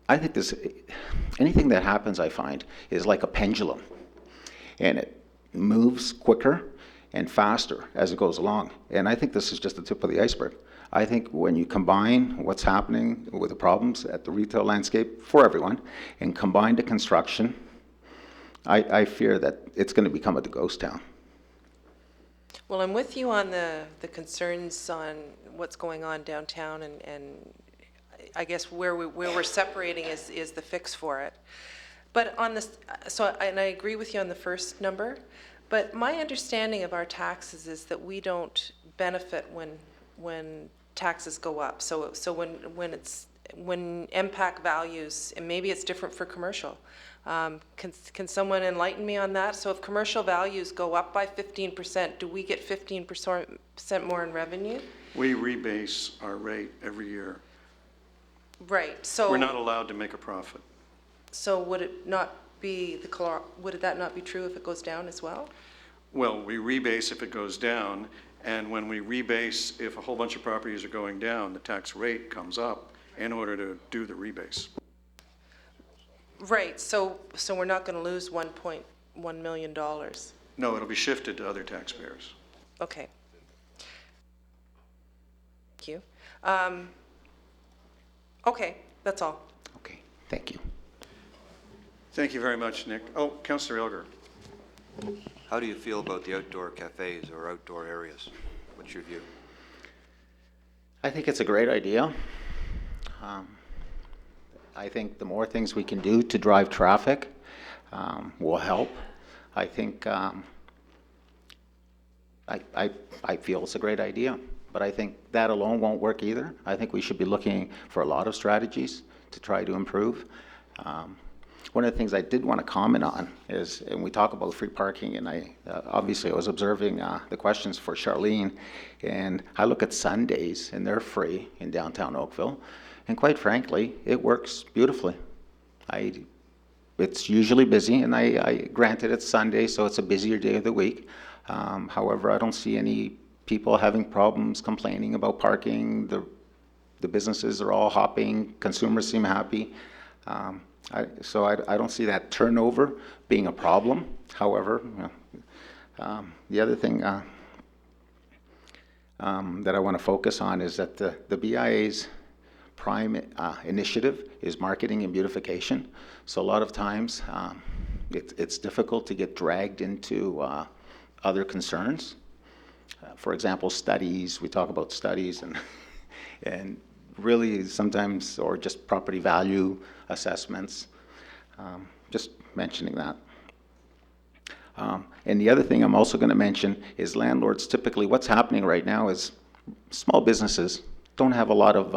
I think anything that happens, I find, is like a pendulum. And it moves quicker and faster as it goes along. And I think this is just the tip of the iceberg. I think when you combine what's happening with the problems at the retail landscape for everyone and combine the construction, I fear that it's going to become a ghost town. Well, I'm with you on the concerns on what's going on downtown, and I guess where we're separating is the fix for it. But on this, and I agree with you on the first number, but my understanding of our taxes is that we don't benefit when taxes go up. So when MPAC values, and maybe it's different for commercial. Can someone enlighten me on that? So if commercial values go up by 15%, do we get 15% more in revenue? We rebase our rate every year. Right. So we're not allowed to make a profit. So would it not be would that not be true if it goes down as well? Well, we rebase if it goes down, and when we rebase, if a whole bunch of properties are going down, the tax rate comes up in order to do the rebase. Right. So we're not going to lose $1.1 million. No, it'll be shifted to other taxpayers. Okay. Thank you. Okay, that's all. Okay, thank you. Thank you very much, Nick. Oh, Councillor Elgar. How do you feel about the outdoor cafes or outdoor areas? What's your view? I think it's a great idea. I think the more things we can do to drive traffic will help. I think I feel it's a great idea, but I think that alone won't work either. I think we should be looking for a lot of strategies to try to improve. One of the things I did want to comment on is, and we talk about free parking, and I obviously I was observing the questions for Charlene, and I look at Sundays, and they're free in downtown Oakville, and quite frankly, it works beautifully. It's usually busy, and I granted it's Sunday, so it's a busier day of the week. However, I don't see any people having problems complaining about parking. The businesses are all hopping. Consumers seem happy. So I don't see that turnover being a problem. However, the other thing that I want to focus on is that the BIA's prime initiative is marketing and beautification. So a lot of times it's difficult to get dragged into other concerns. For example, studies. We talk about studies and really sometimes, or just property value assessments. Just mentioning that. And the other thing I'm also going to mention is landlords typically, what's happening right now is small businesses don't have a lot of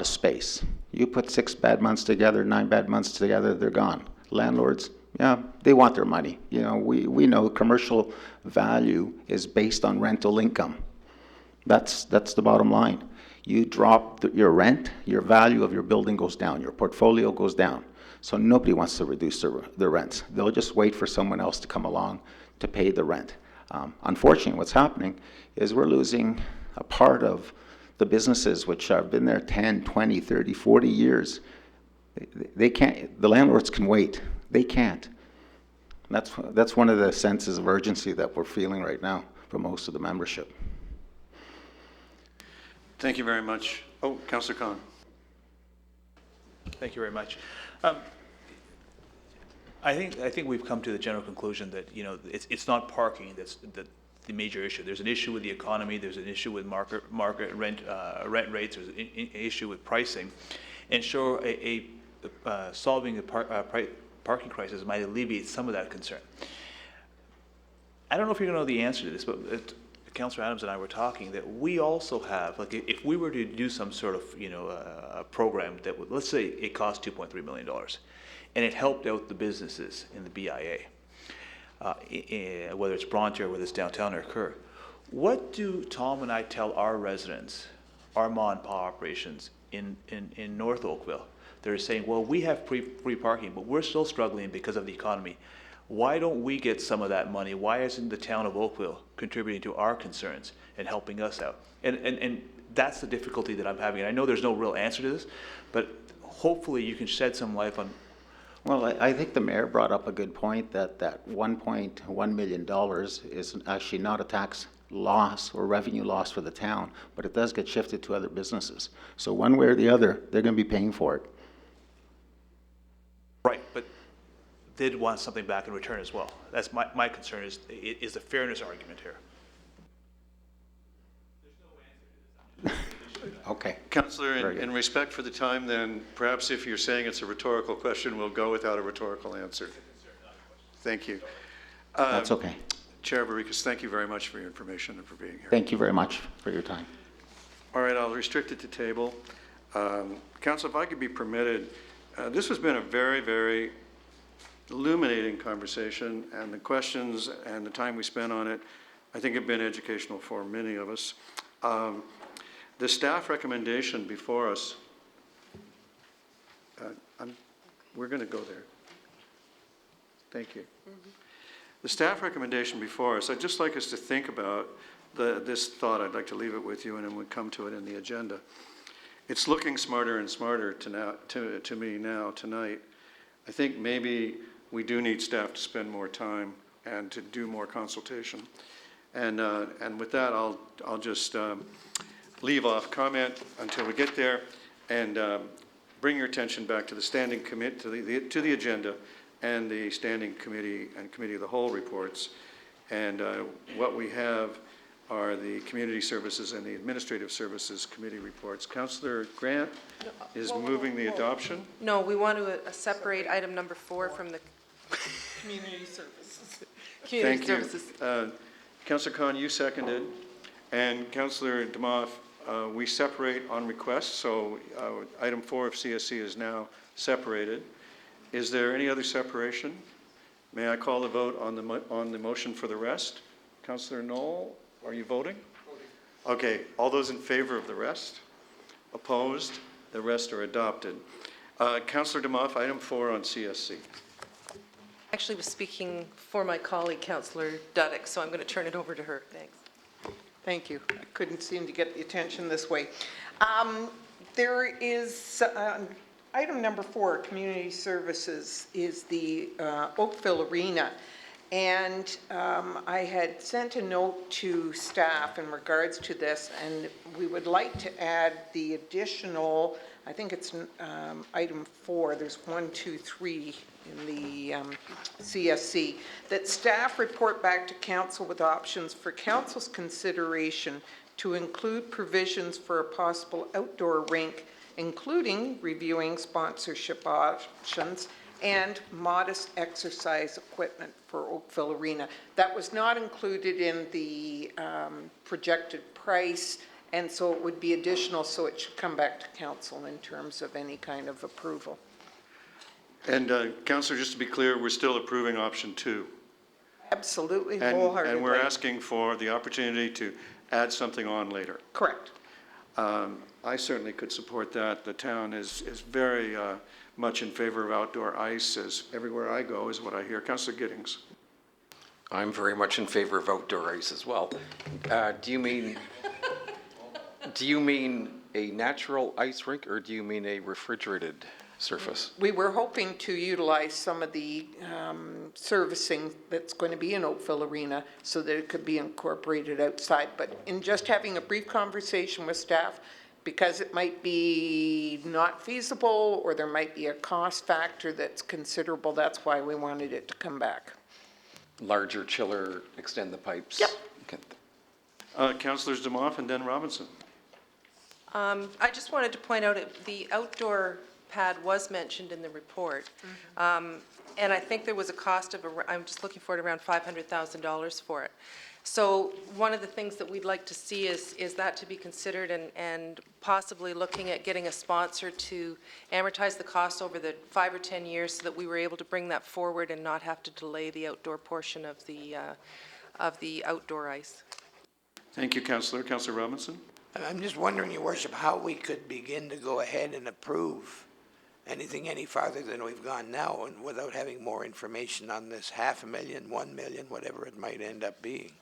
space. You put 6 bad months together, 9 bad months together, they're gone. Landlords, yeah, they want their money. You know, we know commercial value is based on rental income. That's the bottom line. You drop your rent, your value of your building goes down, your portfolio goes down. So nobody wants to reduce their rents. They'll just wait for someone else to come along to pay the rent. Unfortunately, what's happening is we're losing a part of the businesses which have been there 10, 20, 30, 40 years. They can't, the landlords can wait. They can't. That's one of the senses of urgency that we're feeling right now for most of the membership. Thank you very much. Oh, Councillor Khan. Thank you very much. I think we've come to the general conclusion that, you know, it's not parking that's the major issue. There's an issue with the economy. There's an issue with market rent rates. There's an issue with pricing, and sure, solving the parking crisis might alleviate some of that concern. I don't know if you're going to know the answer to this, but Councillor Adams and I were talking that we also have, like, if we were to do some sort of, you know, a program that would, let's say it cost $2.3 million, and it helped out the businesses in the BIA, whether it's Bronte or whether it's downtown or Kerr. What do Tom and I tell our residents, our mom and pop operations in North Oakville? They're saying, well, we have free parking, but we're still struggling because of the economy. Why don't we get some of that money? Why isn't the town of Oakville contributing to our concerns and helping us out? And that's the difficulty that I'm having. And I know there's no real answer to this, but hopefully you can shed some light on. Well, I think the mayor brought up a good point that $1.1 million is actually not a tax loss or revenue loss for the town, but it does get shifted to other businesses. So one way or the other, they're going to be paying for it. Right, but did want something back in return as well. That's my concern is the fairness argument here. Okay. Councillor, Very good. in respect for the time, then, perhaps if you're saying it's a rhetorical question, we'll go without a rhetorical answer. Thank you. That's okay. Chair Barrikas, thank you very much for your information and for being here. Thank you very much for your time. All right, I'll restrict it to table. Council, if I could be permitted, this has been a very, very illuminating conversation, and the questions and the time we spent on it, I think have been educational for many of us. The staff recommendation before us, we're going to go there. Thank you. The staff recommendation before us, I'd just like us to think about this thought. I'd like to leave it with you, and then we'll come to it in the agenda. It's looking smarter and smarter to me now, tonight. I think maybe we do need staff to spend more time and to do more consultation. And with that, I'll just leave off comment until we get there, and bring your attention back to the standing committee, to the agenda, and the standing committee and committee of the whole reports. And what we have are the community services and the administrative services committee reports. Councillor Grant is moving the adoption. No, we want to separate item number 4 from the community services. Thank you. Councillor Khan, you seconded, and Councillor Demoff, we separate on request, so item 4 of CSC is now separated. Is there any other separation? May I call the vote on the motion for the rest? Councillor Knoll, are you voting? Okay, all those in favor of the rest? Opposed? The rest are adopted. Councillor Demoff, item 4 on CSC. Actually was speaking for my colleague, Councillor Duddick, so I'm going to turn it over to her. Thanks. Thank you. I couldn't seem to get the attention this way. There is item number 4, community services, is the Oakville Arena. And I had sent a note to staff in regards to this, and we would like to add the additional, I think it's item 4, there's 1, 2, 3 in the CSC, that staff report back to council with options for council's consideration to include provisions for a possible outdoor rink, including reviewing sponsorship options and modest exercise equipment for Oakville Arena. That was not included in the projected price, and so it would be additional, so it should come back to council in terms of any kind of approval. And Councillor, just to be clear, we're still approving option 2. Absolutely, wholeheartedly. And we're asking for the opportunity to add something on later. Correct. I certainly could support that. The town is very much in favor of outdoor ice, as everywhere I go is what I hear. Councillor Giddings. I'm very much in favor of outdoor ice as well. Do you mean a natural ice rink, or do you mean a refrigerated surface? We were hoping to utilize some of the servicing that's going to be in Oakville Arena so that it could be incorporated outside. But in just having a brief conversation with staff, because it might be not feasible or there might be a cost factor that's considerable, that's why we wanted it to come back. Larger chiller, extend the pipes? Yep. Okay. Councillors Demoff and then Robinson. I just wanted to point out the outdoor pad was mentioned in the report. And I think there was a cost of, I'm just looking for it, around $500,000 for it. So one of the things that we'd like to see is that to be considered, and possibly looking at getting a sponsor to amortize the cost over the 5 or 10 years so that we were able to bring that forward and not have to delay the outdoor portion of the outdoor ice. Thank you, Councillor. Councillor Robinson. I'm just wondering, Your Worship, how we could begin to go ahead and approve anything any farther than we've gone now, and without having more information on this $500,000, $1 million, whatever it might end up being.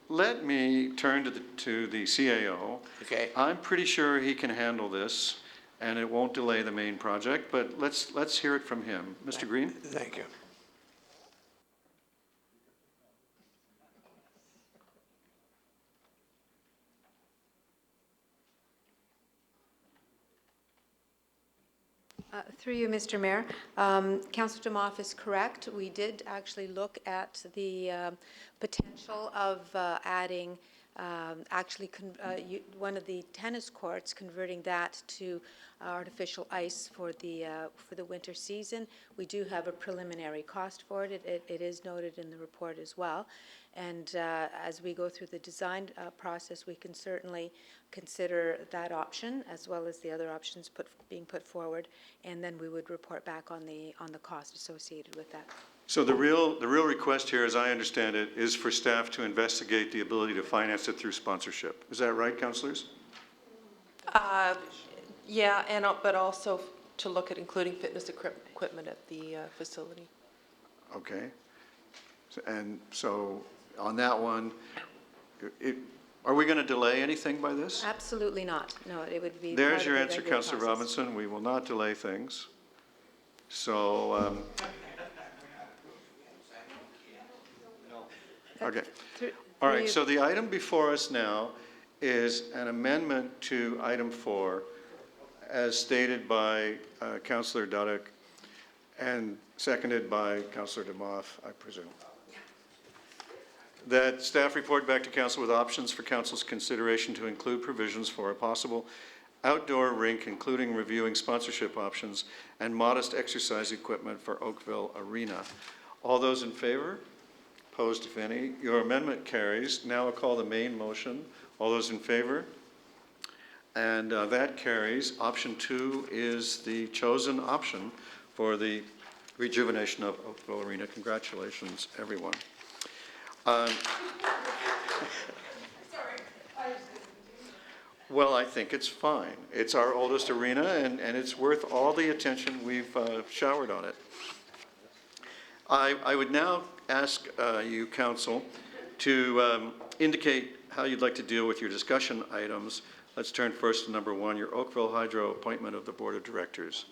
Let me turn to the CAO. Okay. I'm pretty sure he can handle this, and it won't delay the main project, but let's hear it from him. Mr. Green? Thank you. Through you, Mr. Mayor. Councillor Demoff is correct. We did actually look at the potential of adding one of the tennis courts, converting that to artificial ice for the winter season. We do have a preliminary cost for it. It is noted in the report as well. And as we go through the design process, we can certainly consider that option as well as the other options being put forward, and then we would report back on the cost associated with that. So the real request here, as I understand it, is for staff to investigate the ability to finance it through sponsorship. Is that right, councillors? Yeah, but also to look at including fitness equipment at the facility. Okay. And so on that one, are we going to delay anything by this? Absolutely not. No, it would be. There's your answer, Councillor Robinson. We will not delay things. So, okay. All right, so the item before us now is an amendment to item 4 as stated by Councillor Dudek and seconded by Councillor Demoff, I presume. That staff report back to council with options for council's consideration to include provisions for a possible outdoor rink, including reviewing sponsorship options and modest exercise equipment for Oakville Arena. All those in favor? Opposed, if any? Your amendment carries. Now I'll call the main motion. All those in favor? And that carries. Option 2 is the chosen option for the rejuvenation of Oakville Arena. Congratulations, everyone. Well, I think it's fine. It's our oldest arena, and it's worth all the attention we've showered on it. I would now ask you, council, to indicate how you'd like to deal with your discussion items. Let's turn first to number 1, your Oakville Hydro appointment of the Board of Directors.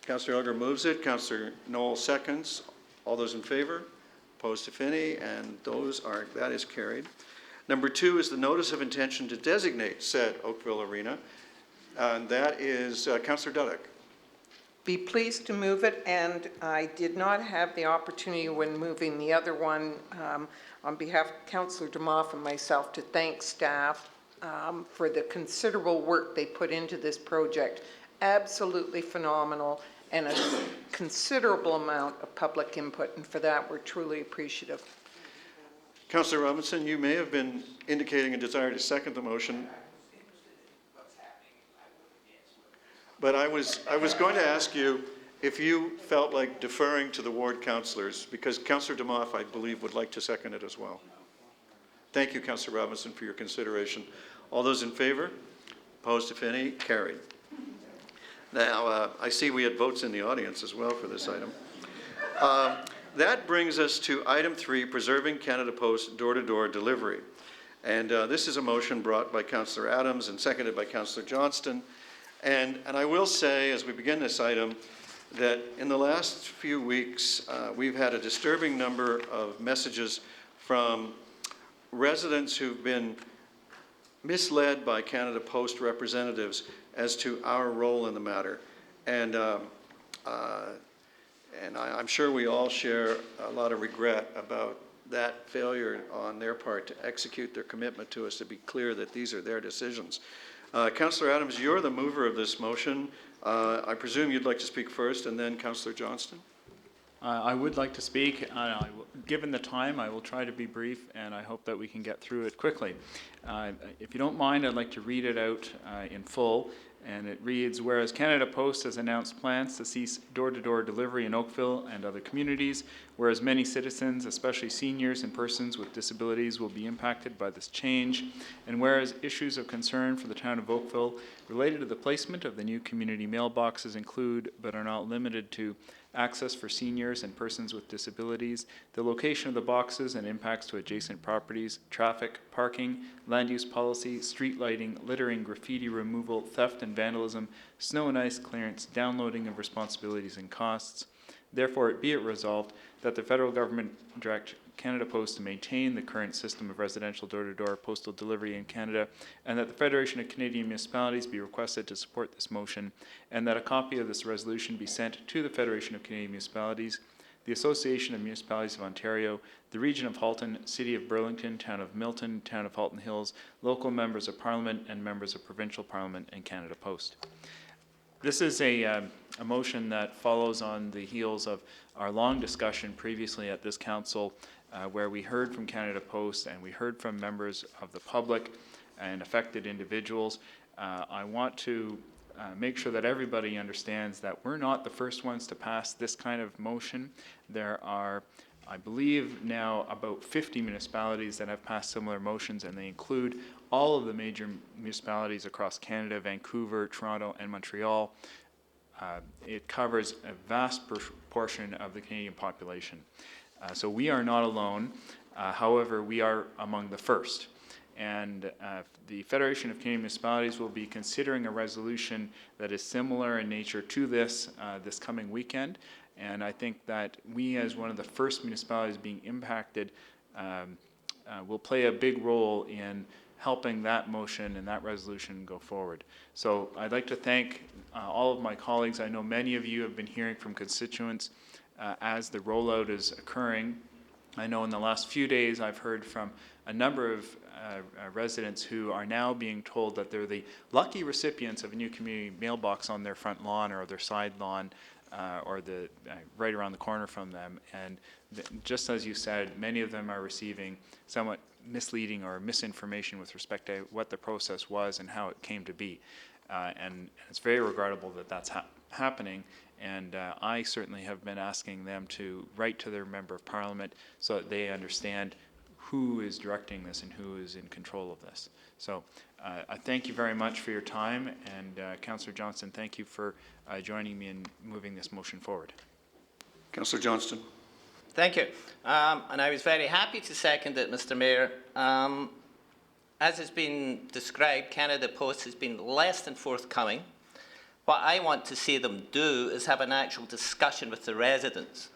Councillor Elgar moves it. Councillor Knoll seconds. All those in favor? Opposed, if any, and that is carried. Number 2 is the notice of intention to designate said Oakville Arena, and that is Councillor Dudek. Be pleased to move it, and I did not have the opportunity when moving the other one on behalf of Councillor Demoff and myself to thank staff for the considerable work they put into this project. Absolutely phenomenal, and a considerable amount of public input, and for that we're truly appreciative. Councillor Robinson, you may have been indicating a desire to second the motion. But I was going to ask you if you felt like deferring to the ward councillors, because Councillor Demoff, I believe, would like to second it as well. Thank you, Councillor Robinson, for your consideration. All those in favor? Opposed, if any? Carried. Now, I see we had votes in the audience as well for this item. That brings us to item 3, preserving Canada Post door-to-door delivery. And this is a motion brought by Councillor Adams and seconded by Councillor Johnston. And I will say, as we begin this item, that in the last few weeks, we've had a disturbing number of messages from residents who've been misled by Canada Post representatives as to our role in the matter. And I'm sure we all share a lot of regret about that failure on their part to execute their commitment to us, to be clear that these are their decisions. Councillor Adams, you're the mover of this motion. I presume you'd like to speak first, and then Councillor Johnston. I would like to speak. Given the time, I will try to be brief, and I hope that we can get through it quickly. If you don't mind, I'd like to read it out in full. And it reads, whereas Canada Post has announced plans to cease door-to-door delivery in Oakville and other communities, whereas many citizens, especially seniors and persons with disabilities, will be impacted by this change, and whereas issues of concern for the town of Oakville related to the placement of the new community mailboxes include, but are not limited to, access for seniors and persons with disabilities, the location of the boxes and impacts to adjacent properties, traffic, parking, land use policy, street lighting, littering, graffiti removal, theft and vandalism, snow and ice clearance, downloading of responsibilities and costs. Therefore, be it resolved that the federal government direct Canada Post to maintain the current system of residential door-to-door postal delivery in Canada, and that the Federation of Canadian Municipalities be requested to support this motion, and that a copy of this resolution be sent to the Federation of Canadian Municipalities, the Association of Municipalities of Ontario, the Region of Halton, City of Burlington, Town of Milton, Town of Halton Hills, local members of Parliament, and members of Provincial Parliament and Canada Post. This is a motion that follows on the heels of our long discussion previously at this council, where we heard from Canada Post and we heard from members of the public and affected individuals. I want to make sure that everybody understands that we're not the first ones to pass this kind of motion. There are, I believe, now about 50 municipalities that have passed similar motions, and they include all of the major municipalities across Canada: Vancouver, Toronto, and Montreal. It covers a vast portion of the Canadian population. So we are not alone. However, we are among the first. And the Federation of Canadian Municipalities will be considering a resolution that is similar in nature to this this coming weekend. And I think that we, as one of the first municipalities being impacted, will play a big role in helping that motion and that resolution go forward. So I'd like to thank all of my colleagues. I know many of you have been hearing from constituents as the rollout is occurring. I know in the last few days I've heard from a number of residents who are now being told that they're the lucky recipients of a new community mailbox on their front lawn or their side lawn, or the right around the corner from them. And just as you said, many of them are receiving somewhat misleading or misinformation with respect to what the process was and how it came to be. And it's very regrettable that that's happening. And I certainly have been asking them to write to their Member of Parliament so that they understand who is directing this and who is in control of this. So I thank you very much for your time, and Councillor Johnston, thank you for joining me in moving this motion forward. Councillor Johnston. Thank you. And I was very happy to second it, Mr. Mayor. As has been described, Canada Post has been less than forthcoming. What I want to see them do is have an actual discussion with the residents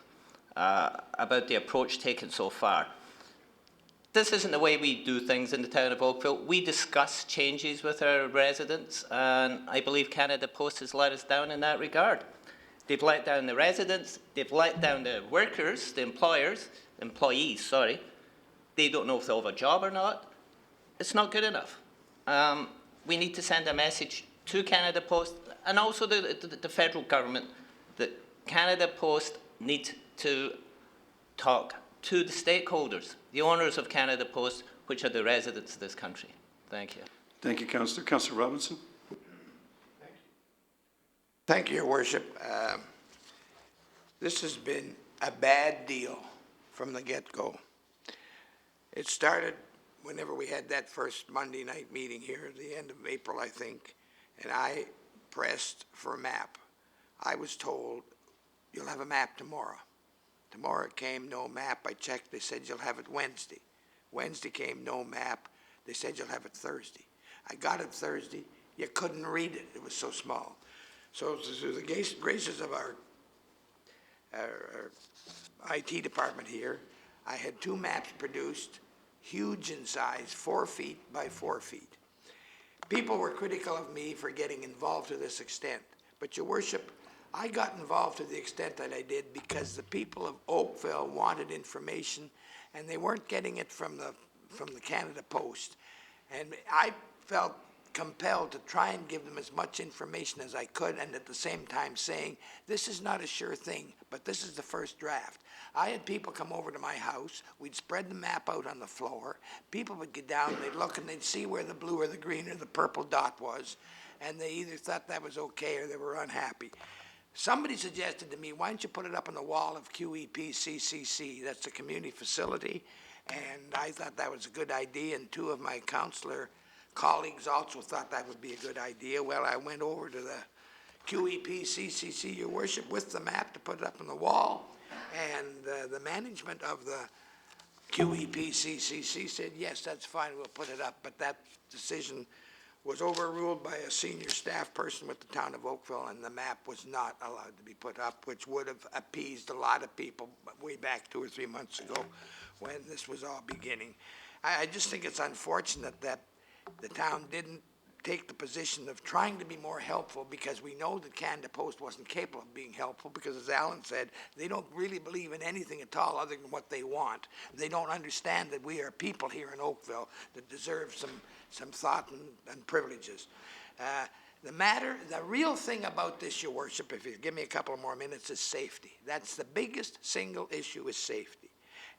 about the approach taken so far. This isn't the way we do things in the town of Oakville. We discuss changes with our residents, and I believe Canada Post has let us down in that regard. They've let down the residents, they've let down the workers, the employees, sorry. They don't know if they'll have a job or not. It's not good enough. We need to send a message to Canada Post and also the federal government that Canada Post needs to talk to the stakeholders, the owners of Canada Post, which are the residents of this country. Thank you. Thank you, Councillor. Councillor Robinson. Thank you, Your Worship. This has been a bad deal from the get-go. It started whenever we had that first Monday night meeting here at the end of April, I think, and I pressed for a map. I was told, you'll have a map tomorrow. Tomorrow it came, no map. I checked, they said you'll have it Wednesday. Wednesday came, no map. They said you'll have it Thursday. I got it Thursday. You couldn't read it. It was so small. So through the graces of our IT department here, I had 2 maps produced, huge in size, 4 feet by 4 feet. People were critical of me for getting involved to this extent. But, Your Worship, I got involved to the extent that I did because the people of Oakville wanted information, and they weren't getting it from the Canada Post. And I felt compelled to try and give them as much information as I could, and at the same time saying, this is not a sure thing, but this is the first draft. I had people come over to my house, we'd spread the map out on the floor, people would get down, they'd look and they'd see where the blue or the green or the purple dot was, and they either thought that was okay or they were unhappy. Somebody suggested to me, why don't you put it up on the wall of QEPCCC, that's a community facility, and I thought that was a good idea, and 2 of my councillor colleagues also thought that would be a good idea. Well, I went over to the QEPCCC, Your Worship, with the map to put it up on the wall, and the management of the QEPCCC said, yes, that's fine, we'll put it up, but that decision was overruled by a senior staff person with the town of Oakville, and the map was not allowed to be put up, which would have appeased a lot of people way back 2 or 3 months ago when this was all beginning. I just think it's unfortunate that the town didn't take the position of trying to be more helpful, because we know that Canada Post wasn't capable of being helpful, because as Alan said, they don't really believe in anything at all other than what they want. They don't understand that we are people here in Oakville that deserve some thought and privileges. The real thing about this, Your Worship, if you give me a couple more minutes, is safety. That's the biggest single issue, is safety.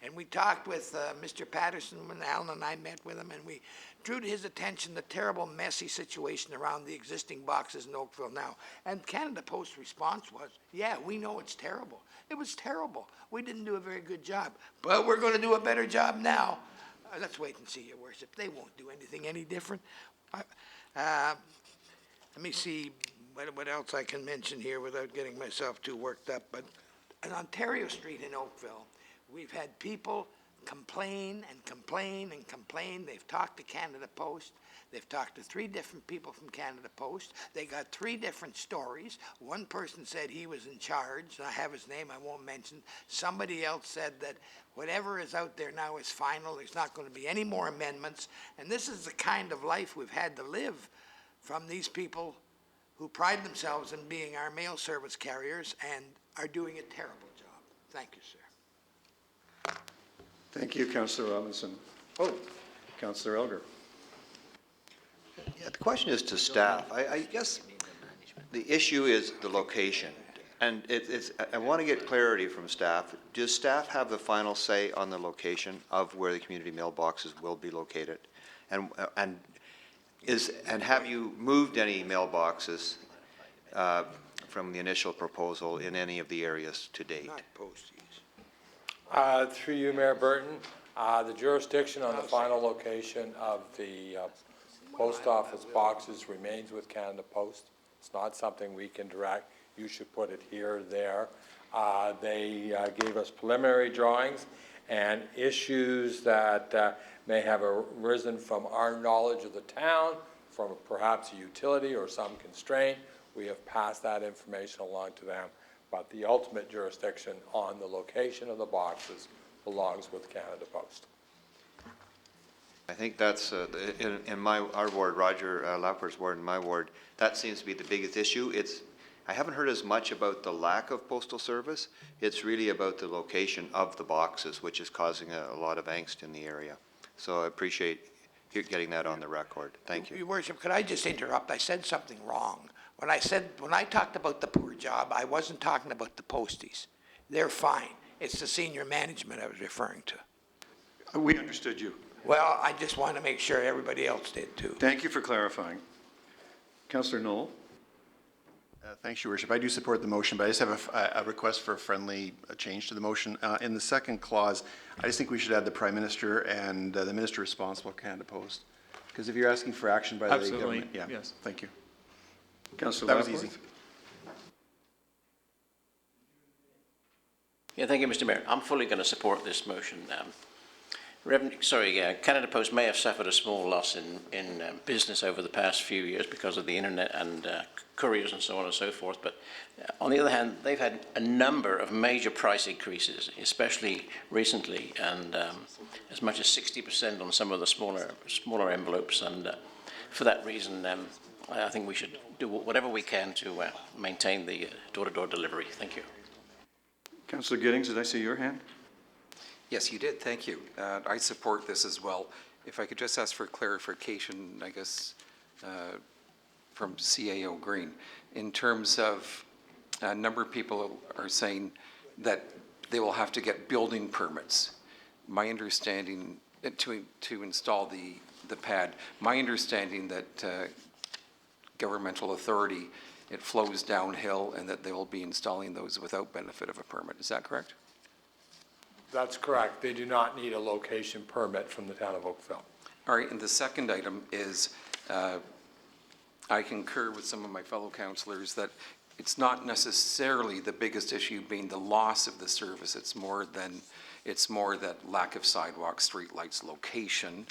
And we talked with Mr. Patterson, when Alan and I met with him, and we drew to his attention the terrible, messy situation around the existing boxes in Oakville now. And Canada Post's response was, yeah, we know it's terrible. It was terrible. We didn't do a very good job, but we're going to do a better job now. Let's wait and see, Your Worship. They won't do anything any different. Let me see what else I can mention here without getting myself too worked up. But on Ontario Street in Oakville, we've had people complain and complain and complain. They've talked to Canada Post. They've talked to 3 different people from Canada Post. They got 3 different stories. One person said he was in charge. I have his name, I won't mention. Somebody else said that whatever is out there now is final. There's not going to be any more amendments. And this is the kind of life we've had to live from these people who pride themselves in being our mail service carriers and are doing a terrible job. Thank you, sir. Thank you, Councillor Robinson. Oh, Councillor Elgar. Yeah, the question is to staff. I guess the issue is the location. And I want to get clarity from staff. Does staff have the final say on the location of where the community mailboxes will be located? And have you moved any mailboxes from the initial proposal in any of the areas to date? Not posties. Through you, Mayor Burton, the jurisdiction on the final location of the post office boxes remains with Canada Post. It's not something we can direct. You should put it here or there. They gave us preliminary drawings, and issues that may have arisen from our knowledge of the town, from perhaps a utility or some constraint. We have passed that information along to them, but the ultimate jurisdiction on the location of the boxes belongs with Canada Post. I think that's, in our ward, Roger Lapper's ward and my ward, that seems to be the biggest issue. I haven't heard as much about the lack of postal service. It's really about the location of the boxes, which is causing a lot of angst in the area. So I appreciate you getting that on the record. Thank you. Your Worship, could I just interrupt? I said something wrong. When I talked about the poor job, I wasn't talking about the posties. They're fine. It's the senior management I was referring to. We understood you. Well, I just want to make sure everybody else did too. Thank you for clarifying. Councillor Knoll. Thanks, Your Worship. I do support the motion, but I just have a request for a friendly change to the motion. In the second clause, I just think we should add the Prime Minister and the Minister responsible for Canada Post. Because if you're asking for action by the government, yeah. Yes. Thank you. Councillor That was Lapworth. easy. Yeah, thank you, Mr. Mayor. I'm fully going to support this motion. Canada Post may have suffered a small loss in business over the past few years because of the internet and couriers and so on and so forth. But on the other hand, they've had a number of major price increases, especially recently, and as much as 60% on some of the smaller envelopes. And for that reason, I think we should do whatever we can to maintain the door-to-door delivery. Thank you. Councillor Giddings, did I see your hand? Yes, you did. Thank you. I support this as well. If I could just ask for clarification, I guess, from CAO Green, in terms of a number of people are saying that they will have to get building permits. My understanding, to install the pad, my understanding that governmental authority, it flows downhill and that they will be installing those without benefit of a permit. Is that correct? That's correct. They do not need a location permit from the town of Oakville. All right, and the second item is, I concur with some of my fellow councillors that it's not necessarily the biggest issue being the loss of the service. It's more that lack of sidewalks, street lights, location,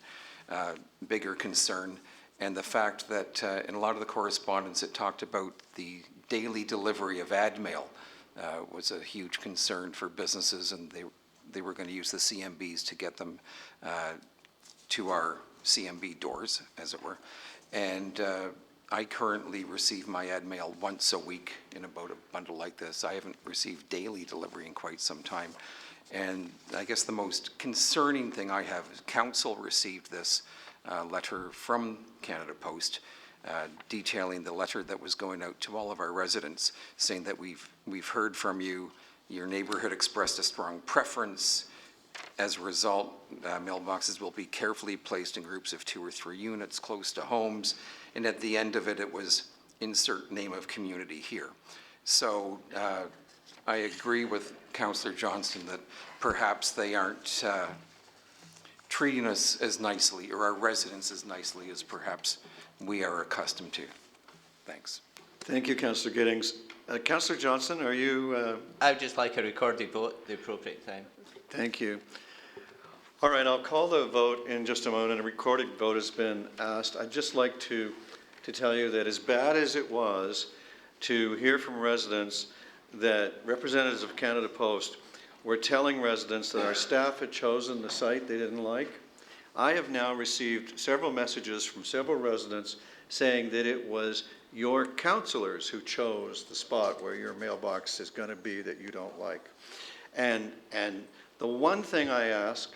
bigger concern, and the fact that in a lot of the correspondence it talked about the daily delivery of ad mail was a huge concern for businesses, and they were going to use the CMBs to get them to our CMB doors, as it were. And I currently receive my ad mail once a week in about a bundle like this. I haven't received daily delivery in quite some time. And I guess the most concerning thing I have is council received this letter from Canada Post detailing the letter that was going out to all of our residents, saying that we've heard from you, your neighborhood expressed a strong preference. As a result, mailboxes will be carefully placed in groups of 2 or 3 units close to homes, and at the end of it, it was insert name of community here. So I agree with Councillor Johnston that perhaps they aren't treating us as nicely, or our residents as nicely as perhaps we are accustomed to. Thanks. Thank you, Councillor Giddings. Councillor Johnston, are you? I would just like a recorded vote at the appropriate time. Thank you. All right, I'll call the vote in just a moment. A recorded vote has been asked. I'd just like to tell you that as bad as it was to hear from residents that representatives of Canada Post were telling residents that our staff had chosen the site they didn't like, I have now received several messages from several residents saying that it was your councillors who chose the spot where your mailbox is going to be that you don't like. And the one thing I ask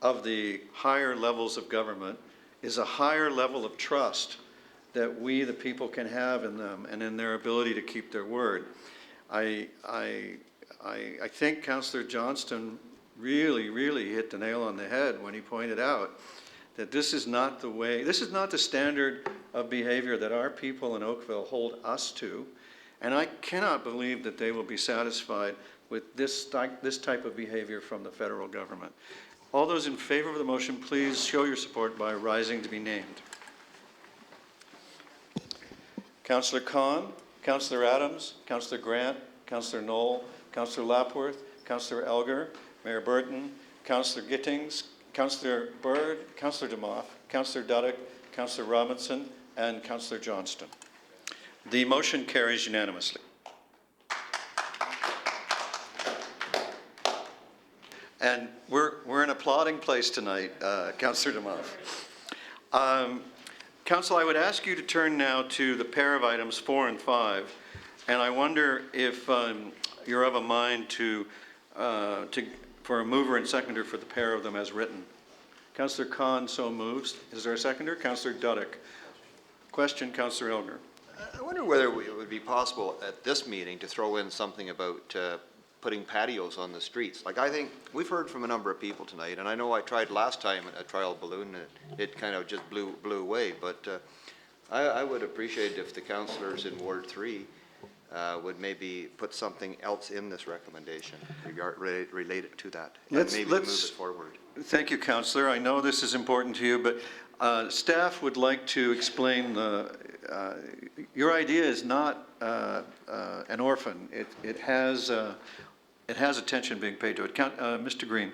of the higher levels of government is a higher level of trust that we, the people, can have in them and in their ability to keep their word. I think Councillor Johnston really hit the nail on the head when he pointed out that this is not the way, this is not the standard of behavior that our people in Oakville hold us to, and I cannot believe that they will be satisfied with this type of behavior from the federal government. All those in favor of the motion, please show your support by rising to be named. Councillor Kahn, Councillor Adams, Councillor Grant, Councillor Knoll, Councillor Lapworth, Councillor Elgar, Mayor Burton, Councillor Gittings, Councillor Bird, Councillor DeMoff, Councillor Duddick, Councillor Robinson, and Councillor Johnston. The motion carries unanimously. And we're in applauding place tonight, Councillor DeMoff. Council, I would ask you to turn now to the pair of items 4 and 5, and I wonder if you're of a mind for a mover and seconder for the pair of them as written. Councillor Kahn so moves. Is there a seconder? Councillor Duddick. Question, Councillor Elgar. I wonder whether it would be possible at this meeting to throw in something about putting patios on the streets. Like, I think we've heard from a number of people tonight, and I know I tried last time a trial balloon, and it kind of just blew away, but I would appreciate if the councillors in Ward 3 would maybe put something else in this recommendation related to that, and maybe move it forward. Thank you, Councillor. I know this is important to you, but staff would like to explain your idea is not an orphan. It has attention being paid to it. Mr. Green.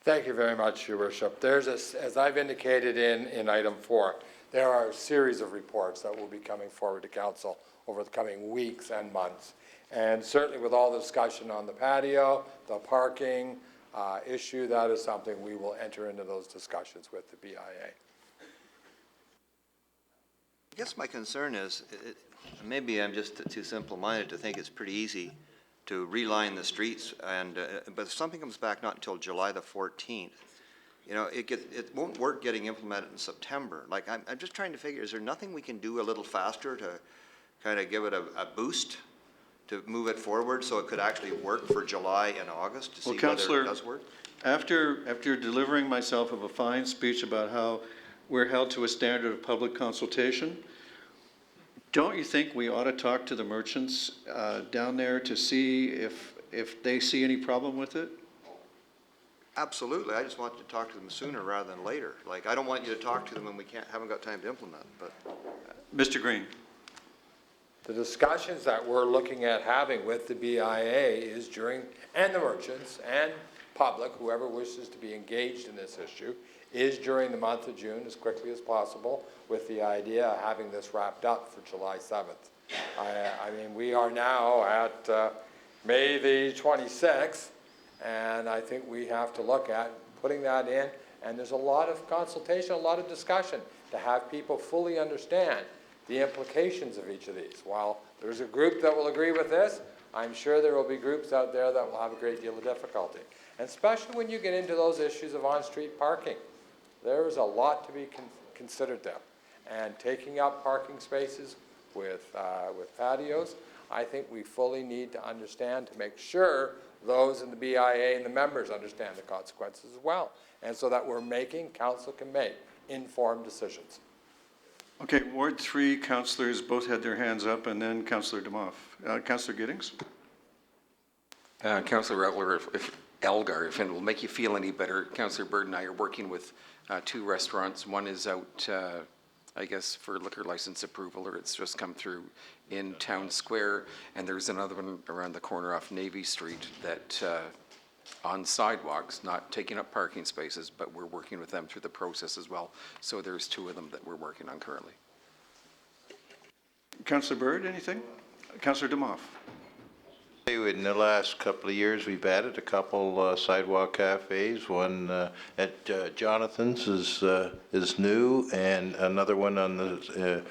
Thank you very much, Your Worship. There's, as I've indicated in item 4, there are a series of reports that will be coming forward to Council over the coming weeks and months. And certainly with all the discussion on the patio, the parking issue, that is something we will enter into those discussions with the BIA. I guess my concern is, maybe I'm just too simple-minded to think it's pretty easy to reline the streets, but if something comes back not until July the 14th, you know, it won't work getting implemented in September. Like, I'm just trying to figure, is there nothing we can do a little faster to kind of give it a boost, to move it forward so it could actually work for July and August to see whether it does work? After delivering myself of a fine speech about how we're held to a standard of public consultation, don't you think we ought to talk to the merchants down there to see if they see any problem with it? Absolutely. I just want you to talk to them sooner rather than later. Like, I don't want you to talk to them when we haven't got time to implement, but. Mr. Green. The discussions that we're looking at having with the BIA is and the merchants and public, whoever wishes to be engaged in this issue, is during the month of June as quickly as possible, with the idea of having this wrapped up for July 7th. I mean, we are now at May the 26th, And I think we have to look at putting that in, and there's a lot of consultation, a lot of discussion to have people fully understand the implications of each of these. While there's a group that will agree with this, I'm sure there will be groups out there that will have a great deal of difficulty. And especially when you get into those issues of on-street parking, there's a lot to be considered there. And taking up parking spaces with patios, I think we fully need to understand to make sure those in the BIA and the members understand the consequences as well. And so that council can make informed decisions. Okay, Ward 3 councillors both had their hands up, and then Councillor Demoff. Councillor Giddings? Councillor Elgar, if it will make you feel any better, Councillor Bird and I are working with 2 restaurants. One is out, I guess, for liquor license approval, or it's just come through in Town Square, and there's another one around the corner off Navy Street that on sidewalks, not taking up parking spaces, but we're working with them through the process as well. So there's 2 of them that we're working on currently. Councillor Bird, anything? Councillor Demoff? In the last couple of years, we've added a couple sidewalk cafes. One at Jonathan's is new, and another one on the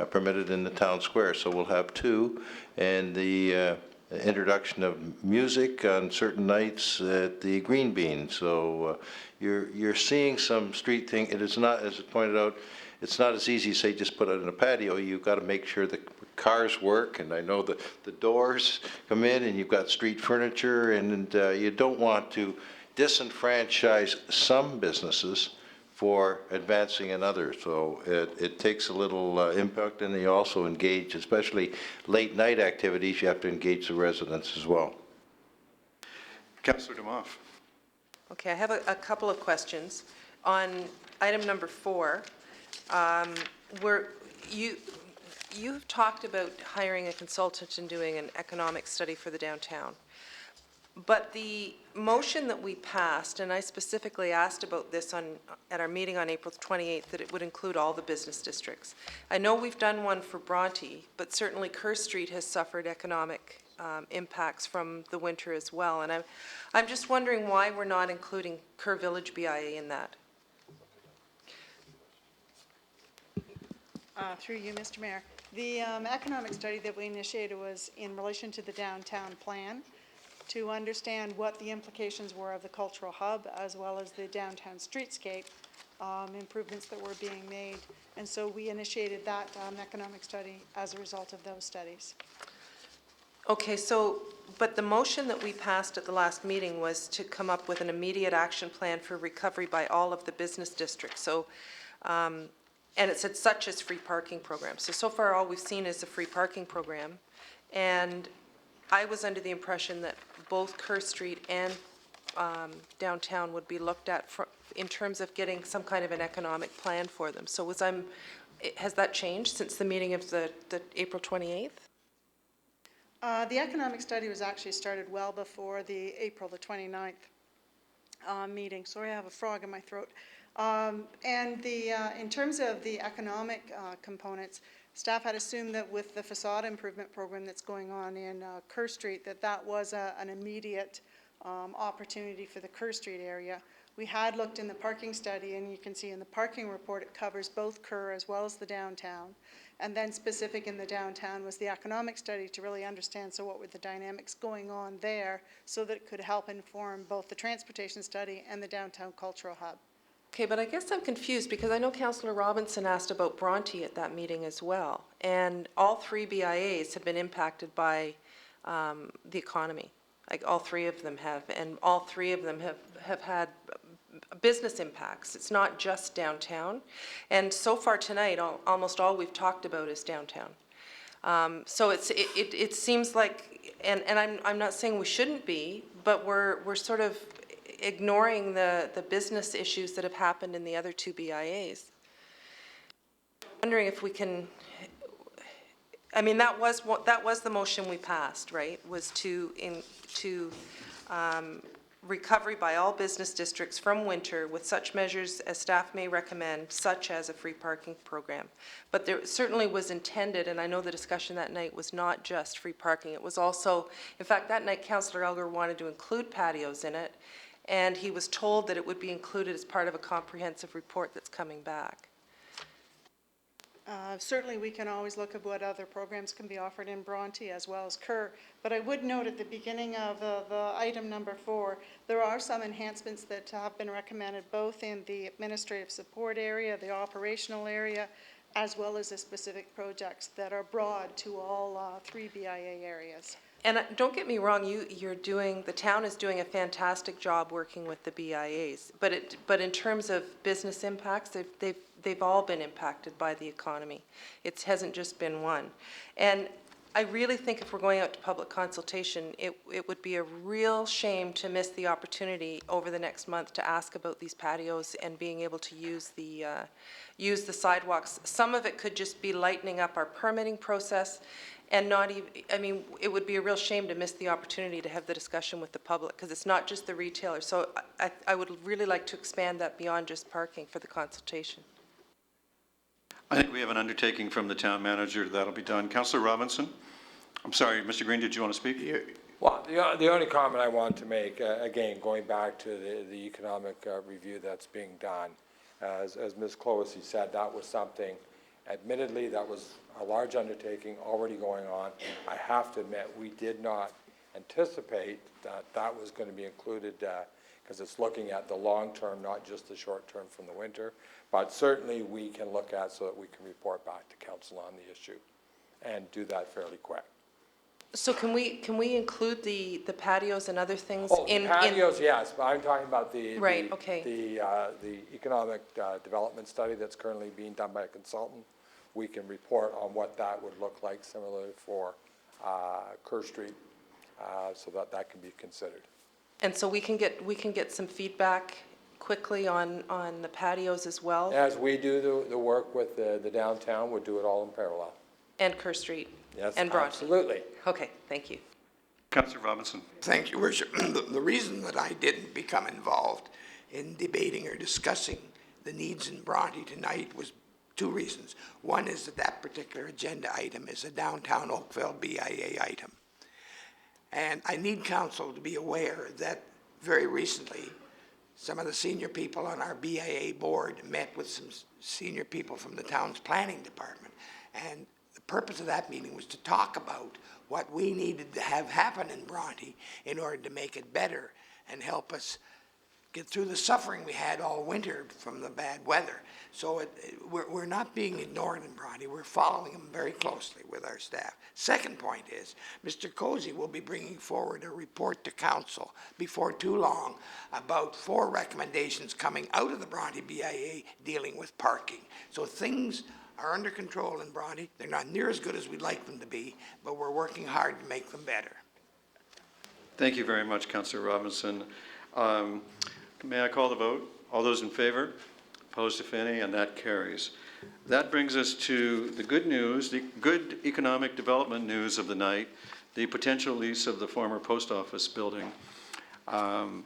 permitted in the Town Square. So we'll have 2, and the introduction of music on certain nights at the Green Bean. So you're seeing some street thing. It is not, as pointed out, it's not as easy to say just put it in a patio. You've got to make sure the cars work, and I know the doors come in, and you've got street furniture, and you don't want to disenfranchise some businesses for advancing another. So it takes a little impact, and you also engage, especially late night activities, you have to engage the residents as well. Councillor Demoff. Okay, I have a couple of questions. On item number 4, where you've talked about hiring a consultant and doing an economic study for the downtown. But the motion that we passed, and I specifically asked about this at our meeting on April 28th, that it would include all the business districts. I know we've done one for Bronte, but certainly Kerr Street has suffered economic impacts from the winter as well. And I'm just wondering why we're not including Kerr Village BIA in that. Through you, Mr. Mayor. The economic study that we initiated was in relation to the downtown plan, to understand what the implications were of the cultural hub as well as the downtown streetscape improvements that were being made. And so we initiated that economic study as a result of those studies. Okay, so, but the motion that we passed at the last meeting was to come up with an immediate action plan for recovery by all of the business districts. So, and it said such as free parking programs. So far all we've seen is a free parking program. And I was under the impression that both Kerr Street and downtown would be looked at in terms of getting some kind of an economic plan for them. So has that changed since the meeting of the April 28th? The economic study was actually started well before the April the 29th meeting. Sorry, I have a frog in my throat. In terms of the economic components, staff had assumed that with the facade improvement program that's going on in Kerr Street, that was an immediate opportunity for the Kerr Street area. We had looked in the parking study, and you can see in the parking report it covers both Kerr as well as the downtown. And then specific in the downtown was the economic study to really understand what were the dynamics going on there, so that it could help inform both the transportation study and the downtown cultural hub. Okay, but I guess I'm confused because I know Councillor Robinson asked about Bronte at that meeting as well. And all 3 BIAs have been impacted by the economy. Like all 3 of them have, and all 3 of them have had business impacts. It's not just downtown. And so far tonight, almost all we've talked about is downtown. So it seems like, and I'm not saying we shouldn't be, but we're sort of ignoring the business issues that have happened in the other 2 BIAs. I'm wondering if we can, I mean, that was the motion we passed, right? Was to recovery by all business districts from winter with such measures as staff may recommend, such as a free parking program. But there certainly was intended, and I know the discussion that night was not just free parking. It was also, in fact, that night Councillor Elgar wanted to include patios in it, and he was told that it would be included as part of a comprehensive report that's coming back. Certainly, we can always look at what other programs can be offered in Bronte as well as Kerr. But I would note at the beginning of the item number 4, there are some enhancements that have been recommended both in the administrative support area, the operational area, as well as the specific projects that are broad to all 3 BIA areas. And don't get me wrong, the town is doing a fantastic job working with the BIAs. But in terms of business impacts, they've all been impacted by the economy. It hasn't just been one. And I really think if we're going out to public consultation, it would be a real shame to miss the opportunity over the next month to ask about these patios and being able to use the sidewalks. Some of it could just be lightening up our permitting process. And not even, I mean, it would be a real shame to miss the opportunity to have the discussion with the public, because it's not just the retailers. So I would really like to expand that beyond just parking for the consultation. I think we have an undertaking from the town manager. That'll be done. Councillor Robinson? I'm sorry, Mr. Green, did you want to speak? Well, the only comment I want to make, again, going back to the economic review that's being done, as Ms. Clohessy said, that was something, admittedly, that was a large undertaking already going on. I have to admit, we did not anticipate that that was going to be included because it's looking at the long term, not just the short term from the winter. But certainly we can look at so that we can report back to council on the issue and do that fairly quick. So can we include the patios and other things in patios? Yes, but I'm talking about the economic development study that's currently being done by a consultant. We can report on what that would look like similarly for Kerr Street, so that can be considered. And so we can get some feedback quickly on the patios as well? As we do the work with the downtown, we'll do it all in parallel. And Kerr Street? Yes, and Bronte. Absolutely. Okay, thank you. Councillor Robinson. Thank you, Worship. The reason that I didn't become involved in debating or discussing the needs in Bronte tonight was 2 reasons. One is that particular agenda item is a downtown Oakville BIA item. And I need council to be aware that very recently, some of the senior people on our BIA board met with some senior people from the town's planning department. And the purpose of that meeting was to talk about what we needed to have happen in Bronte in order to make it better and help us get through the suffering we had all winter from the bad weather. So we're not being ignored in Bronte. We're following them very closely with our staff. Second point is, Mr. Cozy will be bringing forward a report to council before too long about 4 recommendations coming out of the Bronte BIA dealing with parking. So things are under control in Bronte. They're not near as good as we'd like them to be, but we're working hard to make them better. Thank you very much, Councillor Robinson. May I call the vote? All those in favor? Opposed, if any, and that carries. That brings us to the good news, the good economic development news of the night, the potential lease of the former post office building. How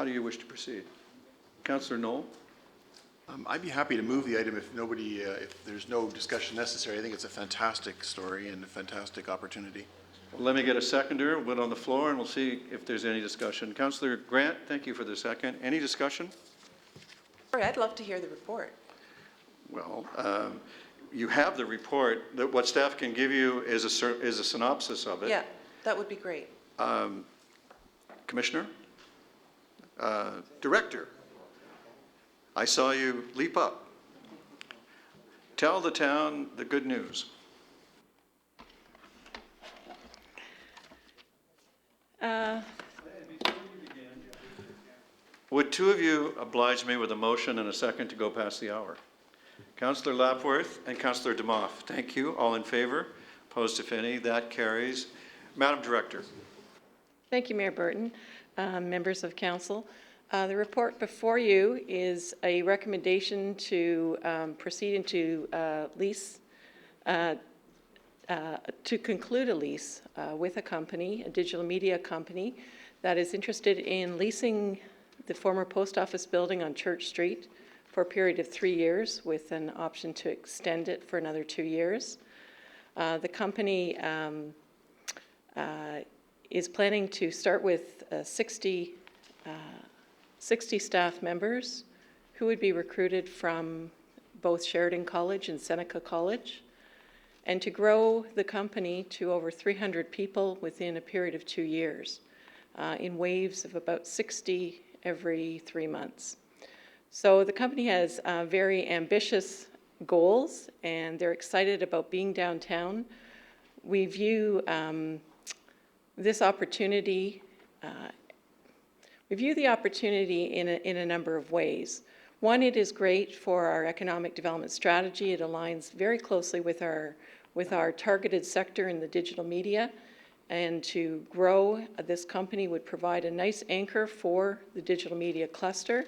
do you wish to proceed? Councillor Knoll? I'd be happy to move the item if there's no discussion necessary. I think it's a fantastic story and a fantastic opportunity. Well, let me get a seconder. We'll on the floor, and we'll see if there's any discussion. Councillor Grant, thank you for the second. Any discussion? Sorry, I'd love to hear the report. Well, you have the report. What staff can give you is a synopsis of it. Yeah, that would be great. Commissioner? Director? I saw you leap up. Tell the town the good news. Would 2 of you oblige me with a motion and a second to go past the hour? Councillor Lapworth and Councillor Demoff, thank you. All in favor? Opposed, if any? That carries. Madam Director. Thank you, Mayor Burton, members of council. The report before you is a recommendation to proceed into lease, to conclude a lease with a company, a digital media company, that is interested in leasing the former post office building on Church Street for a period of 3 years with an option to extend it for another 2 years. The company is planning to start with 60 staff members who would be recruited from both Sheridan College and Seneca College, and to grow the company to over 300 people within a period of 2 years, in waves of about 60 every 3 months. So the company has very ambitious goals, and they're excited about being downtown. We view this opportunity, we view the opportunity in a number of ways. One, it is great for our economic development strategy. It aligns very closely with our targeted sector in the digital media, and to grow this company would provide a nice anchor for the digital media cluster.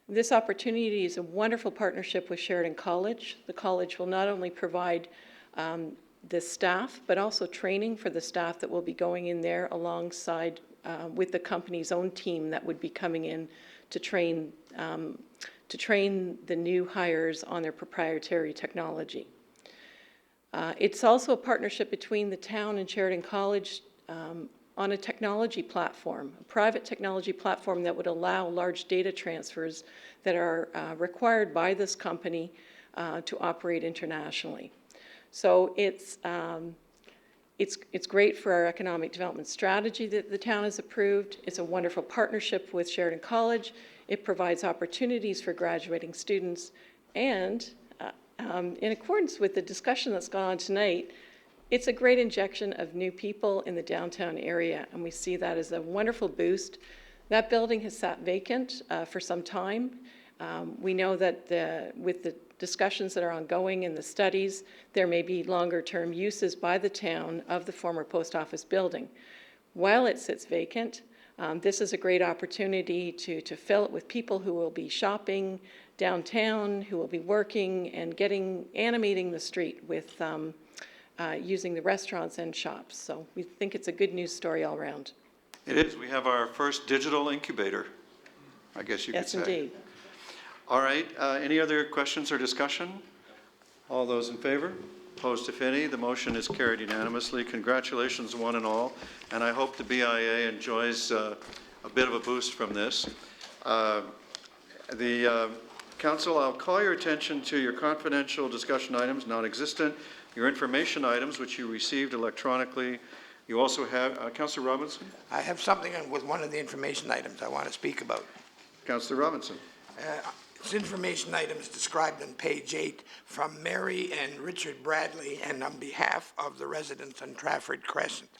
This opportunity is a wonderful partnership with Sheridan College. The college will not only provide the staff, but also training for the staff that will be going in there alongside with the company's own team that would be coming in to train the new hires on their proprietary technology. It's also a partnership between the town and Sheridan College on a technology platform, a private technology platform that would allow large data transfers that are required by this company to operate internationally. So it's great for our economic development strategy that the town has approved. It's a wonderful partnership with Sheridan College. It provides opportunities for graduating students, and in accordance with the discussion that's gone on tonight, it's a great injection of new people in the downtown area, and we see that as a wonderful boost. That building has sat vacant for some time. We know that with the discussions that are ongoing in the studies, there may be longer-term uses by the town of the former post office building. While it sits vacant, this is a great opportunity to fill it with people who will be shopping downtown, who will be working and animating the street with using the restaurants and shops. So we think it's a good news story all around. It is. We have our first digital incubator, I guess you could say. Yes, indeed. All right. Any other questions or discussion? All those in favor? Opposed, if any? The motion is carried unanimously. Congratulations, one and all. And I hope the BIA enjoys a bit of a boost from this. Council, I'll call your attention to your confidential discussion items, non-existent, your information items, which you received electronically. You also have, Councillor Robinson? I have something with one of the information items I want to speak about. Councillor Robinson. This information item is described on page 8 from Mary and Richard Bradley and on behalf of the residents on Trafford Crescent.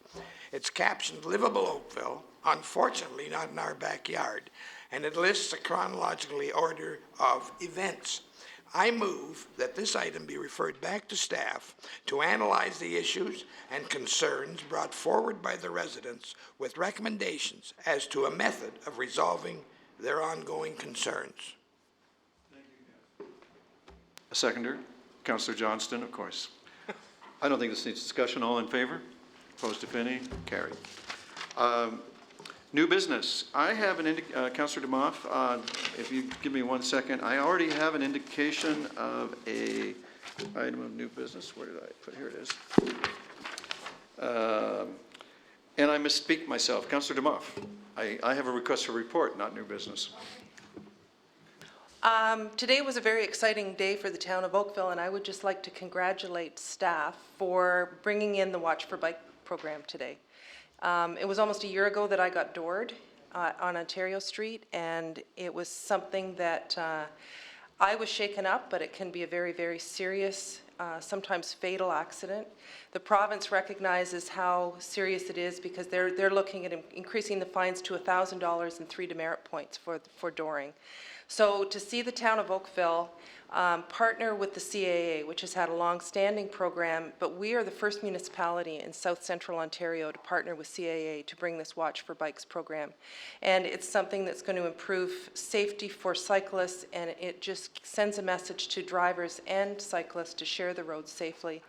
It's captioned Livable Oakville, unfortunately not in our backyard, and it lists a chronological order of events. I move that this item be referred back to staff to analyze the issues and concerns brought forward by the residents with recommendations as to a method of resolving their ongoing concerns. A seconder? Councillor Johnston, of course. I don't think this needs discussion. All in favor? Opposed, if any? Carried. New business. I have Councillor DeMoff, if you give me 1 second, I already have an indication of a item of new business. Where did I put? Here it is. And I misspeak myself. Councillor DeMoff, I have a request for report, not new business. Today was a very exciting day for the town of Oakville, and I would just like to congratulate staff for bringing in the Watch for Bike program today. It was almost a year ago that I got doored on Ontario Street, and it was something that I was shaken up, but it can be a very, very serious, sometimes fatal accident. The province recognizes how serious it is because they're looking at increasing the fines to $1,000 and 3 demerit points for dooring. So to see the town of Oakville partner with the CAA, which has had a long-standing program, but we are the first municipality in South Central Ontario to partner with CAA to bring this Watch for Bikes program. And it's something that's going to improve safety for cyclists, and it just sends a message to drivers and cyclists to share the roads safely.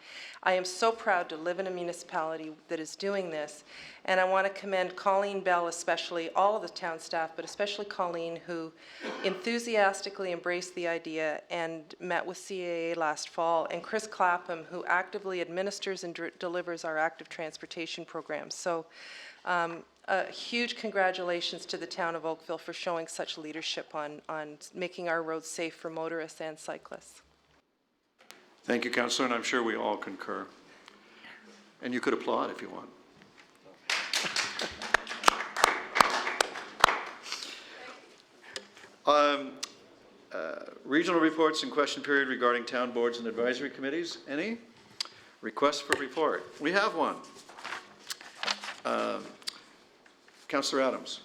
I am so proud to live in a municipality that is doing this, and I want to commend Colleen Bell, especially all of the town staff, but especially Colleen, who enthusiastically embraced the idea and met with CAA last fall, and Chris Clapham, who actively administers and delivers our active transportation program. So a huge congratulations to the town of Oakville for showing such leadership on making our roads safe for motorists and cyclists. Thank you, Councillor, and I'm sure we all concur. And you could applaud if you want. Regional reports and question period regarding town boards and advisory committees. Any? Requests for report? We have one. Councillor Adams.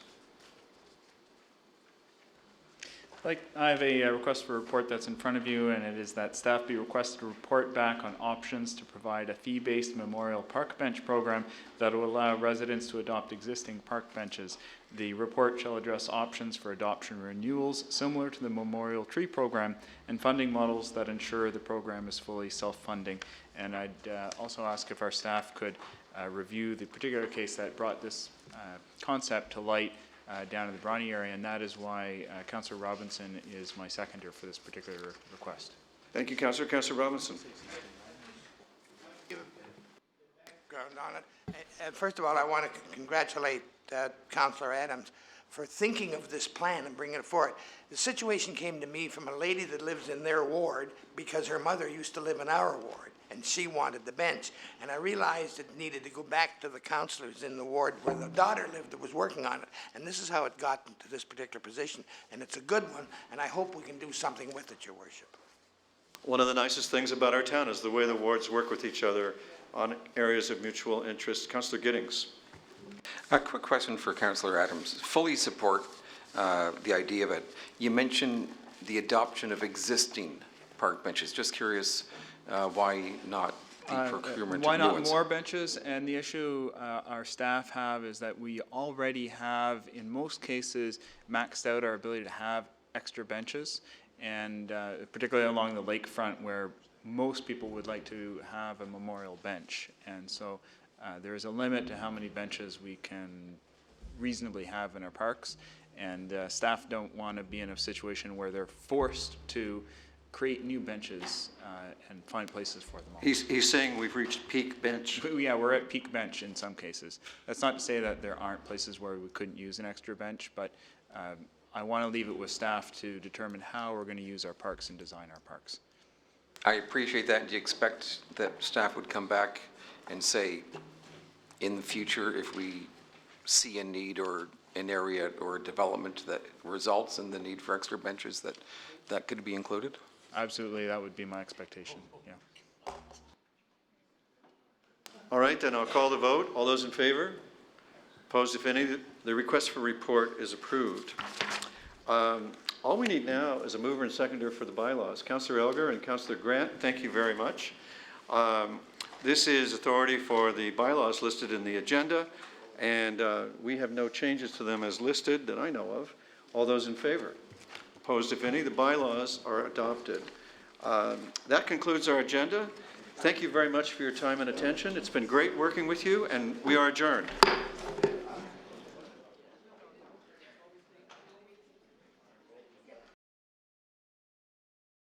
I have a request for a report that's in front of you, and it is that staff be requested to report back on options to provide a fee-based memorial park bench program that will allow residents to adopt existing park benches. The report shall address options for adoption renewals similar to the memorial tree program and funding models that ensure the program is fully self-funding. And I'd also ask if our staff could review the particular case that brought this concept to light down in the Bronte area, and that is why Councillor Robinson is my seconder for this particular request. Thank you, Councillor. Councillor Robinson. First of all, I want to congratulate Councillor Adams for thinking of this plan and bringing it forward. The situation came to me from a lady that lives in their ward because her mother used to live in our ward, and she wanted the bench. And I realized it needed to go back to the councillors in the ward where the daughter lived that was working on it. And this is how it got into this particular position. And it's a good one, and I hope we can do something with it, Your Worship. One of the nicest things about our town is the way the wards work with each other on areas of mutual interest. Councillor Giddings. A quick question for Councillor Adams. Fully support the idea of it. You mentioned the adoption of existing park benches. Just curious why not the procurement why of new not ones? more benches? And the issue our staff have is that we already have, in most cases, maxed out our ability to have extra benches, and particularly along the lakefront where most people would like to have a memorial bench. And so there is a limit to how many benches we can reasonably have in our parks, and staff don't want to be in a situation where they're forced to create new benches and find places for them all. He's saying we've reached peak bench. Yeah, we're at peak bench in some cases. That's not to say that there aren't places where we couldn't use an extra bench, but I want to leave it with staff to determine how we're going to use our parks and design our parks. I appreciate that. Do you expect that staff would come back and say, in the future, if we see a need or an area or a development that results in the need for extra benches, that could be included? Absolutely, that would be my expectation, yeah. All right, then I'll call the vote. All those in favor? Opposed, if any? The request for report is approved. All we need now is a mover and seconder for the bylaws. Councillor Elgar and Councillor Grant, thank you very much. This is authority for the bylaws listed in the agenda, and we have no changes to them as listed that I know of. All those in favor? Opposed, if any? The bylaws are adopted. That concludes our agenda. Thank you very much for your time and attention. It's been great working with you, and we are adjourned.